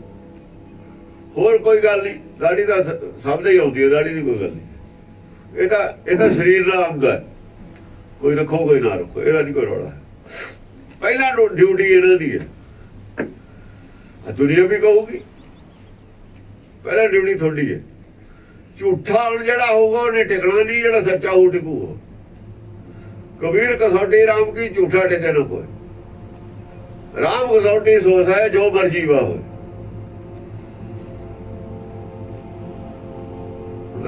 ਹੋਰ ਕੋਈ ਗੱਲ ਨਹੀਂ। ਦਾੜੀ ਦਾ ਸਭ ਦੇ ਹੀ ਆਉਂਦੀ ਹੈ, ਦਾੜੀ ਦੀ ਕੋਈ ਗੱਲ ਨਹੀਂ। ਇਹ ਤਾਂ ਸਰੀਰ ਦਾ ਅੰਗ ਹੈ, ਕੋਈ ਰੱਖੋ ਕੋਈ ਨਾ ਰੱਖੋ, ਇਹਦਾ ਨਹੀਂ ਕੋਈ ਰੌਲਾ। ਪਹਿਲਾਂ ਡਿਊਟੀ ਇਹਨਾਂ ਦੀ ਹੈ, ਦੁਨੀਆ ਵੀ ਕਹੂਗੀ ਪਹਿਲਾਂ ਡਿਊਟੀ ਤੁਹਾਡੀ ਹੈ। ਝੂਠਾ ਹੁਣ ਜਿਹੜਾ ਹੋਊਗਾ ਉਹਨੇ ਟਿਕਣਾ ਨਹੀਂ, ਜਿਹੜਾ ਸੱਚਾ ਉਹ ਟਿਕੂਗਾ। ਕਬੀਰ ਕਸੌਟੀ ਰਾਮ ਕੀ ਝੂਠਾ ਟਿਕੇ ਨਾ ਕੋਈ, ਰਾਮ ਕਸੌਟੀ ਸੋਚ ਹੈ ਜੋ ਮਰਜੀ ਵਾ ਹੋਏ।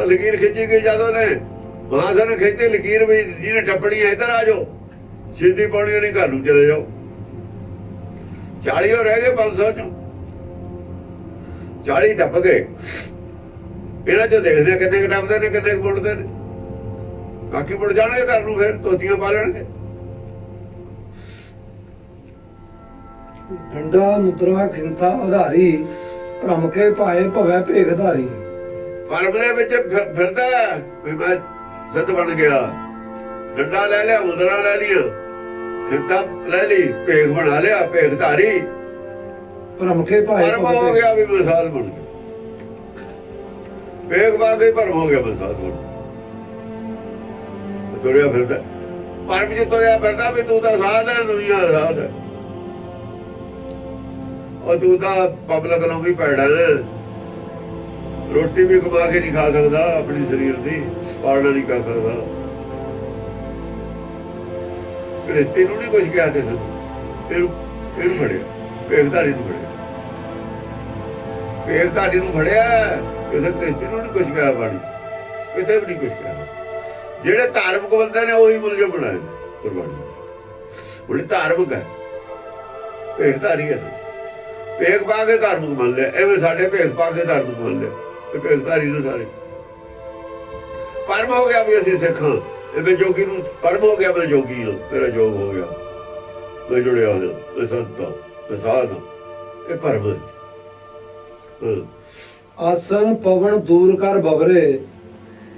ਲਕੀਰ ਖਿੱਚੀ ਗਈ ਜਦੋਂ ਨੇ ਮਹਾਂਦਰ ਨੇ ਖਿੱਚੀ ਲਕੀਰ ਵੀ ਜਿਹਨੇ ਟੱਪਣੀ ਹੈ ਇੱਧਰ ਆ ਜਾਓ, ਸਿੱਧੀ ਪਾਉਣੀ ਨਹੀਂ ਘਰ ਨੂੰ ਚਲੇ ਜਾਓ। 40 ਹੋ ਰਹਿ ਗਏ 500 ਚੋਂ 40 ਟੱਪ ਗਏ। ਇਹਨਾਂ ਚੋਂ ਦੇਖਦੇ ਆ ਕਿੰਨੇ ਟੱਪਦੇ ਨੇ ਕਿੰਨੇ ਮੁੜਦੇ ਨੇ, ਬਾਕੀ ਮੁੜ ਜਾਣਗੇ ਘਰ ਨੂੰ, ਫਿਰ ਧੋਤੀਆਂ ਪਾ ਲੈਣਗੇ। ਡੰਡਾ ਮੁਦਰਾ ਖਿੰਥਾ ਆਧਾਰੀ, ਭ੍ਰਮ ਕੇ ਭਾਏ ਭਵੈ ਭੇਖ ਧਾਰੀ। ਪਰਮ ਦੇ ਵਿੱਚ ਫਿਰਦਾ ਵੀ ਮੈਂ ਸਿੱਧ ਬਣ ਗਿਆ, ਡੰਡਾ ਲੈ ਲਿਆ, ਮੁਦਰਾ ਲੈ ਲਿਆ, ਖਿੰਥਾ ਲੈ ਲਈ, ਭੇਖ ਬਣਾ ਲਿਆ, ਭੇਖ ਧਾਰੀ। ਭ੍ਰਮ ਕੇ ਭਾਏ ਪਰਮ ਹੋ ਗਿਆ ਵੀ ਮੈਂ ਸਾਧ ਬਣ ਗਿਆ, ਭੇਖ ਪਾ ਕੇ ਭਰਮ ਹੋ ਗਿਆ ਮੈਂ ਸਾਧ ਬਣ ਗਿਆ। ਤੁਰਿਆ ਫਿਰਦਾ ਪਰਮ ਚ ਤੁਰਿਆ ਫਿਰਦਾ ਵੀ ਤੂੰ ਤਾਂ ਸਾਧ ਹੈ, ਦੁਨੀਆ ਦਾ ਸਾਧ ਹੈ, ਉਹ ਤੂੰ ਤਾਂ ਪਬਲਿਕ ਨੂੰ ਵੀ ਪੈੜਾ ਹੈ, ਰੋਟੀ ਵੀ ਕਮਾ ਕੇ ਨਹੀਂ ਖਾ ਸਕਦਾ, ਆਪਣੀ ਸਰੀਰ ਦੀ ਪਾਲਣਾ ਨਹੀਂ ਕਰ ਸਕਦਾ। ਕ੍ਰਿਸ਼ਤੀ ਨੂੰ ਨਹੀਂ ਕੁਛ ਕਿਹਾ ਕਿਸੇ ਨੂੰ, ਇਹਨੂੰ ਫੜਿਆ, ਭੇਖਧਾਰੀ ਨੂੰ ਫੜਿਆ, ਭੇਖਧਾਰੀ ਨੂੰ ਫੜਿਆ, ਕਿਸੇ ਕ੍ਰਿਸ਼ਤੀ ਨੂੰ ਨਹੀਂ ਕੁਛ ਕਿਹਾ, ਬਾਣੀ ਕਿਤੇ ਵੀ ਨਹੀਂ ਕੁਛ ਕਿਹਾ। ਜਿਹੜੇ ਧਾਰਮਿਕ ਬੰਦੇ ਨੇ ਉਹੀ ਮੁਲਜ਼ਮ ਬਣਾਏ ਕੁਰਬਾਨੀ। ਉਹਨੇ ਧਾਰਮਿਕ ਹੈ, ਭੇਖਧਾਰੀ ਹੈ, ਭੇਖ ਪਾ ਕੇ ਧਾਰਮਿਕ ਮੰਨ ਲਿਆ। ਐਵੇਂ ਸਾਡੇ ਭੇਖ ਪਾ ਕੇ ਧਾਰਮਿਕ ਮੰਨ ਲਿਆ ਤੇ ਭੇਖਧਾਰੀ ਨੂੰ ਸਾਰੇ ਪਰਮ ਹੋ ਗਿਆ ਵੀ ਅਸੀਂ ਸਿੱਖ ਹਾਂ। ਐਵੇਂ ਜੋਗੀ ਨੂੰ ਪਰਮ ਹੋ ਗਿਆ ਮੈਂ ਜੋਗੀ ਹਾਂ, ਮੇਰਾ ਜੋਗ ਹੋ ਗਿਆ, ਮੈਂ ਜੁੜਿਆ ਹੋਇਆ, ਮੈਂ ਸੰਤ ਹਾਂ, ਮੈਂ ਸਾਧ ਹਾਂ, ਇਹ ਪਰਮ ਹੈ। ਆਸਨ ਪਵਨ ਦੂਰ ਕਰ ਬਬਰੇ,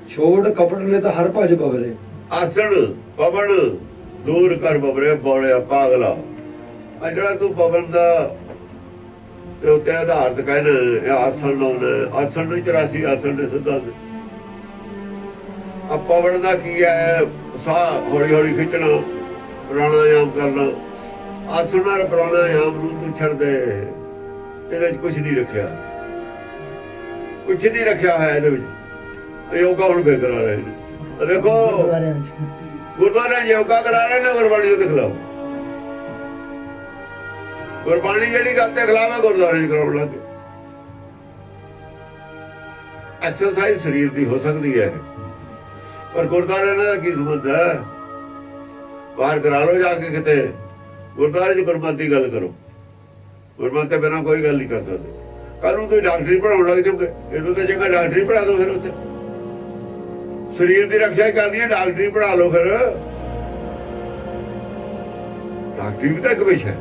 ਛੋੜ ਕਪਟ ਨੇ ਤਾਂ ਹਰ ਭਜ ਬਬਰੇ। ਆਸਣ ਪਵਨ ਦੂਰ ਕਰ ਬਬਰੇ, ਬੋਲਿਆ ਪਾਗਲਾ। ਆ ਜਿਹੜਾ ਤੂੰ ਪਵਨ ਦਾ ਤੇ ਉੱਤੇ ਆਧਾਰਿਤ ਕਹਿੰਦਾ ਇਹ ਆਸਣ ਲਾਉਣਾ, ਆਸਣ ਨੂੰ 84 ਆਸਣ ਨੇ ਸਿੱਧਾ ਦੇ। ਆ ਪਵਨ ਦਾ ਕੀ ਹੈ? ਸਾਹ ਹੌਲੀ ਹੌਲੀ ਖਿੱਚਣਾ, ਪ੍ਰਾਣਾਯਾਮ ਕਰਨਾ। ਆਸਣ ਨਾਲ ਪ੍ਰਾਣਾਯਾਮ ਨੂੰ ਤੂੰ ਛੱਡ ਦੇ, ਇਹਦੇ 'ਚ ਕੁਛ ਨਹੀਂ ਰੱਖਿਆ, ਕੁਛ ਨਹੀਂ ਰੱਖਿਆ ਹੈ ਇਹਦੇ ਵਿੱਚ। ਯੋਗਾ ਹੁਣ ਫੇਰ ਕਰਾ ਰਹੇ ਨੇ, ਦੇਖੋ ਗੁਰਦੁਆਰੇ ਯੋਗਾ ਕਰਾ ਰਹੇ ਨੇ, ਗੁਰਬਾਣੀ ਦੇ ਖਿਲਾਫ। ਗੁਰਬਾਣੀ ਜਿਹੜੀ ਗੱਲ ਦੇ ਖਿਲਾਫ ਹੈ, ਗੁਰਦੁਆਰੇ ਚ ਕਰਾਉਣ ਲੱਗੇ। ਐਕਸਰਸਾਈਜ਼ ਸਰੀਰ ਦੀ ਹੋ ਸਕਦੀ ਹੈ, ਪਰ ਗੁਰਦੁਆਰੇ ਨਾਲ ਕੀ ਸੰਬੰਧ ਹੈ? ਬਾਹਰ ਕਰਾ ਲਓ ਜਾ ਕੇ ਕਿਤੇ, ਗੁਰਦੁਆਰੇ ਚ ਗੁਰਮਤਿ ਦੀ ਗੱਲ ਕਰੋ। ਗੁਰਮਤਿ ਤੋਂ ਬਿਨਾਂ ਕੋਈ ਗੱਲ ਨਹੀਂ ਕਰ ਸਕਦੇ। ਕੱਲ ਨੂੰ ਤੁਸੀਂ ਡਾਕਟਰੀ ਪੜਾਉਣ ਲੱਗ ਜਾਓਗੇ, ਇਹਦੋਂ ਤਾਂ ਚੰਗਾ ਡਾਕਟਰੀ ਪੜਾ ਦਿਓ। ਫਿਰ ਉੱਥੇ ਸਰੀਰ ਦੀ ਰੱਖਿਆ ਹੀ ਕਰਨੀ ਹੈ, ਡਾਕਟਰੀ ਪੜਾ ਲਓ। ਫਿਰ ਡਾਕਟਰੀ ਵੀ ਤਾਂ ਇੱਕ ਵਿਸ਼ਾ ਹੈ,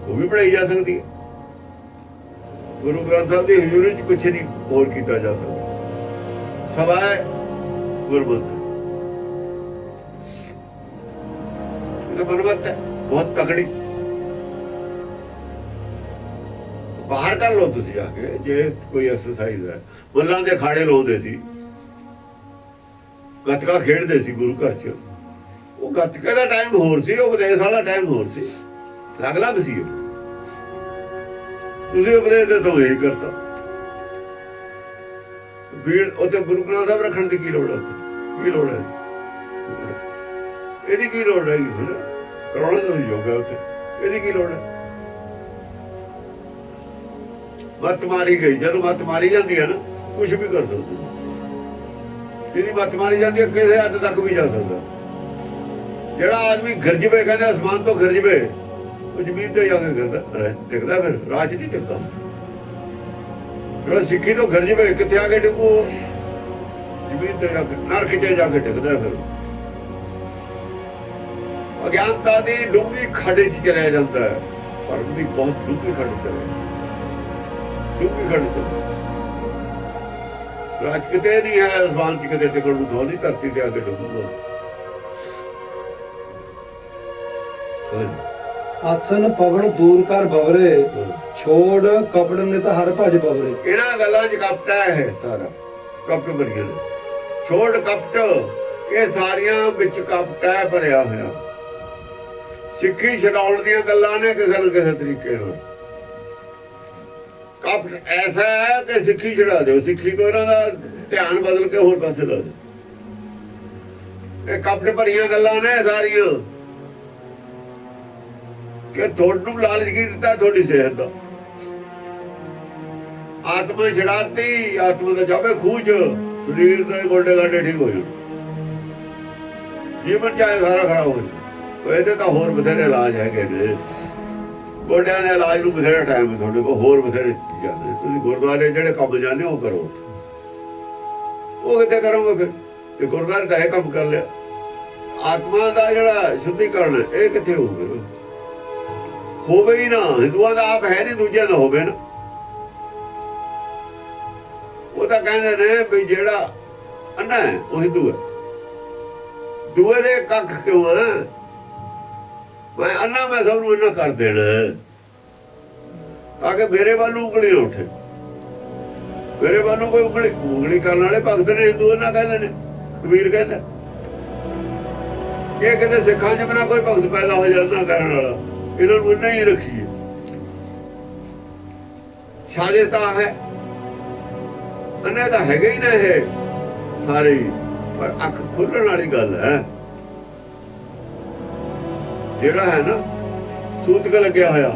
ਉਹ ਵੀ ਪੜਾਈ ਜਾ ਸਕਦੀ ਹੈ। ਗੁਰੂ ਗ੍ਰੰਥ ਸਾਹਿਬ ਦੀ ਹਜ਼ੂਰੀ ਚ ਕੁਛ ਨਹੀਂ ਹੋਰ ਕੀਤਾ ਜਾ ਸਕਦਾ ਸਵਾਏ ਗੁਰਮਤਿ। ਇਹ ਗੁਰਮਤਿ ਹੈ ਬਹੁਤ ਤਕੜੀ। ਬਾਹਰ ਕਰ ਲਓ ਤੁਸੀਂ ਜਾ ਕੇ, ਜੇ ਕੋਈ ਐਕਸਰਸਾਈਜ਼ ਹੈ। ਮੁੱਲਾਂ ਦੇ ਅਖਾੜੇ ਲਾਉਂਦੇ ਸੀ, ਗੱਤਕਾ ਖੇਡਦੇ ਸੀ ਗੁਰੂ ਘਰ ਚ। ਉਹ ਗੱਤਕੇ ਦਾ ਟਾਈਮ ਹੋਰ ਸੀ, ਉਹ ਵਿਦੇਸ਼ ਵਾਲਾ ਟਾਈਮ ਹੋਰ ਸੀ, ਅਲੱਗ-ਅਲੱਗ ਸੀ। ਤੁਸੀਂ ਉਪਦੇਸ਼ ਦੇ ਤੋਂ ਇਹੀ ਕਰਤਾ। ਭੀੜ ਉੱਥੇ ਗੁਰੂ ਗ੍ਰੰਥ ਸਾਹਿਬ ਰੱਖਣ ਦੀ ਕੀ ਲੋੜ ਹੈ? ਕੀ ਲੋੜ ਹੈ? ਇਹਦੀ ਕੀ ਲੋੜ ਰਹੀ? ਫਿਰ ਕਰਾਉਣਾ ਤਾਂ ਯੋਗਾ ਉੱਥੇ, ਇਹਦੀ ਕੀ ਲੋੜ ਹੈ? ਮੱਤ ਮਾਰੀ ਗਈ, ਜਦੋਂ ਮੱਤ ਮਾਰੀ ਜਾਂਦੀ ਹੈ ਨਾ, ਕੁਛ ਵੀ ਕਰ ਸਕਦੇ। ਜਿਹਦੀ ਮੱਤ ਮਾਰੀ ਜਾਂਦੀ ਹੈ ਕਿਸੇ ਹੱਦ ਤੱਕ ਵੀ ਜਾ ਸਕਦਾ। ਜਿਹੜਾ ਆਦਮੀ ਗਿਰ ਜਵੇ, ਕਹਿੰਦੇ ਅਸਮਾਨ ਤੋਂ ਗਿਰ ਜਵੇ, ਉਹ ਜ਼ਮੀਨ ਤੇ ਜਾ ਕੇ ਗਿਰਦਾ ਟਿਕਦਾ, ਫਿਰ ਰਾਜ ਨਹੀਂ ਟਿਕਦਾ। ਜਿਹੜਾ ਸਿੱਖੀ ਤੋਂ ਗਿਰ ਜਵੇ, ਕਿੱਥੇ ਆ ਕੇ ਟਿਕੂ? ਜ਼ਮੀਨ ਤੇ ਜਾ ਕੇ, ਨਰਕ 'ਚ ਜਾ ਕੇ ਟਿਕਦਾ। ਫਿਰ ਅਗਿਆਨਤਾ ਦੀ ਡੂੰਘੀ ਖੱਡ 'ਚ ਚਲਿਆ ਜਾਂਦਾ ਹੈ, ਪਰ ਉਹਦੀ ਬਹੁਤ ਡੂੰਘੀ ਖੱਡ ਚਲੇ, ਡੂੰਘੀ ਖੱਡ ਚਲੇ। ਰਾਜ ਕਿਤੇ ਨਹੀਂ ਹੈ ਅਸਮਾਨ 'ਚ ਕਿਤੇ ਟਿਕਣ ਨੂੰ, ਥੋੜੀ ਧਰਤੀ ਤੇ ਆ ਕੇ ਡੁੱਬੂਗਾ। ਆਸਨ ਪਵਨ ਦੂਰ ਕਰ ਬਵਰੇ, ਛੋੜ ਕਪੜ ਨਿਤ ਹਰ ਭਜ ਬਵਰੇ। ਇਹਨਾਂ ਗੱਲਾਂ 'ਚ ਕਪਟ ਹੈ ਸਾਰਾ, ਕਪਟ ਭਰੀਆਂ ਨੇ। ਛੋੜ ਕਪਟ, ਇਹ ਸਾਰੀਆਂ ਵਿੱਚ ਕਪਟ ਹੈ ਭਰਿਆ ਹੋਇਆ। ਸਿੱਖੀ ਛਡਾਉਣ ਦੀਆਂ ਗੱਲਾਂ ਨੇ ਕਿਸੇ ਨਾ ਕਿਸੇ ਤਰੀਕੇ ਨਾਲ। ਕਪਟ ਐਸਾ ਹੈ ਕਿ ਸਿੱਖੀ ਛਡਾ ਦਿਓ, ਸਿੱਖੀ ਤੋਂ ਇਹਨਾਂ ਦਾ ਧਿਆਨ ਬਦਲ ਕੇ ਹੋਰ ਪਾਸੇ ਲਾ ਦਿਓ। ਇਹ ਕਪਟ ਭਰੀਆਂ ਗੱਲਾਂ ਨੇ ਸਾਰੀਆਂ, ਕਿ ਤੁਹਾਨੂੰ ਲਾਲਚ ਕੀ ਦਿੱਤਾ? ਤੁਹਾਡੀ ਸਿਹਤ ਦਾ। ਆਤਮਾ ਛਡਾਤੀ, ਆਤਮਾ ਦਾ ਜਾਵੇ ਖੂਜ, ਸਰੀਰ ਦੇ ਗੋਡੇ ਗਾਡੇ ਠੀਕ ਹੋ ਜਾਣ, ਜੀਵਨ ਚਾਹੇ ਸਾਰਾ ਖਰਾਬ ਹੋ ਜਾਏ। ਇਹਦੇ ਤਾਂ ਹੋਰ ਬਥੇਰੇ ਇਲਾਜ ਹੈਗੇ ਨੇ। ਗੋਡਿਆਂ ਦੇ ਇਲਾਜ ਨੂੰ ਬਥੇਰਾ ਟਾਈਮ ਹੈ ਤੁਹਾਡੇ ਕੋਲ, ਹੋਰ ਬਥੇਰੇ ਚੀਜ਼ਾਂ ਨੇ। ਤੁਸੀਂ ਗੁਰਦੁਆਰੇ ਜਿਹੜੇ ਕੰਮ ਜਾਂਦੇ ਉਹ ਕਰੋ, ਉਹ ਕਿੱਥੇ ਕਰੋਗੇ ਫਿਰ? ਇਹ ਗੁਰਦੁਆਰੇ ਦਾ ਇਹ ਕੰਮ ਕਰ ਲਿਆ। ਆਤਮਾ ਦਾ ਜਿਹੜਾ ਸ਼ੁੱਧੀਕਰਨ ਇਹ ਕਿੱਥੇ ਹੋਊਗਾ? ਹੋਵੇ ਹੀ ਨਾ। ਹਿੰਦੂਆਂ ਦਾ ਆਪ ਹੈ ਨਹੀਂ, ਦੂਜਿਆਂ ਦਾ ਹੋਵੇ ਨਾ। ਉਹ ਤਾਂ ਕਹਿੰਦੇ ਨੇ ਵੀ ਜਿਹੜਾ ਅੰਨਾ ਹੈ ਉਹ ਹਿੰਦੂ ਹੈ, ਦੂਏ ਦੇ ਕੱਖ ਕਿਉਂ ਹੈ? ਮੈਂ ਅੰਨਾ, ਮੈਂ ਸਭ ਨੂੰ ਇੰਨਾ ਕਰ ਦੇਣਾ ਤਾਂ ਕਿ ਮੇਰੇ ਵੱਲ ਨੂੰ ਉਂਗਲੀ ਨਾ ਉੱਠੇ। ਮੇਰੇ ਵੱਲ ਨੂੰ ਕੋਈ ਉਂਗਲੀ ਕਰਨ ਵਾਲੇ ਭਗਤ ਨੇ, ਹਿੰਦੂ ਇਹਨਾਂ ਕਹਿੰਦੇ ਨੇ, ਕਬੀਰ ਕਹਿੰਦਾ। ਇਹ ਕਹਿੰਦੇ ਸਿੱਖਾਂ 'ਚ ਬਿਨਾਂ ਕੋਈ ਭਗਤ ਪੈਦਾ ਹੋ ਜਾਂਦਾ ਕਰਨ ਵਾਲਾ, ਇਹਨਾਂ ਨੂੰ ਇੰਨਾ ਹੀ ਰੱਖੀਏ। ਸਾਜ਼ਿਸ਼ ਤਾਂ ਹੈ, ਅੰਨੇ ਤਾਂ ਹੈਗੇ ਹੀ ਨਾ ਇਹ ਸਾਰੇ, ਪਰ ਅੱਖ ਖੁੱਲਣ ਵਾਲੀ ਗੱਲ ਹੈ। ਜਿਹੜਾ ਹੈ ਨਾ ਸੂਤਕ ਲੱਗਿਆ ਹੋਇਆ,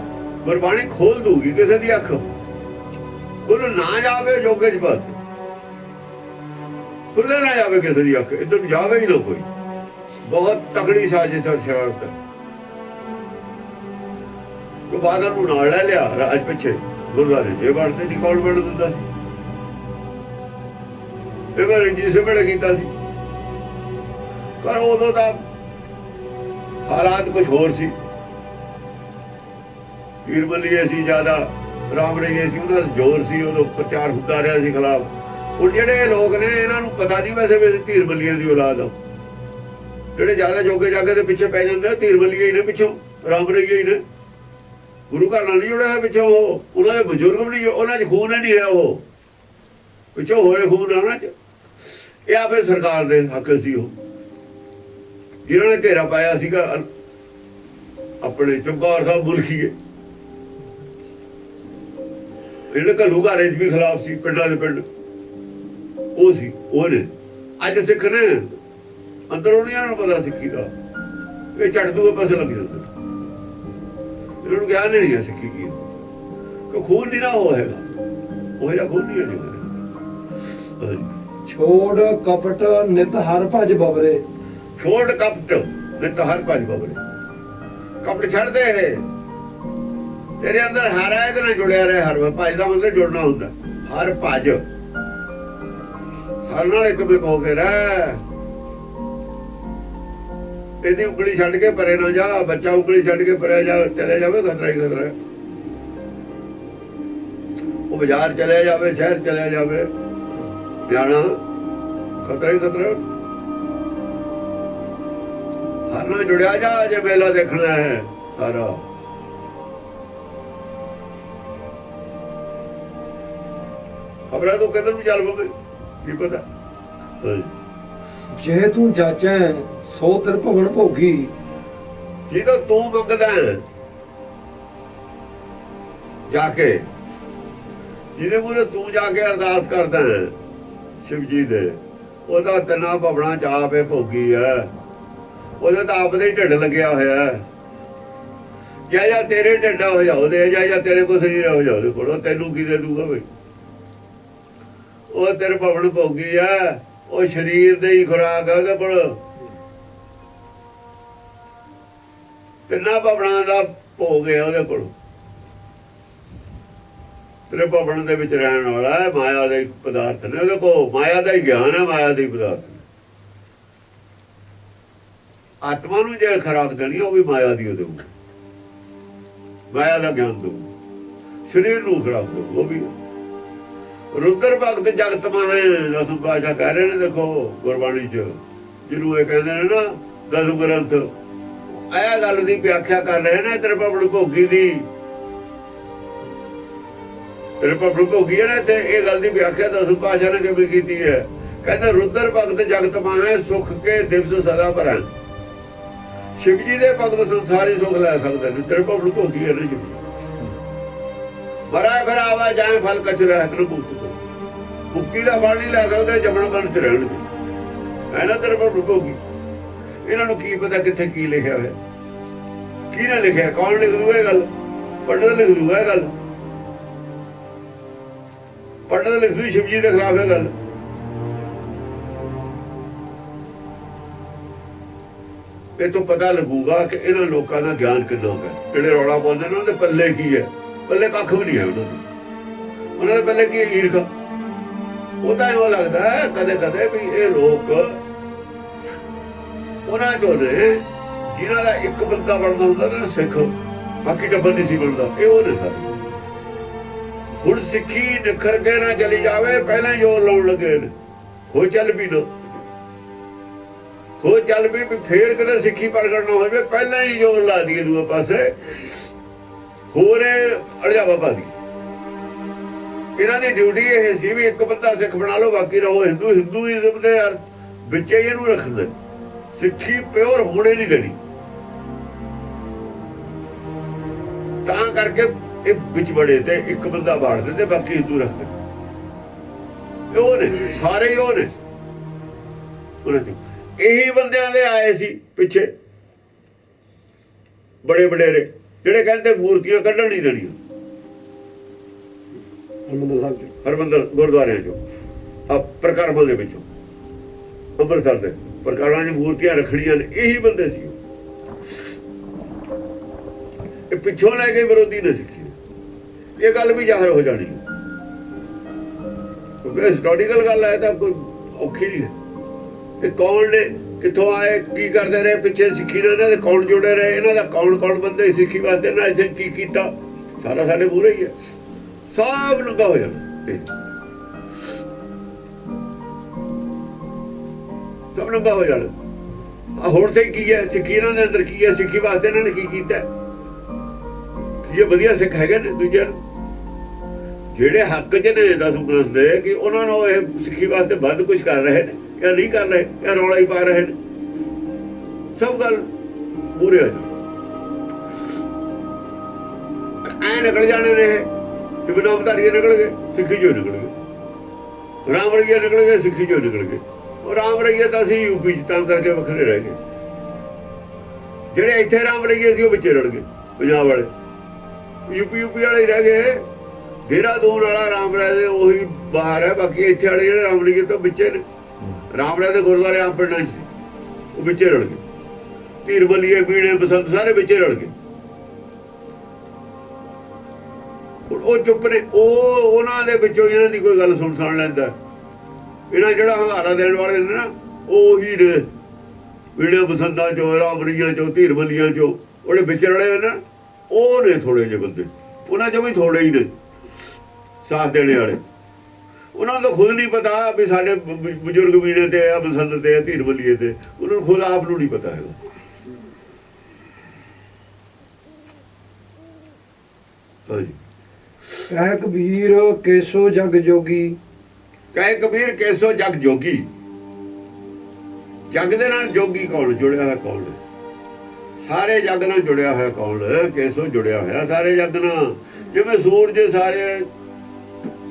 ਗੁਰਬਾਣੀ ਖੋਲ ਦੂਗੀ ਕਿਸੇ ਦੀ ਅੱਖ। ਖੁੱਲ ਨਾ ਜਾਵੇ ਜੋਗੇ 'ਚ ਬਾਤ, ਖੁੱਲੇ ਨਾ ਜਾਵੇ ਕਿਸੇ ਦੀ ਅੱਖ, ਇੱਧਰ ਜਾਵੇ ਹੀ ਨਾ ਕੋਈ। ਬਹੁਤ ਤਕੜੀ ਸਾਜ਼ਿਸ਼ ਔਰ ਸ਼ਰਾਰਤ ਹੈ। ਉਹ ਬਾਦਲ ਨੂੰ ਨਾਲ ਲੈ ਲਿਆ ਰਾਜ ਪਿੱਛੇ, ਗੁਰਦੁਆਰੇ ਜੇ ਬਣਦੇ ਨਹੀਂ, ਕੌਣ ਬਣ ਦਿੰਦਾ ਸੀ? ਇਹ ਵਾਰ ਜਿਸ ਵੇਲੇ ਕੀਤਾ ਸੀ, ਪਰ ਉਦੋਂ ਦਾ ਹਾਲਾਤ ਕੁਝ ਹੋਰ ਸੀ। ਪੀਰ ਮੱਲੀਏ ਸੀ ਜ਼ਿਆਦਾ, ਰਾਮ ਰਹੀਏ ਸੀ, ਉਹਨਾਂ ਦਾ ਜ਼ੋਰ ਸੀ, ਉਦੋਂ ਪ੍ਰਚਾਰ ਹੁੰਦਾ ਰਿਹਾ ਸੀ ਖਿਲਾਫ। ਹੁਣ ਜਿਹੜੇ ਲੋਕ ਨੇ ਇਹਨਾਂ ਨੂੰ ਪਤਾ ਨਹੀਂ ਵੈਸੇ ਵੀ ਧੀਰ ਮੱਲੀਏ ਦੀ ਔਲਾਦ ਆ। ਜਿਹੜੇ ਜ਼ਿਆਦਾ ਜੋਗੇ ਜਾਗੇ ਦੇ ਪਿੱਛੇ ਪੈ ਜਾਂਦੇ, ਧੀਰ ਮੱਲੀਏ ਹੀ ਨੇ ਪਿੱਛੋਂ, ਰਾਮ ਰਹੀਏ ਹੀ ਨੇ। ਗੁਰੂ ਘਰ ਨਾਲ ਨਹੀਂ ਜੁੜਿਆ ਹੋਇਆ ਪਿੱਛੋਂ, ਉਹ ਉਹਨਾਂ ਦੇ ਬਜ਼ੁਰਗ ਵੀ ਨਹੀਂ, ਉਹਨਾਂ 'ਚ ਖੂਨ ਹੀ ਨਹੀਂ ਹੈ, ਉਹ ਪਿੱਛੋਂ ਹੋਏ ਖੂਨ ਉਹਨਾਂ 'ਚ। ਇਹ ਆ ਫਿਰ ਸਰਕਾਰ ਦੇ ਹੱਕ ਸੀ, ਉਹ ਜਿਹਨਾਂ ਨੇ ਘੇਰਾ ਪਾਇਆ ਸੀਗਾ ਆਪਣੇ ਚਮਕੌਰ ਸਾਹਿਬ ਮੁਲਖੀਏ, ਜਿਹੜੇ ਘੱਲੂਘਾਰੇ 'ਚ ਵੀ ਖਿਲਾਫ ਸੀ, ਪਿੰਡਾਂ ਦੇ ਪਿੰਡ ਉਹ ਸੀ। ਉਹਨੇ ਅੱਜ ਸਿੱਖ ਨੇ ਅੰਦਰੋਂ ਨਹੀਂ ਇਹਨਾਂ ਨੂੰ ਪਤਾ ਸਿੱਖੀ ਦਾ, ਇਹ ਛੱਡ ਦੂਏ ਪਾਸੇ ਲੱਗ ਜਾਂਦੇ। ਇਹਨਾਂ ਨੂੰ ਗਿਆਨ ਨਹੀਂ ਹੈ ਸਿੱਖੀ ਕੀ, ਕਿ ਖੂਨ ਨਹੀਂ ਨਾ ਉਹ ਹੈਗਾ, ਉਹ ਜਿਹਾ ਖੂਨ ਨਹੀਂ ਹੈ। ਛੋੜ ਕਪਟ ਨਿਤ ਹਰ ਭਜ ਬਵਰੇ, ਛੋੜ ਕਪਟ ਨਿਤ ਹਰ ਭਜ ਬਵਰੇ। ਕਪਟ ਛੱਡ ਦੇ, ਤੇਰੇ ਅੰਦਰ ਹਰ ਹੈ, ਇਹਦੇ ਨਾਲ ਜੁੜਿਆ ਰਹੇ। ਹਰ ਭਜ ਦਾ ਮਤਲਬ ਜੁੜਨਾ ਹੁੰਦਾ। ਹਰ ਭਜ, ਹਰ ਨਾਲ ਇੱਕ ਮਿਕ ਹੋ ਕੇ ਰਹਿ। ਇਹਦੀ ਉਂਗਲੀ ਛੱਡ ਕੇ ਪਰੇ ਨਾ ਜਾ। ਬੱਚਾ ਉਂਗਲੀ ਛੱਡ ਕੇ ਪਰੇ ਜਾ ਚਲੇ ਜਾਵੇ, ਖਤਰਾ ਹੀ ਖਤਰਾ। ਉਹ ਬਾਜ਼ਾਰ ਚਲੇ ਜਾਵੇ, ਸ਼ਹਿਰ ਚਲੇ ਜਾਵੇ, ਜਾਣਾ ਖਤਰਾ ਹੀ ਖਤਰਾ। ਹਰ ਨਾਲ ਜੁੜਿਆ ਜਾ, ਜੇ ਮੇਲਾ ਦੇਖਣਾ ਹੈ ਸਾਰਾ। ਖਬਰਾਂ ਤੋਂ ਕਿੱਧਰ ਨੂੰ ਚੱਲ ਪਵੇ ਕੀ ਪਤਾ। ਜੇ ਤੂੰ ਜਾਚੈ ਸੋ ਤੇਰ ਭਵਨ ਭੋਗੀ, ਜਿਹਦਾ ਤੂੰ ਮੰਗਦਾ ਜਾ ਕੇ, ਜਿਹਦੇ ਮੂਹਰੇ ਤੂੰ ਜਾ ਕੇ ਅਰਦਾਸ ਕਰਦਾ ਸ਼ਿਵ ਜੀ ਦੇ, ਉਹਦਾ ਤਿੰਨਾਂ ਭਵਨਾਂ ਚ ਆਪੇ ਭੋਗੀ ਹੈ। ਉਹਦੇ ਤਾਂ ਆਪਦੇ ਹੀ ਢਿੱਡ ਲੱਗਿਆ ਹੋਇਆ। ਜਾਂ ਤੇਰੇ ਢਿੱਡਾ ਹੋ ਜਾ ਉਹਦੇ, ਜਾਂ ਤੇਰੇ ਕੋਲ ਸਰੀਰ ਹੋ ਜਾ ਉਹਦੇ ਕੋਲ। ਉਹ ਤੈਨੂੰ ਕੀ ਦੇ ਦੂਗਾ ਬਈ? ਉਹ ਤੇਰੇ ਭਵਨ ਭੋਗੀ ਆ, ਉਹ ਸਰੀਰ ਦੇ ਹੀ ਖੁਰਾਕ ਆ ਉਹਦੇ ਕੋਲ। ਤਿੰਨਾਂ ਭਵਨਾਂ ਦਾ ਭੋਗ ਹੈ ਉਹਦੇ ਕੋਲ। ਤੇਰੇ ਭਵਨ ਦੇ ਵਿੱਚ ਰਹਿਣ ਵਾਲਾ ਹੈ, ਮਾਇਆ ਦੇ ਪਦਾਰਥ ਨੇ ਉਹਦੇ ਕੋਲ, ਮਾਇਆ ਦਾ ਹੀ ਗਿਆਨ ਹੈ, ਮਾਇਆ ਦੇ ਪਦਾਰਥ ਨੇ। ਆਤਮਾ ਨੂੰ ਜੇ ਖੁਰਾਕ ਦੇਣੀ ਉਹ ਵੀ ਮਾਇਆ ਦੀ ਉਹਦੇ ਕੋਲ, ਮਾਇਆ ਦਾ ਗਿਆਨ ਦੋ। ਸਰੀਰ ਨੂੰ ਖੁਰਾਕ ਦੋ ਉਹ ਵੀ। ਰੁਦਰ ਭਗਤ ਜਗਤ ਮਾਹੇ ਦਸਮ ਪਾਤਸ਼ਾਹ ਕਹਿ ਰਹੇ ਨੇ, ਦੇਖੋ ਗੁਰਬਾਣੀ ਚ ਜਿਹਨੂੰ ਇਹ ਕਹਿੰਦੇ ਨੇ ਨਾ ਦਸਮ ਗ੍ਰੰਥ, ਇਹ ਗੱਲ ਦੀ ਵਿਆਖਿਆ ਕਰ ਰਹੇ ਨੇ। ਤੇਰੇ ਭਵਨ ਭੋਗੀ ਦੀ, ਤੇਰੇ ਭਵਨ ਭੋਗੀ ਹੈ ਨਾ, ਤੇ ਇਹ ਗੱਲ ਦੀ ਵਿਆਖਿਆ ਦਸਮ ਪਾਤਸ਼ਾਹ ਨੇ ਕਿਵੇਂ ਕੀਤੀ ਹੈ? ਕਹਿੰਦੇ ਰੁਦਰ ਭਗਤ ਜਗਤ ਮਾਹੇ ਸੁਖ ਕੇ ਦਿਵਸ ਸਦਾ ਭਰੈ। ਸ਼ਿਵ ਜੀ ਦੇ ਭਗਤ ਸੰਸਾਰੀ ਸੁਖ ਲੈ ਸਕਦੇ ਨੇ। ਤੇਰੇ ਭਵਨ ਭੋਗੀ ਹੈ ਨਾ ਸ਼ਿਵ ਜੀ। ਮਰਾਏ ਫਿਰ ਆਵਾ ਜਾਏ ਫਲ ਕਚਰਾ ਹੈ ਤੇਰੇ ਮੁਕਤ ਤੋਂ। ਮੁਕਤੀ ਦਾ ਫਲ ਨਹੀਂ ਲੈ ਸਕਦੇ ਜਮਣ ਬਣ ਚ ਰਹਿਣਗੇ, ਹੈ ਨਾ ਤੇਰੇ ਭਵਨ ਭੋਗੀ। ਇਹਨਾਂ ਨੂੰ ਕੀ ਪਤਾ ਕਿੱਥੇ ਕੀ ਲਿਖਿਆ ਹੋਇਆ, ਕੀ ਨਾ ਲਿਖਿਆ, ਕੌਣ ਲਿਖ ਦੂਗਾ ਇਹ ਗੱਲ? ਪੰਡਤ ਲਿਖ ਦੂਗਾ ਇਹ ਗੱਲ, ਪੰਡਤ ਲਿਖ ਦੂ ਸ਼ਿਵ ਜੀ ਦੇ ਖਿਲਾਫ ਇਹ ਗੱਲ। ਇਹ ਤੋਂ ਪਤਾ ਲੱਗੂਗਾ ਕਿ ਇਹਨਾਂ ਲੋਕਾਂ ਦਾ ਗਿਆਨ ਕਿੰਨਾ ਹੈ। ਜਿਹੜੇ ਰੌਲਾ ਪਾਉਂਦੇ ਨੇ ਉਹਦੇ ਪੱਲੇ ਕੀ ਹੈ? ਪੱਲੇ ਕੱਖ ਵੀ ਨਹੀਂ ਹੈ ਉਹਨਾਂ ਦੇ। ਉਹਨਾਂ ਦੇ ਪੱਲੇ ਕੀ ਹੈ? ਈਰਖਾ। ਉਹਦਾ ਇਹੋ ਲੱਗਦਾ ਹੈ ਕਦੇ ਕਦੇ ਵੀ ਇਹ ਲੋਕ ਉਹਨਾਂ ਚੋਂ ਨੇ ਜਿਹਨਾਂ ਦਾ ਇੱਕ ਬੰਦਾ ਬਣਦਾ ਹੁੰਦਾ ਨਾ ਸਿੱਖ, ਬਾਕੀ ਟੱਬਰ ਨਹੀਂ ਸੀ ਬਣਦਾ। ਇਹ ਉਹ ਨੇ ਸਾਰੇ। ਹੁਣ ਸਿੱਖੀ ਨਿਖਰ ਕੇ ਨਾ ਚਲੀ ਜਾਵੇ, ਪਹਿਲਾਂ ਜ਼ੋਰ ਲਾਉਣ ਲੱਗੇ ਨੇ। ਹੋ ਚੱਲ ਵੀ ਨਾ, ਹੋ ਚੱਲ ਵੀ ਫੇਰ ਕਿਤੇ ਸਿੱਖੀ ਪ੍ਰਗਟ ਨਾ ਹੋ ਜਾਵੇ, ਪਹਿਲਾਂ ਹੀ ਜ਼ੋਰ ਲਾ ਦਈਏ ਦੂਏ ਪਾਸੇ, ਹੋਰ ਅੜਜਾਵਾ ਪਾ ਦੀ। ਇਹਨਾਂ ਦੀ ਡਿਊਟੀ ਇਹ ਸੀ ਵੀ ਇੱਕ ਬੰਦਾ ਸਿੱਖ ਬਣਾ ਲਓ, ਬਾਕੀ ਰਹੋ ਹਿੰਦੂ। ਹਿੰਦੂਇਜ਼ਮ ਦੇ ਵਿੱਚ ਇਹਨੂੰ ਰੱਖਦੇ, ਸਿੱਖੀ ਪਿਓਰ ਹੋਣੇ ਨਹੀਂ ਦੇਣੀ। ਤਾਂ ਕਰਕੇ ਇਹ ਵਿੱਚ ਬੜੇ ਤੇ ਇੱਕ ਬੰਦਾ ਬਾੜ ਦਿੰਦੇ, ਬਾਕੀ ਹਿੰਦੂ ਰੱਖਦੇ। ਉਹ ਨੇ ਸਾਰੇ ਹੀ, ਉਹ ਨੇ ਉਹਨਾਂ ਚ ਇਹੀ ਬੰਦਿਆਂ ਦੇ ਆਏ ਸੀ ਪਿੱਛੇ ਬੜੇ ਵਡੇਰੇ, ਜਿਹੜੇ ਕਹਿੰਦੇ ਮੂਰਤੀਆਂ ਕੱਢਣ ਨਹੀਂ ਦੇਣੀਆਂ ਹਰਿਮੰਦਰ ਸਾਹਿਬ ਚ, ਹਰਿਮੰਦਰ ਗੁਰਦੁਆਰਿਆਂ ਚੋਂ, ਆ ਪ੍ਰਕਰਮਾਂ ਦੇ ਵਿੱਚੋਂ, ਅੰਮ੍ਰਿਤਸਰ ਦੇ ਪ੍ਰਕਾਰਾਂ 'ਚ ਮੂਰਤੀਆਂ ਰੱਖਣੀਆਂ ਨੇ। ਇਹੀ ਬੰਦੇ ਸੀ। ਇਹ ਪਿੱਛੋਂ ਲੈ ਕੇ ਵਿਰੋਧੀ ਨੇ ਸਿੱਖੀ। ਇਹ ਗੱਲ ਵੀ ਜ਼ਾਹਰ ਹੋ ਜਾਣੀ, ਕਿਉਂਕਿ ਹਿਸਟੋਰੀਕਲ ਗੱਲ ਹੈ ਤਾਂ ਕੋਈ ਔਖੀ ਨਹੀਂ ਹੈ। ਇਹ ਕੌਣ ਨੇ, ਕਿੱਥੋਂ ਆਏ, ਕੀ ਕਰਦੇ ਰਹੇ ਪਿੱਛੇ ਸਿੱਖੀ ਨਾਲ, ਇਹਨਾਂ ਦੇ ਕੌਣ ਜੁੜੇ ਰਹੇ, ਇਹਨਾਂ ਦਾ ਕੌਣ ਕੌਣ ਬੰਦੇ ਸਿੱਖੀ ਵਾਸਤੇ ਨਾਲ ਇੱਥੇ ਕੀ ਕੀਤਾ, ਸਾਰਾ ਸਾਡੇ ਮੂਹਰੇ ਹੀ ਹੈ। ਸਭ ਨੰਗਾ ਹੋ ਜਾਣਾ, ਸਭ ਨੰਗਾ ਹੋ ਜਾਣਾ। ਹੁਣ ਤੇ ਕੀ ਹੈ ਸਿੱਖੀ, ਇਹਨਾਂ ਦੇ ਅੰਦਰ ਕੀ ਹੈ, ਸਿੱਖੀ ਵਾਸਤੇ ਇਹਨਾਂ ਨੇ ਕੀ ਕੀਤਾ? ਕੀ ਇਹ ਵਧੀਆ ਸਿੱਖ ਹੈਗੇ ਨੇ ਦੂਜਿਆਂ ਨੂੰ ਜਿਹੜੇ ਹੱਕ 'ਚ ਨੇ ਦਸਮ ਗ੍ਰੰਥ ਦੇ, ਕਿ ਉਹਨਾਂ ਨੂੰ ਇਹ ਸਿੱਖੀ ਵਾਸਤੇ ਵੱਧ ਕੁਝ ਕਰ ਰਹੇ ਨੇ ਜਾਂ ਨਹੀਂ ਕਰ ਰਹੇ, ਜਾਂ ਰੌਲਾ ਹੀ ਪਾ ਰਹੇ ਨੇ? ਸਭ ਗੱਲ ਪੂਰੇ ਹੋ ਜਾਣ, ਐ ਨਿਕਲ ਜਾਣੇ ਨੇ ਇਹ ਕਿ ਨਾਮਧਾਰੀਏ ਨਿਕਲ ਗਏ, ਸਿੱਖੀ ਚੋਂ ਨਿਕਲ ਗਏ, ਰਾਮ ਰਈਏ ਨਿਕਲ ਗਏ, ਸਿੱਖੀ ਚੋਂ ਨਿਕਲ ਗਏ। ਉਹ ਰਾਮ ਰਈਏ ਤਾਂ ਅਸੀਂ ਯੂਪੀ 'ਚ ਤਾਂ ਕਰਕੇ ਵੱਖਰੇ ਰਹਿ ਗਏ। ਜਿਹੜੇ ਇੱਥੇ ਰਾਮ ਰਈਏ ਸੀ ਉਹ ਵਿੱਚੇ ਰਲ ਗਏ, ਪੰਜਾਬ ਵਾਲੇ ਯੂਪੀ ਵਾਲੇ ਹੀ ਰਹਿ ਗਏ। ਦੇਹਰਾਦੂਨ ਵਾਲਾ ਰਾਮ ਰਾਏ ਦੇ ਉਹੀ ਬਾਹਰ ਹੈ, ਬਾਕੀ ਇੱਥੇ ਵਾਲੇ ਜਿਹੜੇ ਰਾਮ ਰਈਏ ਤੋਂ ਵਿੱਚੇ ਨੇ। ਰਾਮ ਰਾਏ ਦੇ ਗੁਰਦੁਆਰੇ ਆਮ ਪਿੰਡਾਂ 'ਚ ਸੀ, ਉਹ ਵਿੱਚੇ ਰਲ ਗਏ। ਧੀਰ ਬੱਲੀਏ, ਬੀੜੇ, ਬਸੰਤ ਸਾਰੇ ਵਿੱਚੇ ਰਲ ਗਏ। ਉਹ ਚੁੱਪ ਨੇ, ਉਹ ਉਹਨਾਂ ਦੇ ਵਿੱਚੋਂ ਇਹਨਾਂ ਦੀ ਕੋਈ ਗੱਲ ਸੁਣ ਲੈਂਦਾ। ਇਹਨਾਂ ਜਿਹੜਾ ਹੰਗਾਰਾ ਦੇਣ ਵਾਲੇ ਨੇ ਨਾ, ਉਹੀ ਨੇ ਬੀੜੇ ਬਸੰਤਾਂ ਚੋਂ, ਰਾਮ ਰਈਆਂ ਚੋਂ, ਧੀਰ ਬੱਲੀਆਂ ਚੋਂ, ਉਹਦੇ ਵਿੱਚ ਰਲੇ ਹੋਏ ਨਾ, ਉਹ ਨੇ ਥੋੜੇ ਜਿਹੇ ਬੰਦੇ। ਉਹਨਾਂ ਚੋਂ ਵੀ ਥੋੜੇ ਹੀ ਨੇ ਸਾਥ ਦੇਣੇ ਵਾਲੇ। ਉਹਨਾਂ ਨੂੰ ਖੁਦ ਨਹੀਂ ਪਤਾ ਵੀ ਸਾਡੇ ਬਜ਼ੁਰਗ ਬੀੜੇ ਤੇ ਆ, ਬਸੰਤ ਤੇ ਆ, ਧੀਰ ਬੱਲੀਏ ਤੇ, ਉਹਨਾਂ ਨੂੰ ਖੁਦ ਆਪ ਨੂੰ ਨਹੀਂ ਪਤਾ ਹੈਗਾ। ਹਾਂਜੀ, ਕਹਿ ਕਬੀਰ ਕੇਸੋ ਜਗ ਜੋਗੀ, ਕਹੇ ਕਬੀਰ ਕੇਸੋ ਜਗ ਜੋਗੀ। ਜਗ ਦੇ ਨਾਲ ਜੋਗੀ ਕੌਣ ਜੁੜਿਆ ਹੋਇਆ? ਕੌਣ? ਸਾਰੇ ਜਗ ਨਾਲ ਜੁੜਿਆ ਹੋਇਆ ਕੌਣ? ਕੇਸੋ ਜੁੜਿਆ ਹੋਇਆ ਸਾਰੇ ਜਗ ਨਾਲ। ਜਿਵੇਂ ਸੂਰਜ ਸਾਰੇ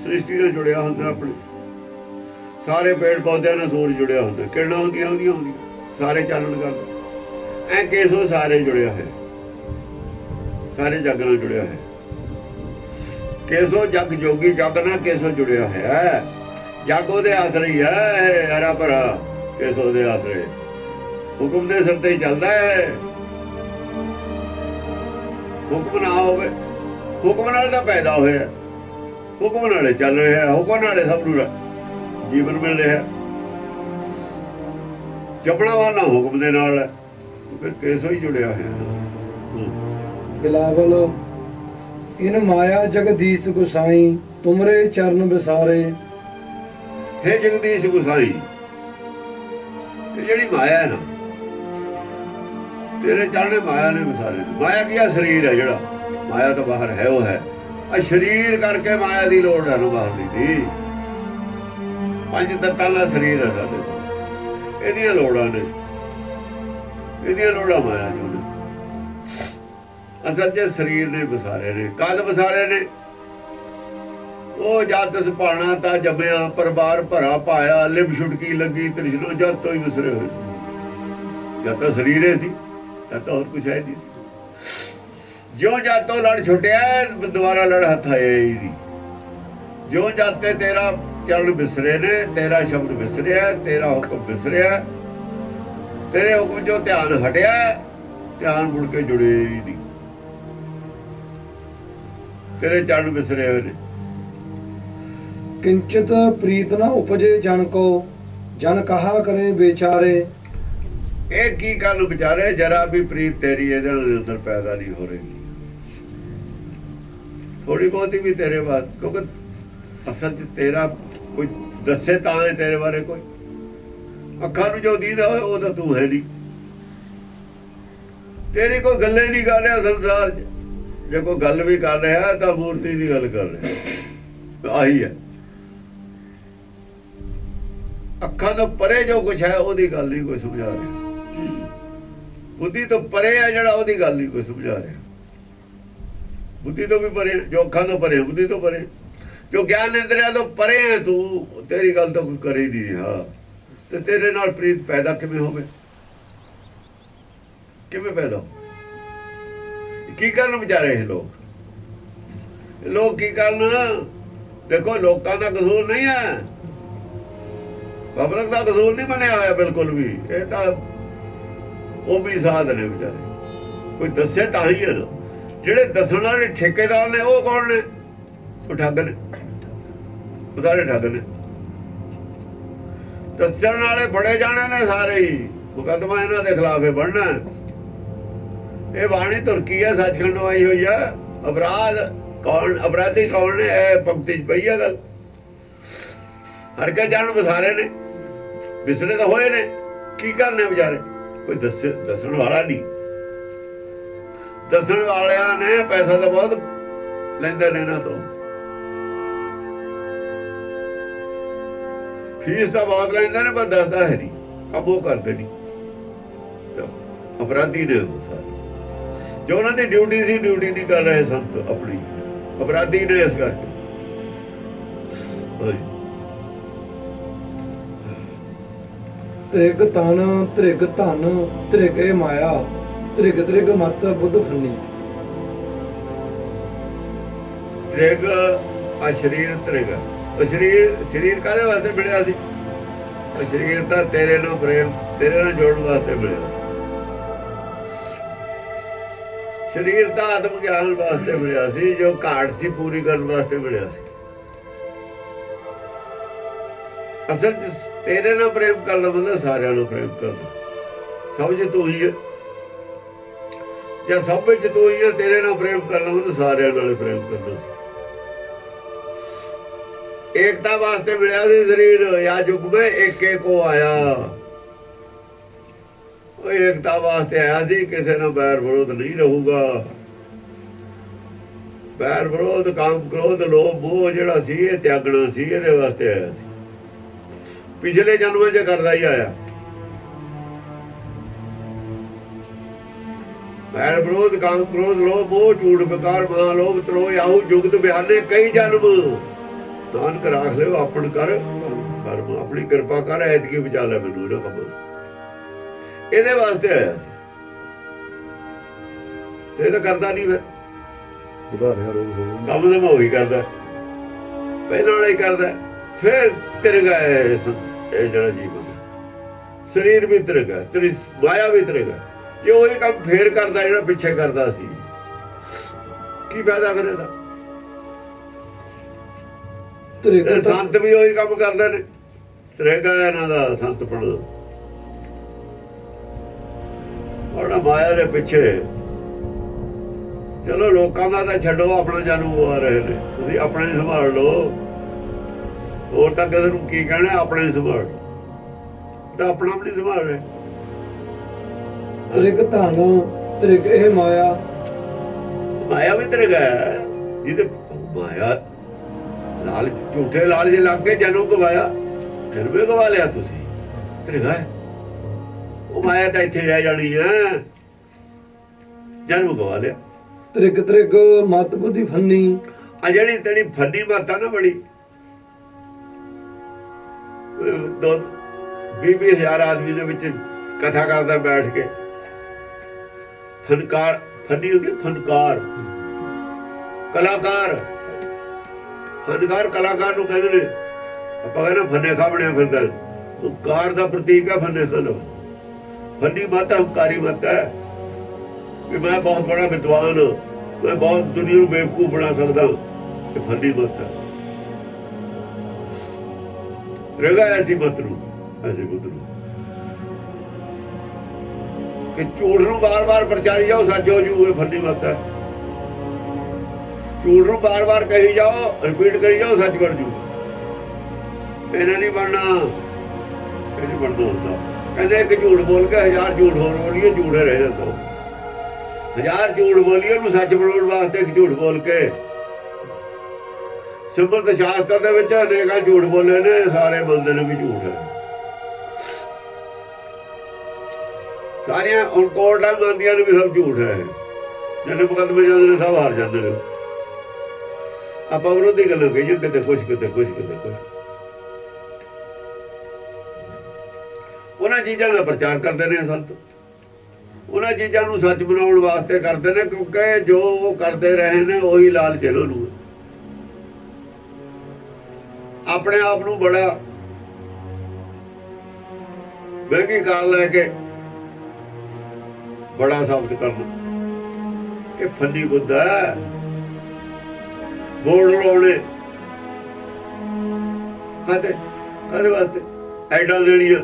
ਸ੍ਰਿਸ਼ਟੀ ਨਾਲ ਜੁੜਿਆ ਹੁੰਦਾ, ਆਪਣੇ ਸਾਰੇ ਪੇੜ ਪੌਦਿਆਂ ਨਾਲ ਸੂਰਜ ਜੁੜਿਆ ਹੁੰਦਾ, ਕਿਰਨਾਂ ਹੁੰਦੀਆਂ ਸਾਰੇ ਚਾਨਣ ਕਰਦਾ। ਐ ਕੇਸੋ ਸਾਰੇ ਜੁੜਿਆ ਹੋਇਆ, ਸਾਰੇ ਜਗ ਨਾਲ ਜੁੜਿਆ ਹੋਇਆ। ਕੇਸੋ ਜਗ ਜੋਗੀ, ਜਗ ਨਾਲ ਕੇਸੋ ਜੁੜਿਆ ਹੋਇਆ। ਜਗ ਉਹਦੇ ਆਸਰੇ ਹੀ ਹੈ, ਹਰਾ ਭਰਾ ਕੇਸੋ ਦੇ ਆਸਰੇ, ਹੁਕਮ ਦੇ ਸਿਰ ਤੇ ਹੀ ਚੱਲਦਾ ਹੈ। ਹੁਕਮ ਨਾ ਹੋਵੇ, ਹੁਕਮ ਨਾਲ ਤਾਂ ਪੈਦਾ ਹੋਇਆ, ਹੁਕਮ ਨਾਲੇ ਚੱਲ ਰਿਹਾ, ਹੁਕਮ ਨਾਲੇ ਸਭ ਨੂੰ ਜੀਵਨ ਮਿਲ ਰਿਹਾ। ਜਪਣਾ ਵਾਲਾ ਹੁਕਮ ਦੇ ਨਾਲ ਹੈ, ਕੇਸੋ ਹੀ ਜੁੜਿਆ ਹੋਇਆ। ਬਿਲਾਵਲ ਇਨ ਮਾਇਆ ਜਗਦੀਸ਼ ਗੁਸਾਈ ਤੁਮਰੇ ਚਰਨ ਵਿਸਾਰੇ। ਹੇ ਜਗਦੀਸ਼ ਗੁਸਾਈ, ਇਹ ਜਿਹੜੀ ਮਾਇਆ ਹੈ ਨਾ, ਤੇਰੇ ਚਾਹਣੇ ਮਾਇਆ ਨੇ ਵਿਸਾਰੇ। ਮਾਇਆ ਕੀ ਆ? ਸਰੀਰ ਹੈ ਜਿਹੜਾ, ਮਾਇਆ ਤੋਂ ਬਾਹਰ ਹੈ ਉਹ ਹੈ। ਆ ਸਰੀਰ ਕਰਕੇ ਮਾਇਆ ਦੀ ਲੋੜ ਹੈ ਨੂੰ ਬਾਹਰ ਦੀ। ਪੰਜ ਤੱਤਾਂ ਦਾ ਸਰੀਰ ਹੈ ਸਾਡੇ ਕੋਲ, ਇਹਦੀਆਂ ਲੋੜਾਂ ਨੇ, ਇਹਦੀਆਂ ਲੋੜਾਂ ਮਾਇਆ ਜੋ ਨੇ। ਅਸਲ 'ਚ ਸਰੀਰ ਨੇ ਵਿਸਾਰੇ ਨੇ। ਕਦ ਵਿਸਾਰੇ ਨੇ? ਉਹ ਜਦ ਸੁਭਾਣਾ ਤਾਂ ਜੰਮਿਆ, ਪਰਿਵਾਰ ਭਰਾ ਪਾਇਆ, ਲਿਵ ਛੁਟਕੀ ਲੱਗੀ ਤ੍ਰਿਸ਼ਨੋ, ਜਦ ਤੋਂ ਹੀ ਵਿਸਰੇ ਹੋਏ। ਜਦ ਤਾਂ ਸਰੀਰੇ ਸੀ, ਜਦ ਤਾਂ ਹੋਰ ਕੁਛ ਹੈ ਨਹੀਂ ਸੀ। ਜਿਉਂ ਜਦ ਤੋਂ ਲੜ ਛੁੱਟਿਆ, ਦੁਬਾਰਾ ਲੜ ਹੱਥ ਆਇਆ ਹੀ ਨਹੀਂ। ਜਿਉਂ ਜਦ ਤੇ ਤੇਰਾ ਚਰਨ ਵਿਸਰੇ ਨੇ, ਤੇਰਾ ਸ਼ਬਦ ਵਿਸਰਿਆ, ਤੇਰਾ ਹੁਕਮ ਵਿਸਰਿਆ, ਤੇਰੇ ਹੁਕਮ ਚੋਂ ਧਿਆਨ ਹਟਿਆ, ਧਿਆਨ ਮੁੜ ਕੇ ਜੁੜੇ ਹੀ ਨਹੀਂ। ਤੇਰੇ ਚਰਨ ਵਿਸਰੇ ਹੋਏ ਨੇ। ਕਿੰਚਿਤ ਪ੍ਰੀਤ ਨਾ ਉਪਜੇ ਜਨ ਕੋ, ਜਨ ਕਹਾ ਕਰੇ ਵਿਚਾਰੇ। ਇਹ ਕੀ ਕਰਨ ਵਿਚਾਰੇ, ਜਰਾ ਵੀ ਪ੍ਰੀਤ ਤੇਰੀ ਇਹਦੇ ਅੰਦਰ ਪੈਦਾ ਨਹੀਂ ਹੋ ਰਹੀ। ਥੋੜੀ ਬਹੁਤੀ ਵੀ ਤੇਰੇ ਬਾਤ, ਕਿਉਂਕਿ ਅਸਲ 'ਚ ਤੇਰਾ ਕੋਈ ਦੱਸੇ ਤਾਂ ਹੈ ਤੇਰੇ ਬਾਰੇ। ਕੋਈ ਅੱਖਾਂ ਨੂੰ ਜੋ ਦੀਦਾ ਹੋਏ ਉਹ ਤਾਂ ਤੂੰ ਹੈ ਨਹੀਂ। ਤੇਰੀ ਕੋਈ ਗੱਲੇ ਨਹੀਂ ਕਰ ਰਿਹਾ ਸੰਸਾਰ 'ਚ। ਜੇ ਕੋਈ ਗੱਲ ਵੀ ਕਰ ਰਿਹਾ ਤਾਂ ਮੂਰਤੀ ਦੀ ਗੱਲ ਕਰ ਰਿਹਾ। ਆਹੀ ਹੈ, ਅੱਖਾਂ ਤੋਂ ਪਰੇ ਜੋ ਕੁਛ ਹੈ ਉਹਦੀ ਗੱਲ ਨਹੀਂ ਕੋਈ ਸਮਝਾ ਰਿਹਾ। ਬੁੱਧੀ ਤੋਂ ਪਰੇ ਹੈ ਜਿਹੜਾ, ਉਹਦੀ ਗੱਲ ਨਹੀਂ ਕੋਈ ਸਮਝਾ ਰਿਹਾ। ਬੁੱਧੀ ਤੋਂ ਵੀ ਪਰੇ, ਜੋ ਅੱਖਾਂ ਤੋਂ ਪਰੇ, ਬੁੱਧੀ ਤੋਂ ਪਰੇ, ਜੋ ਗਿਆਨ ਇੰਦਰੀਆਂ ਤੋਂ ਪਰੇ ਹੈ ਤੂੰ, ਤੇਰੀ ਗੱਲ ਤਾਂ ਕੋਈ ਕਰੇ ਨਹੀਂ ਰਿਹਾ। ਤੇ ਤੇਰੇ ਨਾਲ ਪ੍ਰੀਤ ਪੈਦਾ ਕਿਵੇਂ ਹੋਵੇ? ਕਿਵੇਂ ਪੈਦਾ? ਕੀ ਕਰਨ ਵਿਚਾਰੇ ਇਹ ਲੋਕ? ਲੋਕ ਕੀ ਕਰਨ? ਦੇਖੋ, ਲੋਕਾਂ ਦਾ ਕਸੂਰ ਨਹੀਂ ਹੈ, ਪਬਲਿਕ ਦਾ ਕਸੂਰ ਨਹੀਂ ਬਣਿਆ ਹੋਇਆ ਬਿਲਕੁਲ ਵੀ। ਇਹ ਤਾਂ ਉਹ ਵੀ ਸਾਧ ਨੇ ਵਿਚਾਰੇ, ਕੋਈ ਦੱਸੇ ਤਾਂ ਹੀ ਹੈ ਨਾ। ਜਿਹੜੇ ਦੱਸਣ ਵਾਲੇ ਠੇਕੇਦਾਰ ਨੇ ਉਹ ਕੌਣ ਨੇ? ਉਹ ਠੱਗ ਨੇ, ਉਹ ਸਾਰੇ ਠੱਗ ਨੇ। ਦੱਸਣ ਵਾਲੇ ਫੜੇ ਜਾਣੇ ਨੇ ਸਾਰੇ ਹੀ, ਮੁਕੱਦਮਾ ਇਹਨਾਂ ਦੇ ਖਿਲਾਫ ਹੀ ਬਣਨਾ। ਇਹ ਬਾਣੀ ਤੁਰਕੀ ਹੈ, ਸੱਚਖੰਡੋਂ ਆਈ ਹੋਈ ਹੈ। ਅਪਰਾਧ ਕੌਣ, ਅਪਰਾਧੀ ਕੌਣ ਨੇ? ਇਹ ਪੰਕਤੀ 'ਚ ਪਈ ਹੈ ਗੱਲ। ਹਰ ਕੇ ਜਾਣ ਵਿਸਾਰੇ ਨੇ, ਵਿਸਰੇ ਤਾਂ ਹੋਏ ਨੇ। ਕੀ ਕਰਨੇ ਵਿਚਾਰੇ? ਕੋਈ ਦੱਸਣ ਵਾਲਾ ਨਹੀਂ। ਦੱਸਣ ਵਾਲਿਆਂ ਨੇ ਪੈਸਾ ਤਾਂ ਬਹੁਤ ਲੈਂਦੇ ਨੇ ਇਹਨਾਂ ਤੋਂ, ਫੀਸ ਤਾਂ ਬਹੁਤ ਲੈਂਦੇ ਨੇ, ਪਰ ਦੱਸਦਾ ਹੈ ਨਹੀਂ, ਕੰਮ ਉਹ ਕਰਦੇ ਨਹੀਂ। ਅਪਰਾਧੀ ਨੇ ਉਹ ਸਾਰੇ, ਜੋ ਉਹਨਾਂ ਦੀ ਡਿਊਟੀ ਸੀ ਡਿਊਟੀ ਨਹੀਂ ਕਰ ਰਹੇ ਸੰਤ ਆਪਣੀ, ਅਪਰਾਧੀ ਨੇ ਇਸ ਕਰਕੇ। ਤ੍ਰਿਗ ਤਨ ਤ੍ਰਿਗ ਧਨ ਤ੍ਰਿਗੇ ਮਾਇਆ, ਤ੍ਰਿਗ ਤ੍ਰਿਗ ਮਤ ਬੁੱਧ ਫੰਨੀ। ਤ੍ਰਿਗ ਆ ਸਰੀਰ, ਤ੍ਰਿਗ ਸਰੀਰ ਕਾਹਦੇ ਵਾਸਤੇ ਮਿਲਿਆ ਸੀ? ਉਹ ਸਰੀਰ ਤਾਂ ਤੇਰੇ ਨਾਲ ਪ੍ਰੇਮ, ਤੇਰੇ ਨਾਲ ਜੋੜਨ ਵਾਸਤੇ ਮਿਲਿਆ ਸੀ। ਸਰੀਰ ਤਾਂ ਆਤਮ ਗਿਆਨ ਵਾਸਤੇ ਮਿਲਿਆ ਸੀ, ਜੋ ਘਾਟ ਸੀ ਪੂਰੀ ਕਰਨ ਵਾਸਤੇ ਮਿਲਿਆ ਸੀ। ਅਸਲ 'ਚ ਤੇਰੇ ਨਾਲ ਪ੍ਰੇਮ ਕਰਨਾ ਬੰਦਾ ਸਾਰਿਆਂ ਨੂੰ ਪ੍ਰੇਮ ਕਰਨਾ। ਸਭ 'ਚ ਤੂੰ ਹੀ ਹੈ, ਜਾਂ ਸਭ ਵਿੱਚ ਤੂੰ ਹੀ ਹੈ। ਤੇਰੇ ਨਾਲ ਪ੍ਰੇਮ ਕਰਨਾ ਬੰਦਾ ਸਾਰਿਆਂ ਨਾਲ ਪ੍ਰੇਮ ਕਰਨਾ ਸੀ। ਏਕਤਾ ਵਾਸਤੇ ਮਿਲਿਆ ਸੀ ਸਰੀਰ। या युग में एक को आया, ਉਹ ਏਕਤਾ ਵਾਸਤੇ ਆਇਆ ਸੀ। ਕਿਸੇ ਨਾਲ ਬੈਰ ਵਿਰੋਧ ਨਹੀਂ ਰਹੂਗਾ। ਬੈਰ ਵਿਰੋਧ, ਕਾਮ ਕ੍ਰੋਧ, ਲੋਭ ਮੋਹ ਜਿਹੜਾ ਸੀ ਇਹ ਤਿਆਗਣਾ ਸੀ, ਇਹਦੇ ਵਾਸਤੇ ਆਇਆ ਸੀ। ਪਿਛਲੇ ਜਨਮਾਂ 'ਚ ਕਰਦਾ ਹੀ ਆਇਆ। ਬੈਰ ਵਿਰੋਧ, ਕਾਮ ਕ੍ਰੋਧ, ਲੋਭ ਮੋਹ, ਝੂਠ ਬਕਾਰ, ਮਹਾ ਲੋਭ, ਤਰੋਹ, ਆਹੂ, ਜੁਗਤ ਬਿਆਨੇ ਕਈ ਜਨਮ। ਨਾਨਕ ਰਾਖ ਲਿਓ ਆਪਣ ਕਰ ਕਰਮ, ਆਪਣੀ ਕਿਰਪਾ ਕਰ, ਐਤਕੀ ਬਚਾ ਲੈ ਮੈਨੂੰ ਇਹਨਾਂ ਕੰਮ। ਇਹਦੇ ਵਾਸਤੇ ਆਇਆ ਸੀ ਤੇ ਇਹ ਤਾਂ ਕਰਦਾ ਨਹੀਂ। ਫਿਰ ਕੰਮ ਤਾਂ ਮੈਂ ਉਹੀ ਕਰਦਾ, ਪਹਿਲਾਂ ਵਾਲਾ ਹੀ ਕਰਦਾ। ਫਿਰ ਤਿਰਗਾ ਇਹ ਜਿਹੜਾ ਜੀਵਨ, ਸਰੀਰ ਵੀ ਤਿਰਗਾ, ਤੇਰੀ ਮਾਇਆ ਵੀ ਤਿਰਗਾ। ਜੇ ਉਹੀ ਕੰਮ ਫੇਰ ਕਰਦਾ ਜਿਹੜਾ ਪਿੱਛੇ ਕਰਦਾ ਸੀ। ਕੀ ਫਾਇਦਾ ਫਿਰ ਇਹਦਾ? ਤ੍ਰਿਗ ਤੇ ਸੰਤ ਵੀ ਉਹੀ ਕੰਮ ਕਰਦੇ ਨੇ, ਤ੍ਰਿਗਾ ਇਹਨਾਂ ਦਾ ਸੰਤ ਪਣ। ਉਹਨਾਂ ਮਾਇਆ ਦੇ ਪਿੱਛੇ, ਚਲੋ ਲੋਕਾਂ ਦਾ ਤਾਂ ਛੱਡੋ, ਆਪਣਾ ਜਨਮ ਗਵਾ ਰਹੇ ਨੇ, ਤੁਸੀਂ ਆਪਣੇ ਹੀ ਸੰਭਾਲ ਲਓ। ਹੋਰ ਤਾਂ ਕਿਸੇ ਨੂੰ ਕੀ ਕਹਿਣਾ, ਆਪਣੇ ਹੀ ਸੰਭਾਲ, ਤਾਂ ਆਪਣਾ ਵੀ ਨਹੀਂ ਸੰਭਾਲ ਰਹੇ। ਤ੍ਰਿਗ ਧਨ, ਤ੍ਰਿਗ ਇਹ ਮਾਇਆ। ਮਾਇਆ ਵੀ ਤ੍ਰਿਗ ਹੈ, ਜਿਹਦੇ ਮਾਇਆ ਲਾਲਚ, ਝੂਠੇ ਲਾਲਚ ਲੱਗ ਕੇ ਜਨਮ ਗਵਾਇਆ, ਫਿਰ ਵੀ ਗਵਾ ਲਿਆ ਤੁਸੀਂ, ਤ੍ਰਿਗ ਹੈ। ਉਹ ਮਾਇਆ ਤਾਂ ਇੱਥੇ ਰਹਿ ਜਾਣੀ ਹੈ, ਜਨਮ ਗਵਾ ਲਿਆ। ਤ੍ਰਿਗ ਤ੍ਰਿਗ ਮਤ ਬੁੱਧੀ ਫੰਨੀ। ਆ ਜਿਹੜੀ ਤੇਰੀ ਫੰਨੀ ਮੱਤ ਆ ਨਾ, ਬੜੀ 20,000 ਆਦਮੀ ਦੇ ਵਿੱਚ ਕਥਾ ਕਰਦਾ ਬੈਠ ਕੇ, ਫਨਕਾਰ, ਫੰਨੀ ਹੁੰਦੀ ਫਨਕਾਰ, ਕਲਾਕਾਰ। ਫਨਕਾਰ ਕਲਾਕਾਰ ਨੂੰ ਕਹਿੰਦੇ ਨੇ। ਆਪਾਂ ਕਹਿੰਦੇ ਫੰਨੇ ਖਾ ਬਣਿਆ ਫਿਰਦਾ, ਉਹ ਕਾਰ ਦਾ ਪ੍ਰਤੀਕ ਹੈ ਫੰਨੇ ਖਾ। ਫੰਨੀ ਮੱਤ ਹੰਕਾਰੀ ਮੱਤ ਹੈ ਕਿ ਮੈਂ ਬਹੁਤ ਬੜਾ ਵਿਦਵਾਨ, ਮੈਂ ਬਹੁਤ ਦੁਨੀਆ ਨੂੰ ਬੇਵਕੂਫ ਬਣਾ ਸਕਦਾ, ਇਹ ਫੰਨੀ ਮੱਤ ਹੈ। ਤ੍ਰਿਗਾ ਐਸੀ ਮੱਤ ਨੂੰ, ਐਸੀ ਬੁੱਧ ਨੂੰ ਕਿ ਝੂਠ ਨੂੰ ਬਾਰ-ਬਾਰ ਪ੍ਰਚਾਰੀ ਜਾਓ, ਸੱਚ ਹੋ ਜੂ, ਇਹ ਫੰਨੀ ਮੱਤ ਹੈ। ਝੂਠ ਨੂੰ ਬਾਰ-ਬਾਰ ਕਹੀ ਜਾਓ, ਰਿਪੀਟ ਕਰੀ ਜਾਓ, ਸੱਚ ਬਣ ਜੂ। ਇਹਨਾਂ ਨਹੀਂ ਬਣਨਾ, ਇਹ ਨਹੀਂ ਬਣਦਾ ਹੁੰਦਾ। ਕਹਿੰਦੇ ਇੱਕ ਝੂਠ ਬੋਲ ਕੇ 1000 ਝੂਠ ਹੋਰ ਬੋਲੀਏ, ਝੂਠੇ ਰਹਿ ਜਾਂਦਾ। 1000 ਝੂਠ ਬੋਲੀਏ, ਉਹਨੂੰ ਸੱਚ ਬਣਾਉਣ ਵਾਸਤੇ ਇੱਕ ਝੂਠ ਬੋਲ ਕੇ। ਸਿਮਰਤ ਸ਼ਾਸਤਰ ਦੇ ਵਿੱਚ ਅਨੇਕਾਂ ਝੂਠ ਬੋਲੇ ਨੇ, ਸਾਰੇ ਬੰਦੇ ਨੇ ਵੀ ਝੂਠ ਹੈ। ਸਾਰੀਆਂ ਹੁਣ ਕੋਰਟਾਂ ਮੰਨਦੀਆਂ ਨੇ ਵੀ ਸਭ ਝੂਠ ਹੈ, ਜਿਹਨੇ ਮੁਕੱਦਮੇ ਜਾਂਦੇ ਨੇ ਸਭ ਹਾਰ ਜਾਂਦੇ ਨੇ। ਆਪਾਂ ਵਿਰੋਧੀ ਗੱਲਾਂ ਕਹੀਏ, ਕਿਤੇ ਕੁਛ, ਕਿਤੇ ਕੁਛ, ਕਿਤੇ ਕੁਛ। ਉਹਨਾਂ ਚੀਜ਼ਾਂ ਦਾ ਪ੍ਰਚਾਰ ਕਰਦੇ ਨੇ ਸੰਤ, ਉਹਨਾਂ ਚੀਜ਼ਾਂ ਨੂੰ ਸੱਚ ਬਣਾਉਣ ਵਾਸਤੇ ਕਰਦੇ ਨੇ, ਕਿਉਂਕਿ ਜੋ ਉਹ ਕਰਦੇ ਰਹੇ ਨੇ ਉਹੀ ਲਾਲਚ ਇਹਨਾਂ ਨੂੰ। ਆਪਣੇ ਆਪ ਨੂੰ ਬੜਾ ਮਹਿੰਗੀ ਕਾਰ ਲੈ ਕੇ ਬੜਾ ਸਾਬਤ ਕਰਨਾ ਕਿ ਫੰਨੀ ਬੁੱਧ ਹੈ। ਬੋਰਡ ਲਾਉਣੇ ਕਾਹਦੇ ਵਾਸਤੇ? ਐਡਾਂ ਦੇਣੀਆਂ,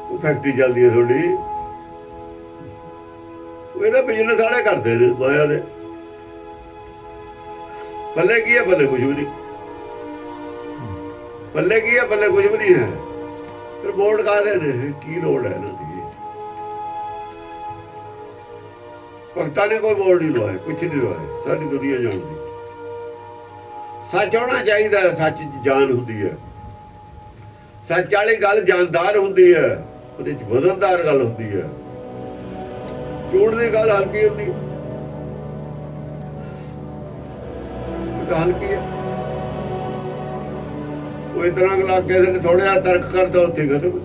ਉਹ ਫੈਕਟਰੀ ਚੱਲਦੀ ਹੈ ਤੁਹਾਡੀ, ਇਹਦਾ ਬਿਜ਼ਨਸ ਵਾਲੇ ਕਰਦੇ ਨੇ ਮਾਇਆ ਦੇ। ਪੱਲੇ ਕੀ ਹੈ? ਪੱਲੇ ਕੁਝ ਵੀ ਨਹੀਂ। ਪੱਲੇ ਕੀ ਹੈ? ਪੱਲੇ ਕੁਝ ਵੀ ਨਹੀਂ ਹੈ। ਫਿਰ ਬੋਰਡ ਕਾਹਦੇ ਨੇ? ਕੀ ਲੋੜ ਹੈ ਇਹਨਾਂ ਦੀ? ਭਗਤਾਂ ਨੇ ਕੋਈ ਬੋਰਡ ਨਹੀਂ ਲਵਾਇਆ, ਕੁਛ ਨਹੀਂ ਲਵਾਇਆ, ਸਾਰੀ ਦੁਨੀਆ ਜਾਣਦੀ। ਸੱਚ ਹੋਣਾ ਚਾਹੀਦਾ, ਸੱਚ ਜਾਨ ਹੁੰਦੀ ਹੈ। ਸੱਚ ਵਾਲੀ ਗੱਲ ਜਾਨਦਾਰ ਹੁੰਦੀ ਹੈ, ਉਹਦੇ ਚ ਵਜ਼ਨਦਾਰ ਗੱਲ ਹੁੰਦੀ ਹੈ। ਝੂਠ ਦੀ ਗੱਲ ਹਲਕੀ ਹੁੰਦੀ ਹੈ, ਹਲਕੀ ਹੈ। ਉਹ ਇਤਨਾ ਲੱਗ ਕੇ ਥੋੜਾ ਜਿਹਾ ਤਰਕ ਕਰਦਾ, ਉੱਥੇ ਖਤਮ।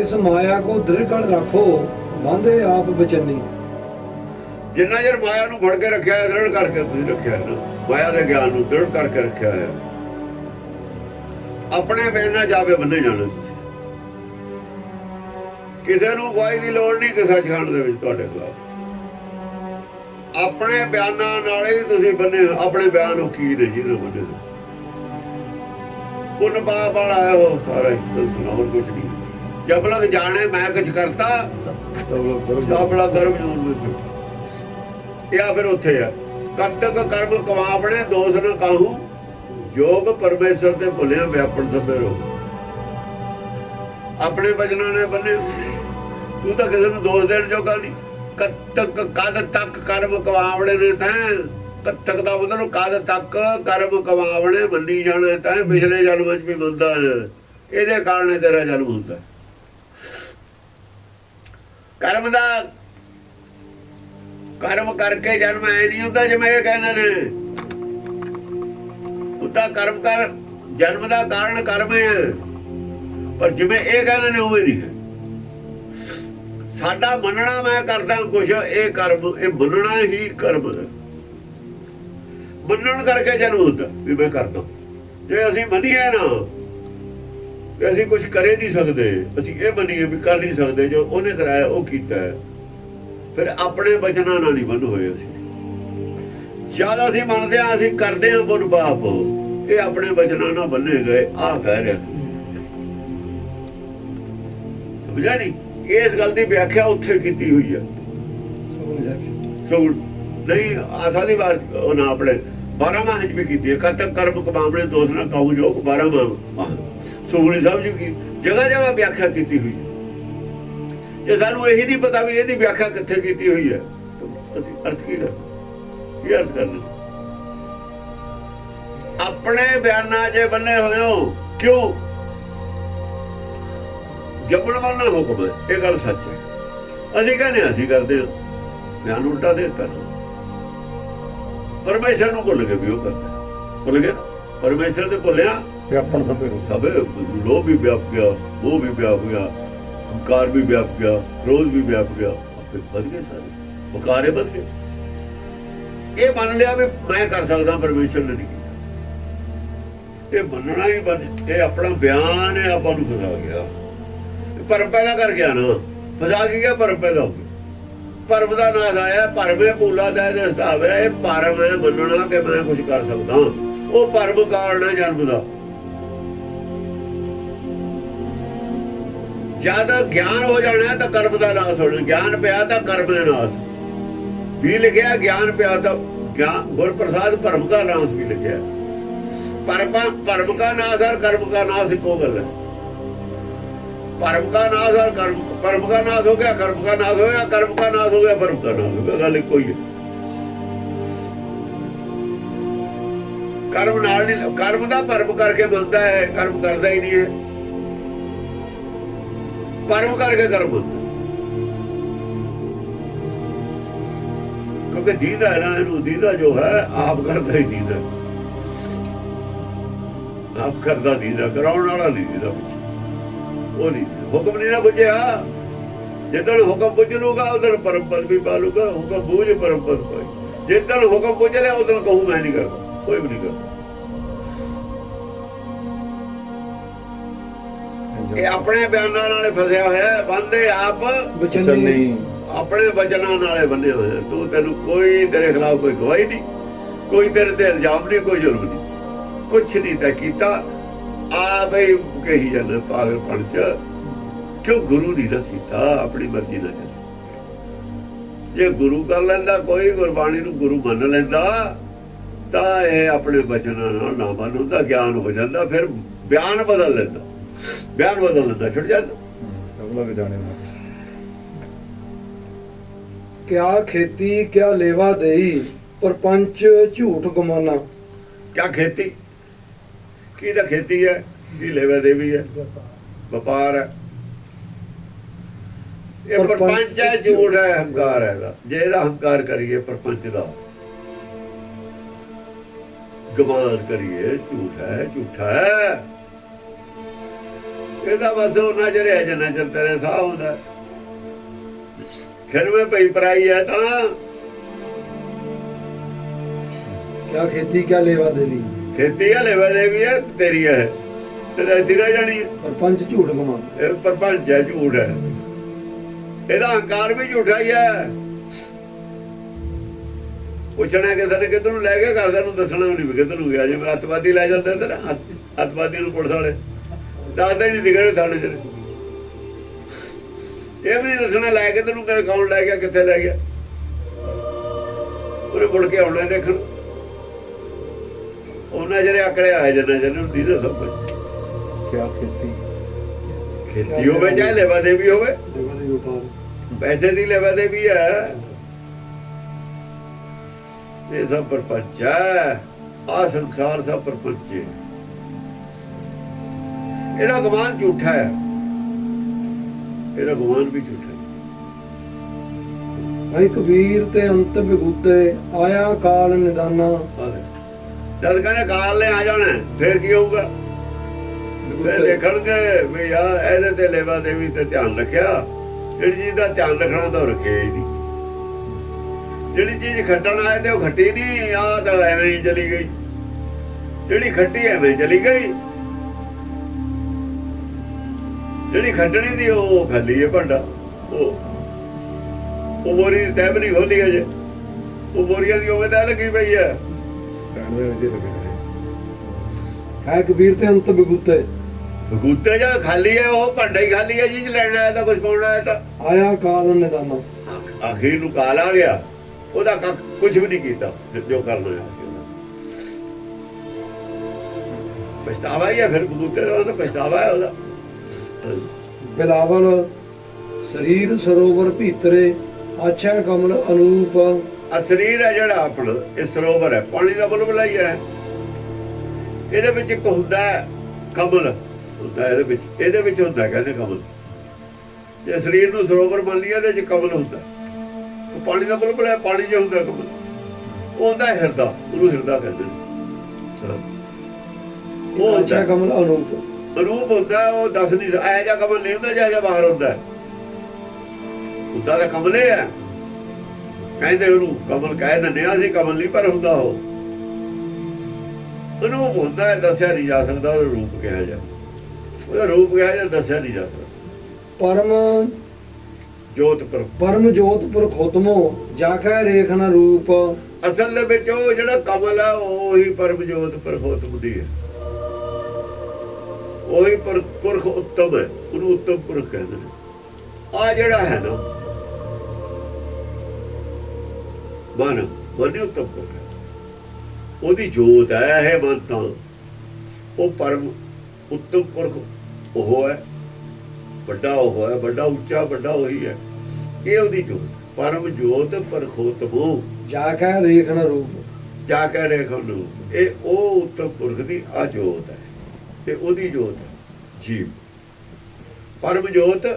ਇਸ ਮਾਇਆ ਕੋ ਦ੍ਰਿੜ ਕਰ ਰੱਖੋ, ਬਾਂਧੇ ਆਪ ਬਚਨੀ। ਜਿੰਨਾ ਚਿਰ ਮਾਇਆ ਨੂੰ ਫੜ ਕੇ ਰੱਖਿਆ ਹੈ, ਦ੍ਰਿੜ ਕਰਕੇ ਤੁਸੀਂ ਰੱਖਿਆ ਨਾ, ਮਾਇਆ ਦੇ ਗਿਆਨ ਨੂੰ ਦ੍ਰਿੜ ਕਰਕੇ ਰੱਖਿਆ ਹੈ। ਆਪਣੇ ਵੇਲ ਨਾ ਜਾਵੇ ਬੰਨੇ ਜਾਣਾ ਤੁਸੀਂ। ਕਿਸੇ ਨੂੰ ਗਵਾਹੀ ਦੀ ਲੋੜ ਨਹੀਂ ਕਿ ਸੱਚਖੰਡ ਦੇ ਵਿੱਚ ਤੁਹਾਡੇ ਖਿਲਾਫ। ਆਪਣੇ ਬਿਆਨਾਂ ਨਾਲ ਹੀ ਤੁਸੀਂ ਬੰਨੇ, ਆਪਣੇ ਬਿਆਨ ਉਹ ਕੀ ਨੇ ਜਿਹਨੂੰ ਬੰਨੇ। ਪੁੰਨ ਪਾਪ ਵਾਲਾ ਹੈ ਉਹ ਸਾਰਾ ਹੀ ਸਿਲਸਿਲਾ, ਹੋਰ ਕੁਛ ਨਹੀਂ। ਜਬ ਲਗ ਜਾਣੇ ਮੈਂ ਕੁਛ ਕਰਤਾ, ਤਬ ਲਗ ਗਰਮ ਜੂਰ ਵਿੱਚ। ਇਹ ਫਿਰ ਉੱਥੇ ਆ, ਕਦ ਤੱਕ ਕਰਮ ਕਮਾਵਣੇ ਦੋਸ ਨ ਕਾਹੂ, ਜੋਗ ਪਰਮੇਸ਼ਰ ਤੇ ਭੁੱਲਿਆ ਵਿਆਪਣ ਸਭੇ ਰੋ। ਆਪਣੇ ਬਚਨਾਂ ਨੇ ਬੰਨੇ, ਤੂੰ ਤਾਂ ਕਿਸੇ ਨੂੰ ਦੋਸ਼ ਦੇਣ ਜੋਗਾ ਨਹੀਂ। ਕਦ ਤੱਕ ਕਰਮ ਕਮਾਵਣੇ ਨੇ ਤੈਂ, ਕਦ ਤੱਕ ਦਾ ਮਤਲਬ ਕਦ ਤੱਕ ਕਰਮ ਕਮਾਵਣੇ ਮੰਨੀ ਜਾਣੇ ਤੈਂ। ਪਿਛਲੇ ਜਨਮ ਵਿੱਚ ਵੀ ਬੰਦਾ ਹੈ, ਇਹਦੇ ਕਾਰਨ ਤੇਰਾ ਜਨਮ ਹੁੰਦਾ। ਕਰਮ ਦਾ ਕਰਮ ਕਰਕੇ ਜਨਮ ਐ ਨਹੀਂ ਹੁੰਦਾ ਜਿਵੇਂ ਇਹ ਕਹਿੰਦੇ ਨੇ। ਉਹਦਾ ਕਰਮ ਕਰ, ਜਨਮ ਦਾ ਕਾਰਨ ਕਰਮ ਹੈ, ਪਰ ਜਿਵੇਂ ਇਹ ਕਹਿੰਦੇ ਨੇ ਉਵੇਂ ਨਹੀਂ ਹੈ। ਸਾਡਾ ਮੰਨਣਾ ਮੈਂ ਕਰਦਾ ਕੁਛ, ਇਹ ਕਰਮ, ਇਹ ਮੰਨਣਾ ਹੀ ਕਰਮ ਹੈ। ਮੰਨਣ ਕਰਕੇ ਜਨਮ ਹੁੰਦਾ ਵੀ ਮੈਂ ਕਰਦਾ। ਜੇ ਅਸੀਂ ਮੰਨੀਏ ਨਾ ਕਿ ਅਸੀਂ ਕੁਛ ਕਰੇ ਨਹੀਂ ਸਕਦੇ, ਅਸੀਂ ਇਹ ਮੰਨੀਏ ਵੀ ਕਰ ਨਹੀਂ ਸਕਦੇ, ਜੋ ਉਹਨੇ ਕਰਾਇਆ ਉਹ ਕੀਤਾ ਹੈ, ਫਿਰ ਆਪਣੇ ਬਚਨਾਂ ਨਾਲ ਨਹੀਂ ਬੰਨ ਹੋਏ ਅਸੀਂ। ਜਦ ਅਸੀਂ ਮੰਨਦੇ ਹਾਂ ਅਸੀਂ ਕਰਦੇ ਹਾਂ ਪੁੰਨ ਪਾਪ, ਇਹ ਆਪਣੇ ਬਚਨਾਂ ਨਾਲ ਬੰਨੇ ਗਏ। ਆਹ ਕਹਿ ਰਿਹਾ ਸਮਝਿਆ ਨਹੀਂ? ਇਸ ਗੱਲ ਦੀ ਵਿਆਖਿਆ ਉੱਥੇ ਕੀਤੀ ਹੋਈ ਹੈ। ਸੋ ਨਹੀਂ ਆਸਾ ਦੀ ਵਾਰ ਉਹਨਾਂ ਆਪਣੇ 12 ਮਾਹ ਚ ਵੀ ਕੀਤੀ ਹੈ। ਕਰਤਕ ਕਰਮ ਕਮਾਵਣੇ ਦੋਸ਼ ਨਾ ਕਹੂ ਜੋਗ 12 ਮਾਹ ਸੁਖਮਨੀ ਸਾਹਿਬ ਜੀ ਕੀ ਜਗ੍ਹਾ ਜਗ੍ਹਾ ਵਿਆਖਿਆ ਕੀਤੀ ਹੋਈ ਹੈ। ਜੇ ਸਾਨੂੰ ਇਹੀ ਨਹੀਂ ਪਤਾ ਵੀ ਇਹਦੀ ਵਿਆਖਿਆ ਕਿੱਥੇ ਕੀਤੀ ਹੋਈ ਹੈ, ਅਸੀਂ ਅਰਥ ਕੀ ਕਰਨਾ? ਆਪਣੇ ਬਿਆਨਾਂ 'ਚ ਬੰਨੇ ਹੋਏ ਹੋ ਕਿਉਂ? ਜੰਮਣ ਵਾਲਾ ਹੁਕਮ ਹੈ, ਇਹ ਗੱਲ ਸੱਚ ਹੈ। ਅਸੀਂ ਕਹਿੰਦੇ ਅਸੀਂ ਕਰਦੇ ਹਾਂ, ਬਿਆਨ ਉਲਟਾ ਦੇ ਦਿੱਤਾ। ਪਰਮੇਸ਼ਰ ਨੂੰ ਭੁੱਲ ਕੇ ਵੀ ਉਹ ਕਰਦਾ, ਭੁੱਲ ਗਿਆ ਪਰਮੇਸ਼ਰ ਤੇ ਭੁੱਲਿਆ ਸਭ ਲੋਭ ਵੀ ਵਿਆਪ ਗਿਆ, ਮੋਹ ਵੀ ਵਿਆਪ ਗਿਆ, ਹੰਕਾਰ ਵੀ ਵਿਆਪ ਗਿਆ, ਕ੍ਰੋਧ ਵੀ ਵਿਆਪ ਗਿਆ, ਵੱਧ ਗਏ ਸਾਰੇ ਵਕਾਰੇ ਵੱਧ ਗਏ। ਇਹ ਮੰਨ ਲਿਆ ਵੀ ਮੈਂ ਕਰ ਸਕਦਾ, ਪਰਮੇਸ਼ਰ ਨੇ ਨਹੀਂ ਕੀਤਾ। ਇਹ ਮੰਨਣਾ ਹੀ ਇਹ ਆਪਣਾ ਬਿਆਨ ਹੈ, ਆਪਾਂ ਨੂੰ ਫਸਾ ਗਿਆ। ਭਰਮ ਪੈਦਾ ਕਰ ਗਿਆ ਨਾ, ਫਸਾ ਕੇ ਗਿਆ, ਭਰਮ ਪੈਦਾ ਹੋ ਗਿਆ। ਭਰਮ ਦਾ ਨਾਸ ਆਇਆ, ਭਰਮੇ ਭੂਲਾ ਦਾ ਇਹਦੇ ਹਿਸਾਬ ਹੈ। ਇਹ ਭਰਮ ਹੈ ਮੰਨਣਾ ਕਿ ਮੈਂ ਕੁਝ ਕਰ ਸਕਦਾ, ਉਹ ਭਰਮ ਕਾਰਨ ਹੈ ਜਨਮ ਦਾ। ਜਦ ਗਿਆਨ ਹੋ ਜਾਣਾ ਤਾਂ ਕਰਮ ਦਾ ਨਾਸ ਹੋਣਾ। ਗਿਆਨ ਪਿਆ ਤਾਂ ਕਰਮ ਦਾ ਨਾਸ ਵੀ ਲਿਖਿਆ, ਗਿਆਨ ਪਿਆ ਤਾਂ ਗੁਰ ਪ੍ਰਸਾਦ ਭਰਮ ਦਾ ਨਾਸ ਵੀ ਲਿਖਿਆ। ਭਰਮ का नाश और कर्म का नाश इको गल है। भरम का नाश और कर्म का नाश हो गया, कर्म का नाश हो गया, कर्म का नाश हो गया, भरम का नाश हो गया। गल इको ही है। कर्म नाल नहीं, कर्म दा भरम करके बनता है, कर्म करता ही नहीं है। भरम करके कर्म बनता, क्योंकि दीदा है ना, इनू दीदा जो है आप करता ही दीदा, आप करता दीदा, कराने वाला नहीं दीदा पिछे। वो नहीं, हुक्म नहीं ना बुझिया। जिदन हुक्म बुझ लूगा उदन परम पद भी पा लूगा। हुक्म बूझ परम पद पाई। जिदन हुक्म बुझ लिया उदन कहूँ मैं नहीं करता, कोई भी नहीं करता। ये अपने बयाना नाले फसिया होया, बंदे आप अपने वचना नाले बने हुए हैं। तू तेन कोई तेरे खिलाफ कोई गवाही नहीं, कोई तेरे ते इल्जाम नहीं, कोई जुल्म नहीं, कुछ नहीं तय किया। आप ही कही जाना पागलपन च, क्यों गुरु नहीं ना किया, अपनी मर्जी ना चली। जे गुरु कर लेंदा, कोई गुरबाणी नूं गुरु मन लेंदा, तां ये अपने वचनां नाल ना मन हुंदा, ज्ञान हो जांदा, फिर बयान बदल लेंदा, बयान बदल लेंदा, छुट जांदा। क्या खेती क्या लेवा देई, परपंच झूठ गमाना। क्या खेती की दा खेती है, की लेवा देवी है, व्यापार है, ये परपंच है, झूठ है, हंकार है। जे इहदा हंकार करिए परपंच दा, गमान करिए, झूठ है, झूठा है। इहदा बस उन्ना चिर है जिन्ना चिर तेरे साह हुंदा। खिर में पई पराई है तां क्या खेती क्या लेवा देवी, खेती है, लेवा देवी है, तेरी है, तेरी रह जानी है। परपंच झूठ गमाना, परपंच है, झूठ है, ਇਹਦਾ ਹੰਕਾਰ ਵੀ ਝੂਠਾ ਹੀ ਹੈ। ਪੁੱਛਣਾ ਕਿਸੇ ਨੇ ਕਿੱਧਰ ਨੂੰ ਲੈ ਕੇ, ਘਰਦਿਆਂ ਨੂੰ ਦੱਸਣਾ ਨਹੀਂ ਵੀ ਕਿੱਧਰ ਨੂੰ ਗਿਆ। ਜਿਵੇਂ ਅੱਤਵਾਦੀ ਲੈ ਜਾਂਦੇ ਤੇ ਨਾ, ਅੱਤਵਾਦੀ ਨੂੰ ਪੁਲਿਸ ਵਾਲੇ ਦੱਸਦੇ ਨਹੀਂ ਦਿਖੜੇ ਥਾਣੇ 'ਚ, ਇਹ ਵੀ ਨਹੀਂ ਦੱਸਣਾ ਲੈ ਕੇ ਤੈਨੂੰ ਕੌਣ ਲੈ ਗਿਆ, ਕਿੱਥੇ ਲੈ ਗਿਆ। ਉਹਨੇ ਮੁੜ ਕੇ ਆਉਣਾ ਦੇਖਣ, ਉਹਨਾਂ ਜਿਹੜੇ ਆਕੜੇ ਆਏ ਜਿੰਨਾ ਜਿਹਨੂੰ ਦੀਦਾ ਸਭ ਕੁਝ। क्या खेती खेती होवे चाहे लेवा देवी होवे, पैसे दी लेवा देवी है, ये सब परपंच है। आ संसार सब परपंच है, ਇਹਦਾ ਗੁਮਾਨ ਝੂਠਾ ਹੈ, ਇਹਦਾ ਗੁਮਾਨ ਵੀ ਝੂਠਾ ਹੈ। ਭਾਈ ਕਬੀਰ ਤੇ ਅੰਤ ਵਿਗੂਤੇ, ਆਇਆ ਕਾਲ ਨਿਦਾਨਾ। ਜਦ ਕਹਿੰਦੇ ਕਾਲ ਨੇ ਆ ਜਾਣਾ, ਫੇਰ ਕੀ ਹੋਊਗਾ? ਫਿਰ ਦੇਖਣਗੇ ਵੀ ਯਾਰ ਇਹਦੇ ਤੇ ਲੈਵਾ ਦੇਵੀ ਤੇ ਧਿਆਨ ਰੱਖਿਆ। ਜਿਹੜੀ ਚੀਜ਼ ਦਾ ਧਿਆਨ ਰੱਖਣਾ ਤਾਂ ਉਹ ਰੱਖਿਆ ਹੀ ਨਹੀਂ। ਜਿਹੜੀ ਚੀਜ਼ ਖੱਟਣ ਆਏ ਤੇ ਉਹ ਖੱਟੀ ਨਹੀਂ, ਆਹ ਤਾਂ ਐਵੇਂ ਹੀ ਚਲੀ ਗਈ। ਜਿਹੜੀ ਖੱਟੀ ਐਵੇਂ ਚਲੀ ਗਈ, ਜਿਹੜੀ ਖੱਟਣੀ ਦੀ ਉਹ ਖਾਲੀ ਹੈ ਭਾਂਡਾ। ਉਹ ਉਹ ਬੋਰੀ ਦੀ ਤਹਿ ਵੀ ਨਹੀਂ ਖੋਲੀ ਅਜੇ, ਉਹ ਬੋਰੀਆਂ ਦੀ ਉਵੇਂ ਤਹਿ ਲੱਗੀ ਪਈ ਹੈ। ਹੈ ਕਬੀਰ ਤੇ ਅੰਤ ਬਿਗੁੱਤੇ, ਬਗੂਤੇ ਜਾਂ ਖਾਲੀ ਹੈ, ਉਹ ਭਾਂਡਾ ਹੀ ਖਾਲੀ ਹੈ। ਜੀ ਲੈਣਾ ਹੈ ਤਾਂ ਕੁਝ ਪਾਉਣਾ ਹੈ ਤਾਂ ਆਇਆ ਕਾਲ ਨਿਦਾਨਾ। ਆਖਿਰ ਨੂੰ ਕਾਲ ਆ ਗਿਆ, ਉਹਦਾ ਕੁਝ ਵੀ ਨਹੀਂ ਕੀਤਾ ਜੋ ਕਰਨਾ ਹੈ। ਪਛਤਾਵਾ ਹੀ ਹੈ ਫਿਰ, ਬਗੂਤੇ ਦਾ ਤਾਂ ਪਛਤਾਵਾ ਹੈ ਉਹਦਾ। ਬਿਲਾਵਲ ਸਰੀਰ ਸਰੋਵਰ ਭੀਤਰੇ, ਆਛਾ ਕਮਲ ਅਨੂਪ। ਆ ਸਰੀਰ ਹੈ ਜਿਹੜਾ ਆਪਣਾ, ਇਹ ਸਰੋਵਰ ਹੈ, ਪਾਣੀ ਦਾ ਬੁਲਬੁਲਾ ਹੀ ਹੈ। ਇਹਦੇ ਵਿੱਚ ਇੱਕ ਹੁੰਦਾ ਹੈ ਕਮਲ, ਹੁੰਦਾ ਇਹਦੇ ਵਿੱਚ ਹੁੰਦਾ ਕਹਿੰਦੇ ਕਮਲ। ਜੇ ਸਰੀਰ ਨੂੰ ਸਰੋਵਰ ਮੰਨ ਲਈਏ ਇਹਦੇ ਚ ਕਮਲ ਹੁੰਦਾ, ਉਹ ਪਾਣੀ ਦਾ ਬੁਲਬੁਲਾ ਹੈ, ਪਾਣੀ 'ਚ ਹੁੰਦਾ ਕਮਲ। ਉਹ ਹੁੰਦਾ ਹਿਰਦਾ, ਉਹਨੂੰ ਹਿਰਦਾ ਕਹਿੰਦੇ ਨੇ। ਉਹ ਆਛਾ ਕਮਲ ਅਨੂਪ, ਅਨੂਪ ਹੁੰਦਾ, ਉਹ ਦੱਸ ਨਹੀਂ, ਇਹੋ ਜਿਹਾ ਕਮਲ ਨਹੀਂ ਹੁੰਦਾ ਜਿਹੜਾ ਬਾਹਰ ਹੁੰਦਾ। ਉਹਦਾ ਤਾਂ ਕਮਲ ਹੀ ਹੈ, ਕਹਿੰਦੇ ਉਹਨੂੰ ਕਮਲ ਕਹਿ ਦਿੰਦੇ ਆ ਅਸੀਂ, ਕਮਲ ਨਹੀਂ ਪਰ ਹੁੰਦਾ ਉਹ ਅਨੂਪ ਹੁੰਦਾ ਹੈ, ਦੱਸਿਆ ਨਹੀਂ ਜਾ ਸਕਦਾ ਉਹਦਾ ਰੂਪ ਕਿਹਾ ਜਾ, ਉਹਦਾ ਰੂਪ ਕਿਹਾ ਜਾ, ਦੱਸਿਆ ਨਹੀਂ ਜਾ ਸਕਦਾ। ਪਰਮ ਜੋਤਪੁਰ, ਪਰਮ ਜੋਤਪੁਰ ਖੋਤਮੋ, ਜਾਖੈ ਰੇਖ ਨ ਰੂਪ। ਅਸਲ ਦੇ ਵਿੱਚ ਉਹ ਜਿਹੜਾ ਕਮਲ ਹੈ ਉਹੀ ਪਰਮ ਜੋਤਪੁਰ ਖੋਤਮ ਦੀ ਹੈ, ਉਹੀ ਪੁਰਖ ਉੱਤਮ ਹੈ, ਉਹਨੂੰ ਉੱਤਮ ਪੁਰਖ ਕਹਿੰਦੇ ਨੇ। ਆ ਜਿਹੜਾ ਹੈ ਨਾ ਮਨ, ਮਨ ਉੱਤਮ ਪੁਰਖ ਹੈ, ਉਹਦੀ ਜੋਤ ਹੈ ਇਹ ਮਨ। ਤਾਂ ਉਹ ਪਰਮ ਉੱਤਮ ਪੁਰਖ ਉਹ ਹੈ, ਵੱਡਾ ਉਹ ਹੈ, ਵੱਡਾ ਉੱਚਾ ਵੱਡਾ ਉਹੀ ਹੈ, ਇਹ ਉਹਦੀ ਜੋਤ। ਪਰਮ ਜੋਤ ਪਰਖੋਤਮੋ, ਜਾਖੈ ਰੇਖ ਨ ਰੂਪ। ਜਾ ਕੇ ਰੇਖੋ ਨੂੰ, ਇਹ ਉਹ ਉੱਤਮ ਪੁਰਖ ਦੀ ਆ ਜੋਤ ਹੈ, ਤੇ ਉਹਦੀ ਜੋਤ ਹੈ ਜੀਵ। ਪਰਮ ਜੋਤ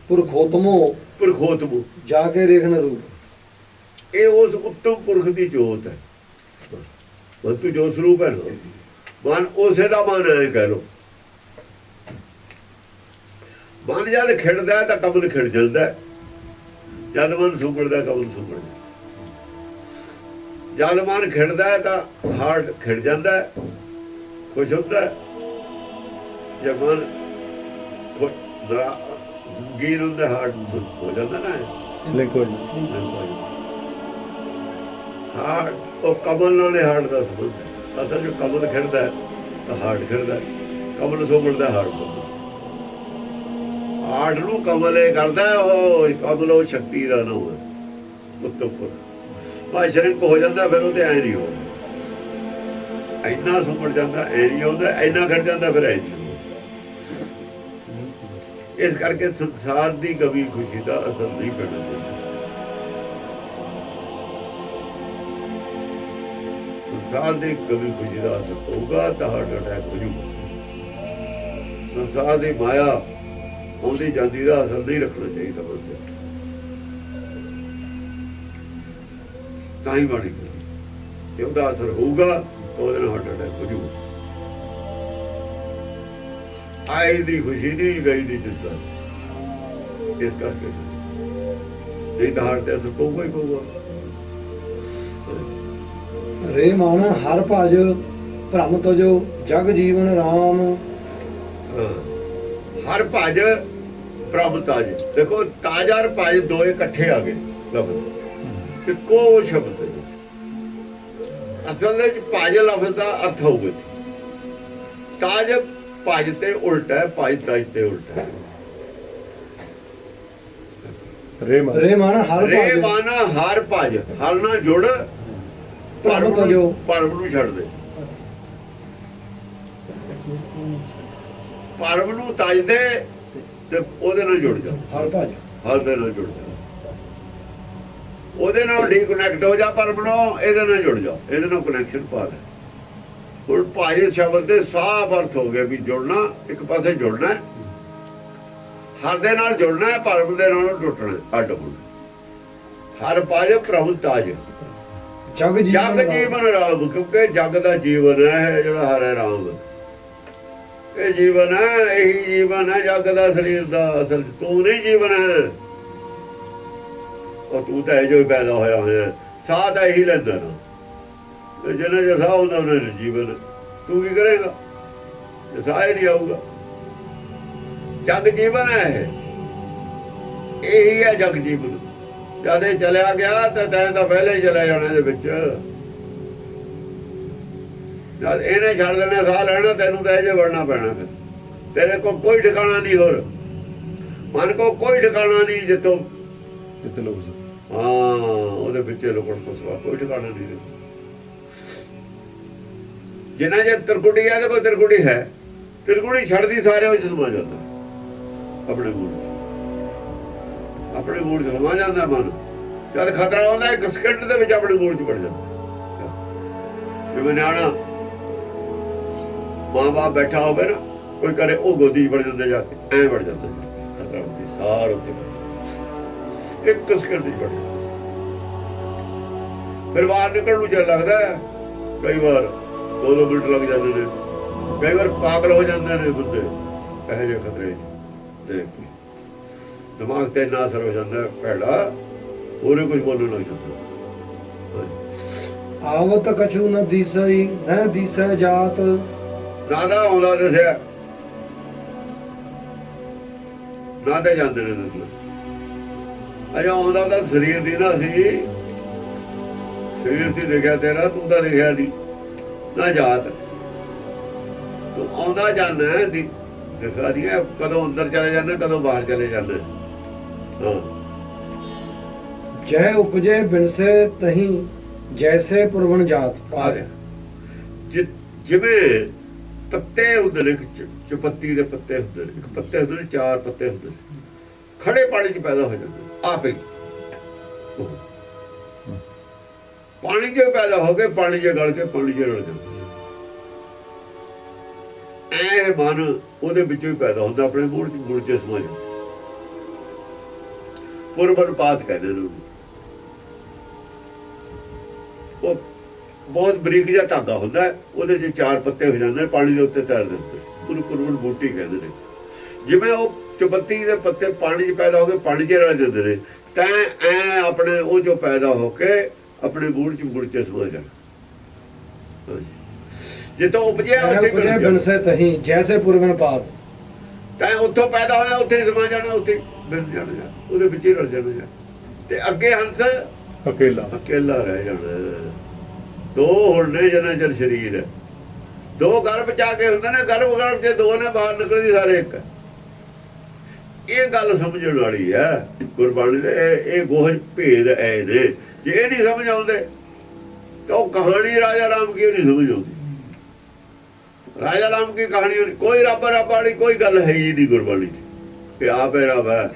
ਪੁਰਖੋਤਮੋ, ਪੁਰਖੋਤਮੋ, ਜਾ ਕੇ ਰੇਖ ਨ ਰੂਪ। ਇਹ ਉਸ ਉੱਤਮ ਪੁਰਖ ਦੀ ਜੋਤ ਹੈ। ਵਸਤੂ ਜੋ ਸਰੂਪ ਹੈ ਨਾ, ਮਨ ਉਸੇ ਦਾ ਮਨ ਹੈ ਕਹਿ ਲੋ। ਮਨ ਜਦ ਖਿੜਦਾ ਤਾਂ ਕਮਲ ਖਿੜ ਜਾਂਦਾ, ਜਦ ਮਨ ਸੁੰਗੜਦਾ ਕਮਲ ਸੁੰਗੜਦਾ। ਜਦ ਮਨ ਖਿੜਦਾ ਤਾਂ ਹਾਰਟ ਖਿੜ ਜਾਂਦਾ, ਖੁਸ਼ ਹੁੰਦਾ। ਜੇ ਮਨ ਗੀਰ ਹੁੰਦਾ, ਹਾਰਟ ਹੋ ਜਾਂਦਾ ਨਾ, ਹਾਰਟ ਉਹ ਕਮਲ ਨਾਲ ਹਾਰਟ ਦਾ ਸੰਬੰਧ ਹੈ। ਅਸਲ ਜੋ ਕਮਲ ਖਿੜਦਾ ਤਾਂ ਹਾਰਟ ਖਿੜਦਾ, ਕਮਲ ਸੁੰਗੜਦਾ ਹਾਰਟ ਸੁੰਗੜਦਾ। ਹਾਰਟ ਨੂੰ ਕਮਲ ਇਹ ਕਰਦਾ, ਉਹ ਕਮਲ ਉਹ ਸ਼ਕਤੀ ਦਾ ਨਾਮ ਹੈ, ਉੱਤਮ ਪੁਰਖ। ਭਾਈ ਸ਼ਰਿੰਕ ਹੋ ਜਾਂਦਾ, ਫਿਰ ਉਹ ਤੇ ਐ ਨਹੀਂ ਹੋ, ਇੰਨਾ ਸੁੰਗੜ ਜਾਂਦਾ ਐ ਨਹੀਂ ਆਉਂਦਾ, ਇੰਨਾ ਖੜ ਜਾਂਦਾ ਫਿਰ ਐ ਨਹੀਂ। ਇਸ ਕਰਕੇ ਸੰਸਾਰ ਦੀ ਕਵੀ ਖੁਸ਼ੀ ਦਾ ਅਸਰ ਨਹੀਂ ਪੈਣਾ ਚਾਹੀਦਾ। ਸੰਸਾਰ ਦੀ ਕਵੀ ਖੁਸ਼ੀ ਦਾ ਅਸਰ ਹੋਊਗਾ ਤਾਂ ਹਾਰਟ ਅਟੈਕ ਹੋ ਜਾਊਗਾ। ਸੰਸਾਰ ਦੀ ਮਾਇਆ ਆਉਂਦੀ ਜਾਂਦੀ ਦਾ ਅਸਰ ਨਹੀਂ ਰੱਖਣਾ ਚਾਹੀਦਾ ਬੰਦੇ, ਤਾਂ ਹੀ ਬਾਣੀ ਜੇ ਉਹਦਾ ਅਸਰ ਹੋਊਗਾ ਤਾਂ ਉਹਦੇ ਨਾਲ ਹਾਰਟ ਅਟੈਕ ਹੋ ਜਾਊਗਾ। ਆਈ ਦੀ ਖੁਸ਼ੀ ਨਹੀਂ, ਗਈ ਦੀ ਚਿੰਤਾ। ਇਸ ਕਰਕੇ ਨਹੀਂ ਤਾਂ ਹਾਰਟ ਤੇ ਅਸਰ ਪਊਗਾ ਹੀ ਪਊਗਾ। ਰੇ ਮਨ ਹਰ ਭਜ, ਭ੍ਰਮ ਤਜੋ ਜਗ ਜੀਵਨ ਰਾਮ। ਹਰ ਭਜ ਪ੍ਰਭ ਤਾਜ। ਦੇਖੋ ਤਾਜ ਔਰ ਭਜ ਦੋਏ ਇਕੱਠੇ ਆ ਗਏ ਲਫ਼ਜ਼, ਇੱਕੋ ਸ਼ਬਦ ਦੇ ਵਿੱਚ। ਅਸਲ ਵਿੱਚ ਭਜ ਲਫ਼ਜ਼ ਦਾ ਅਰਥ ਹੋਊਗਾ ਤਾਜ ਭਜ ਤੇ ਉਲਟਾ ਹੈ, ਭਜ ਤਾਜ ਤੇ ਉਲਟਾ ਹੈ। ਰੇ ਮਨ ਹਰ ਰੇ ਭਜ, ਮਨ ਹਰ ਭਜ, ਹਰ ਨਾਲ ਜੁੜ, ਭਰਮ ਤਜੋ, ਭਰਮ ਨੂੰ ਛੱਡ ਦੇ। ਭਰਮ ਨੂੰ ਤਜ ਦੇ ਤੇ ਉਹਦੇ ਨਾਲ ਜੁੜ ਜਾ, ਹਰ ਭਜ, ਹਰ ਦੇ ਨਾਲ ਜੁੜ ਜਾ, ਉਹਦੇ ਨਾਲ ਡੀਕਨੈਕਟ ਹੋ ਜਾ। ਭਰਮ ਨੂੰ ਇਹਦੇ ਨਾਲ ਜੁੜ ਜਾ, ਇਹਦੇ ਨਾਲ ਕਨੈਕਸ਼ਨ ਪਾ ਲੈ। ਹੁਣ ਭਾਜੇ ਸ਼ਬਦ ਦੇ ਸਾਫ਼ ਅਰਥ ਹੋ ਗਏ ਵੀ ਜੁੜਨਾ, ਇੱਕ ਪਾਸੇ ਜੁੜਨਾ, ਹਰ ਦੇ ਨਾਲ ਜੁੜਨਾ ਹੈ, ਭਰਮ ਦੇ ਨਾਲ ਟੁੱਟਣਾ, ਅੱਡ ਹੋਣਾ। ਹਰ ਭਜ ਪ੍ਰਭੂ ਤਾਜ, ਜਗ ਜੀਵਨ ਰਾਮ। ਕਿਉਂਕਿ ਜਗ ਦਾ ਜੀਵਨ ਹੈ ਜਿਹੜਾ ਹਰ ਰਾਮ, ਇਹ ਜੀਵਨ ਹੈ, ਇਹੀ ਜੀਵਨ ਹੈ ਜਗ ਦਾ, ਸਰੀਰ ਦਾ। ਅਸਲ ਤੂੰ ਨਹੀਂ ਜੀਵਨ ਹੈ, ਉਹ ਤੂੰ ਤਾਂ ਜੋ ਪੈਦਾ ਹੋਇਆ ਸਾਹ ਤਾਂ ਇਹੀ ਲੈਂਦਾ ਨਾ, ਜਿਹਨਾਂ ਦਾ ਸਾਹ ਹੁੰਦਾ ਉਹਨਾਂ ਨੇ ਜੀਵਨ। ਤੂੰ ਕੀ ਕਰੇਗਾ ਜੇ ਸਾਹ ਹੀ ਨਹੀਂ ਆਊਗਾ? ਜਗ ਜੀਵਨ ਹੈ, ਇਹੀ ਹੈ ਜਗ ਜੀਵਨ। ਜਦ ਇਹ ਚਲਿਆ ਗਿਆ ਤਾਂ ਤੈਂ ਤਾਂ ਪਹਿਲੇ ਹੀ ਚਲੇ ਜਾਣਾ ਇਹਦੇ ਵਿੱਚ। ਜਦ ਇਹਨੇ ਛੱਡ ਦੇਣਾ ਸਾਹ ਲੈਣਾ, ਤੈਨੂੰ ਤਾਂ ਇਹ ਜੇ ਵੜਨਾ ਪੈਣਾ। ਫਿਰ ਤੇਰੇ ਕੋਲ ਕੋਈ ਠਿਕਾਣਾ ਨਹੀਂ, ਹੋਰ ਮਨ ਕੋ ਕੋਈ ਠਿਕਾਣਾ ਨਹੀਂ ਜਿੱਥੋਂ ਕਿਤੇ ਲੋਕ ਹਾਂ ਉਹਦੇ ਵਿੱਚ ਲੁਕਣ ਪਸਵਾ ਕੋਈ ਠਿਕਾਣਾ ਨਹੀਂ। ਜਿੰਨਾ ਜੇ ਤਿਰਕੁਟੀ ਹੈ ਤਾਂ ਕੋਈ ਤਿਰਕੁਟੀ ਹੈ, ਤਿਰਕੁਟੀ ਛੱਡਦੀ ਸਾਰੇ ਉਹ ਚ ਸਮਾ ਜਾਂਦਾ, ਆਪਣੇ ਮੂਡ ਚ, ਆਪਣੇ ਮੂਡ ਚ ਸਮਾ ਜਾਂਦਾ ਮਨ। ਜਦ ਖਤਰਾ ਆਉਂਦਾ ਇੱਕ ਸਕਿੰਟ ਦੇ ਵਿੱਚ ਆਪਣੇ ਮੂਡ ਚ ਵੜ ਜਾਂਦਾ। ਜਿਵੇਂ ਨਿਆਣਾ ਮਾਂ ਬਾਪ ਬੈਠਾ ਹੋਵੇ ਨਾ, ਕੋਈ ਕਰੇ, ਉਹ ਗੋਦੀ ਚ ਵੜ ਜਾਂਦਾ, ਜਾ ਕੇ ਐਂ ਵੜ ਜਾਂਦਾ, ਖਤਰਾ ਹੁੰਦੀ ਸਾਰ ਉੱਤੇ ਇੱਕ ਸਕਿੰਟ ਚ ਵੜ ਜਾਂਦਾ। ਫਿਰ ਬਾਹਰ ਨਿਕਲਣ ਨੂੰ ਚਿਰ ਲੱਗਦਾ, ਕਈ ਵਾਰ 2-2 ਮਿੰਟ ਲੱਗ ਜਾਂਦੇ ਨੇ, ਕਈ ਵਾਰ ਪਾਗਲ ਹੋ ਜਾਂਦੇ ਨੇ ਬੰਦੇ ਇਹੋ ਜਿਹੇ ਖਤਰੇ ਦੇਖ ਕੇ। ਦਿਮਾਗ ਤੇ ਇੰਨਾ ਅਸਰ ਹੋ ਜਾਂਦਾ ਭੈੜਾ, ਉਹਨੇ ਕੁਝ ਬੋਲਣ ਲੱਗ ਜਾਂਦਾ। ਆਵਤ ਕਛੂ ਨ ਦੀਸਈ ਹੈ ਦੀਸੈ ਜਾਤ। ਨਾਦਾ ਆਉਂਦਾ ਦੱਸਿਆ, ਨਾਦੇ ਜਾਂਦੇ ਨੇ ਦੱਸਣਾ। ਅਜਾ ਆਉਂਦਾ ਤਾਂ ਸਰੀਰ ਦੀ ਨਾ ਸੀ, ਸਰੀਰ ਸੀ ਦੇਖਿਆ ਤੇਰਾ, ਤੂੰ ਤਾਂ ਦੇਖਿਆ ਨਹੀਂ ਨਾ ਜਾਤ। ਤੂੰ ਆਉਂਦਾ ਜਾਂਦਾ ਦਿਖਾ ਨਹੀਂ ਹੈ, ਕਦੋਂ ਅੰਦਰ ਚਲੇ ਜਾਂਦਾ, ਕਦੋਂ ਬਾਹਰ ਚਲੇ ਜਾਂਦਾ। ਹਾਂ, ਜੈ ਉਪਜੇ ਬਿਨਸੇ ਤਹੀਂ ਜੈਸੇ ਪੁਰਵਨ ਜਾਤ। ਆ ਗਿਆ। ਜਿਵੇਂ ਪੱਤੇ ਹੁੰਦੇ ਨੇ, ਚੁਪੱਤੀ ਦੇ ਪੱਤੇ ਹੁੰਦੇ ਨੇ, ਇੱਕ ਪੱਤੇ ਹੁੰਦੇ ਨੇ, 4 ਪੱਤੇ ਹੁੰਦੇ ਨੇ, ਖੜੇ ਪਾਣੀ 'ਚ ਪੈਦਾ ਹੋ ਜਾਂਦੇ ਆਪੇ। ਪਾਣੀ 'ਚ ਪੈਦਾ ਹੋ ਕੇ ਪਾਣੀ 'ਚ ਗਲ ਕੇ ਪਾਣੀ 'ਚ ਰਲ ਜਾਂਦੇ। ਐ ਮਨ ਉਹਦੇ ਵਿੱਚੋਂ ਹੀ ਪੈਦਾ ਹੁੰਦਾ, ਆਪਣੇ ਮੂਡ 'ਚ ਸਮਾ ਜਾਂਦਾ। ਪੁਰਬਨ ਪਾਤ ਕਹਿੰਦੇ ਨੇ ਉਹਨੂੰ। ਉਹ ਬਹੁਤ ਬਰੀਕ ਜਿਹਾ ਧਾਗਾ ਹੁੰਦਾ, ਉਹਦੇ 'ਚ 4 ਪੱਤੇ ਹੋ ਜਾਂਦੇ ਨੇ, ਪਾਣੀ ਦੇ ਉੱਤੇ ਤੈਰ ਦਿੰਦੇ, ਉਹਨੂੰ ਪੁਰਬਨ ਬੂਟੀ ਕਹਿੰਦੇ ਨੇ। ਜਿਵੇਂ ਉਹ ਚੁਪੱਤੀ ਦੇ ਪੱਤੇ ਪਾਣੀ 'ਚ ਪੈਦਾ ਹੋ ਕੇ ਪਾਣੀ 'ਚ ਰਲ ਜਾਂਦੇ ਨੇ, ਤਾਂ ਐ ਆਪਣੇ ਉਹ ਜੋ ਪੈਦਾ ਹੋ ਕੇ ਆਪਣੇ ਮੂਡ 'ਚ ਸਮਾ ਜਾਣਾ। ਜਿੱਥੋਂ ਉਪਜਿਆ ਉੱਥੇ ਬਿਨਸੇ ਤਹੀਂ ਜੈਸੇ ਪੁਰਵਨ ਪਾਤ। ਤਾਂ ਉੱਥੋਂ ਪੈਦਾ ਹੋਇਆ ਉੱਥੇ ਸਮਾ ਜਾਣਾ, ਉੱਥੇ ਮਿਲ ਜਾਣਾ, ਉਹਦੇ ਵਿੱਚ ਹੀ ਰਲ ਜਾਣਾ। ਤੇ ਅੱਗੇ ਹੰਸ ਅਕੇਲਾ ਰਹਿ ਜਾਣਾ। 2 ਹੁਣ ਨੇ ਜਿੰਨਾ ਚਿਰ ਸਰੀਰ ਹੈ, 2 ਗਰਭ ਚ ਆ ਕੇ ਹੁੰਦੇ ਨੇ, ਗਰਭ ਚ 2 ਨੇ, ਬਾਹਰ ਨਿਕਲਦੀ ਸਾਰੇ ਇੱਕ। ਇਹ ਗੱਲ ਸਮਝਣ ਵਾਲੀ ਹੈ ਗੁਰਬਾਣੀ ਦੇ। ਇਹ ਗੋਹਜ ਭੇਦ ਐ ਨੇ, ਜੇ ਇਹ ਨਹੀਂ ਸਮਝ ਆਉਂਦੇ ਤਾਂ ਉਹ ਕਹਾਣੀ ਰਾਜਾ ਰਾਮ ਕੀ ਨਹੀਂ ਸਮਝ ਆਉਂਦੀ। ਰਾਜਾ ਰਾਮ ਕੀ ਕਹਾਣੀ ਕੋਈ ਰੱਬ ਵਾਲੀ ਕੋਈ ਗੱਲ ਹੈ ਹੀ ਨਹੀਂ ਗੁਰਬਾਣੀ ਚ। ਇਹ ਆਪ ਹੈ ਰੱਬ ਹੈ,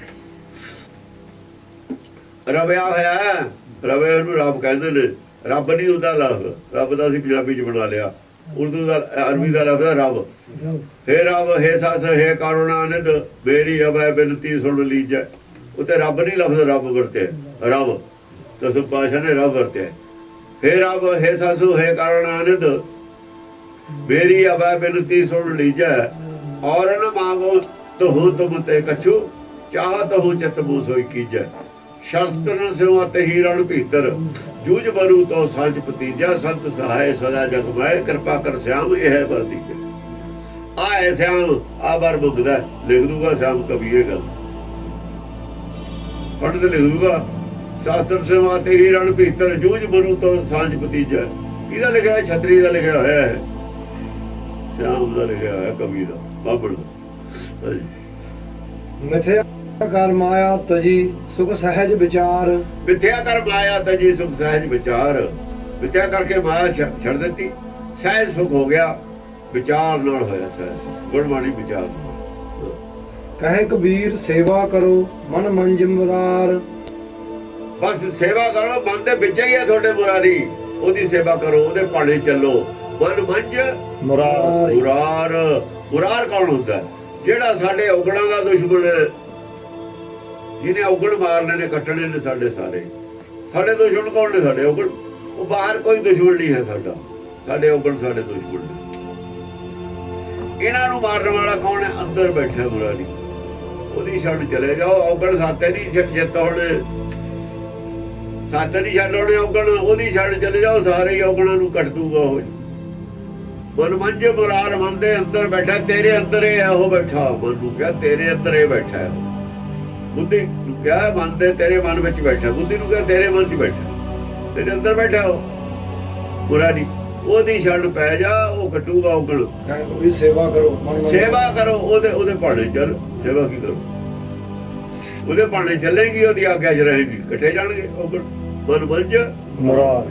ਰਵਿਆ ਹੋਇਆ। ਰਵੇ ਉਹਨੂੰ ਰੱਬ ਕਹਿੰਦੇ ਨੇ, ਰੱਬ ਨਹੀਂ ਹੁੰਦਾ ਲਫ਼ਜ਼, ਰੱਬ ਦਾ ਅਸੀਂ ਪੰਜਾਬੀ ਚ ਬਣਾ ਲਿਆ, ਉਰਦੂ ਦਾ ਅਰਬੀ ਦਾ ਲਫ਼ਜ਼ ਹੈ ਰੱਬ। ਹੇ ਰੱਬ, ਹੇ ਸੱਸ, ਹੇ ਕਰੁਣਾ ਨਿਧ, ਮੇਰੀ ਅਵੈ ਬਿਨਤੀ ਸੁਣ ਲੀਜੈ। ਉੱਤੇ ਰੱਬ ਨਹੀਂ ਲਫ਼ਜ਼ ਰੱਬ ਵਰਤਿਆ, ਰੱਬ ਦਸਮ ਪਾਤਸ਼ਾਹ ਨੇ ਰੱਬ ਵਰਤਿਆ। ਹੇ ਰੱਬ, ਹੇ ਸੱਸ, ਹੇ ਕਰੁਣਾ ਨਿਧ, ਮੇਰੀ ਅਵੈ ਬਿਨਤੀ ਸੁਣ ਲੀਜੈ। ਔਰ ਨ ਮਾਂਗੋ ਤਹੁ ਤੁਮ ਤੇ ਕਛੂ, ਚਾਹਤ ਹੋ ਚਿਤ ਮੂਹ ਸੋਈ ਕੀਜੈ। ਸ਼ਸਤਰਨ ਸਿਉ ਅਤੇ ਹੀਰਣ ਭੀਤਰ, ਜੂਝ ਬਰੂ ਤੋ ਸਾਂਝ ਭਤੀਜਾ। ਸੰਤ ਸਹਾਇ ਸਦਾ ਜਗ ਮਾਏ, ਕਿਰਪਾ ਕਰ ਸਿਆਮ ਇਹ ਹੈ ਵਰਦੀ। ਆਏ ਸਿਆਮ ਆ ਬਾਰ ਬੁੱਧਦਾ ਲਿਖ ਦੂਗਾ ਸਿਆਮ ਕਵੀ। ਇਹ ਗੱਲ ਪੰਡਤ ਲਿਖ ਦੂਗਾ, ਸ਼ਾਸਤਰ ਸਿਉ ਅਤੇ ਹੀਰਣ ਭੀਤਰ, ਜੂਝ ਬਰੂ ਤੋ ਸਾਂਝ ਭਤੀਜਾ। ਕਿਹਦਾ ਲਿਖਿਆ ਹੈ? ਛਤਰੀ ਦਾ ਲਿਖਿਆ ਹੋਇਆ ਹੈ, ਸਿਆਮ ਦਾ ਲਿਖਿਆ ਹੋਇਆ, ਕਵੀ ਦਾ, ਬਾਬੜ ਦਾ। ਮਿਥਿਆ ਕਰ ਮਾਇਆ ਤਜੀ ਸੁਖ ਸਹਿਜ ਵਿਚਾਰ। ਮਿਥਿਆ ਕਰ ਮਾਇਆ ਤਜੀ ਸੁਖ ਸਹਿਜ ਵਿਚਾਰ। ਮਿਥਿਆ ਕਰਕੇ ਮਾਇਆ ਛੱਡ ਦਿੱਤੀ, ਸਹਿਜ ਸੁਖ ਹੋ ਗਿਆ, ਵਿਚਾਰ ਨਾਲ ਹੋਇਆ ਸਹਿਜ, ਗੁਰਬਾਣੀ ਵਿਚਾਰ। ਕਹੇ ਕਬੀਰ ਸੇਵਾ ਕਰੋ ਮਨ ਮੰਜ ਮੁਰਾਰ। ਬਸ ਸੇਵਾ ਕਰੋ, ਮਨ ਦੇ ਵਿੱਚ ਹੀ ਹੈ ਤੁਹਾਡੇ ਮੁਰਾਰੀ, ਉਹਦੀ ਸੇਵਾ ਕਰੋ, ਉਹਦੇ ਪਾਣੇ ਚੱਲੋ। ਮਨ ਮੰਜ ਮੁਰਾਰ। ਮੁਰਾਰ, ਮੁਰਾਰ ਕੌਣ ਹੁੰਦਾ? ਜਿਹੜਾ ਸਾਡੇ ਔਗਣਾਂ ਦਾ ਦੁਸ਼ਮਣ ਹੈ, ਜਿਹਨੇ ਔਗਣ ਮਾਰਨੇ ਨੇ, ਕੱਟਣੇ ਨੇ ਸਾਡੇ ਸਾਰੇ। ਸਾਡੇ ਦੁਸ਼ਮਣ ਕੌਣ ਨੇ? ਸਾਡੇ ਔਗਣ। ਉਹ ਬਾਹਰ ਕੋਈ ਦੁਸ਼ਮਣ ਨਹੀਂ ਹੈ ਸਾਡਾ, ਸਾਡੇ ਔਗਣ ਸਾਡੇ ਦੁਸ਼ਮਣ ਨੇ। ਇਹਨਾਂ ਨੂੰ ਮਾਰਨ ਵਾਲਾ ਕੌਣ ਹੈ? ਅੰਦਰ ਬੈਠਾ ਮੁਰਾਰੀ, ਉਹਦੀ ਛੱਡ ਚਲੇ ਜਾਓ। ਔਗਣ ਸਾਤੇ ਨਹੀਂ ਜਿੱਤ ਹੋਣੇ, ਸਾਤੇ ਨਹੀਂ ਛੱਡ ਹੋਣੇ ਔਗਣ, ਉਹਦੀ ਛੱਡ ਚਲੇ ਜਾਓ, ਸਾਰੇ ਹੀ ਔਗਣਾਂ ਨੂੰ ਕੱਟ ਦੂਗਾ ਉਹ। ਮਨ ਮੰਜ ਮੁਰਾਰ, ਮਨ ਦੇ ਅੰਦਰ ਬੈਠਾ, ਤੇਰੇ ਅੰਦਰ ਇਹ ਉਹ ਬੈਠਾ। ਮਨ ਨੂੰ ਕਿਹਾ ਤੇਰੇ ਅੰਦਰ ਇਹ ਬੈਠਾ ਹੈ। ਬੁੱਧੀ ਨੂੰ ਕਿਹਾ ਮਨ ਦੇ ਤੇਰੇ ਮਨ ਵਿੱਚ ਬੈਠਾ, ਬੁੱਧੀ ਨੂੰ ਕਿਹਾ ਤੇਰੇ ਮਨ 'ਚ ਬੈਠਾ, ਤੇਰੇ ਅੰਦਰ ਬੈਠਾ ਉਹ ਬੁਰਾ ਨਹੀਂ, ਉਹਦੀ ਛੱਡ ਪੈ ਜਾ, ਉਹ ਕੱਟੂਗਾ ਔਗਣ। ਵੀ ਸੇਵਾ ਕਰੋ, ਸੇਵਾ ਕਰੋ, ਉਹਦੇ ਭਾਣੇ ਚੱਲ, ਸੇਵਾ ਕੀ ਕਰੋ, ਉਹਦੇ ਭਾਣੇ ਚੱਲੇਗੀ, ਉਹਦੀ ਆਗਿਆ 'ਚ ਰਹੇਗੀ, ਇਕੱਠੇ ਜਾਣਗੇ ਔਗਣ। ਮਨ ਮੰਝ ਮੁਰਾਦ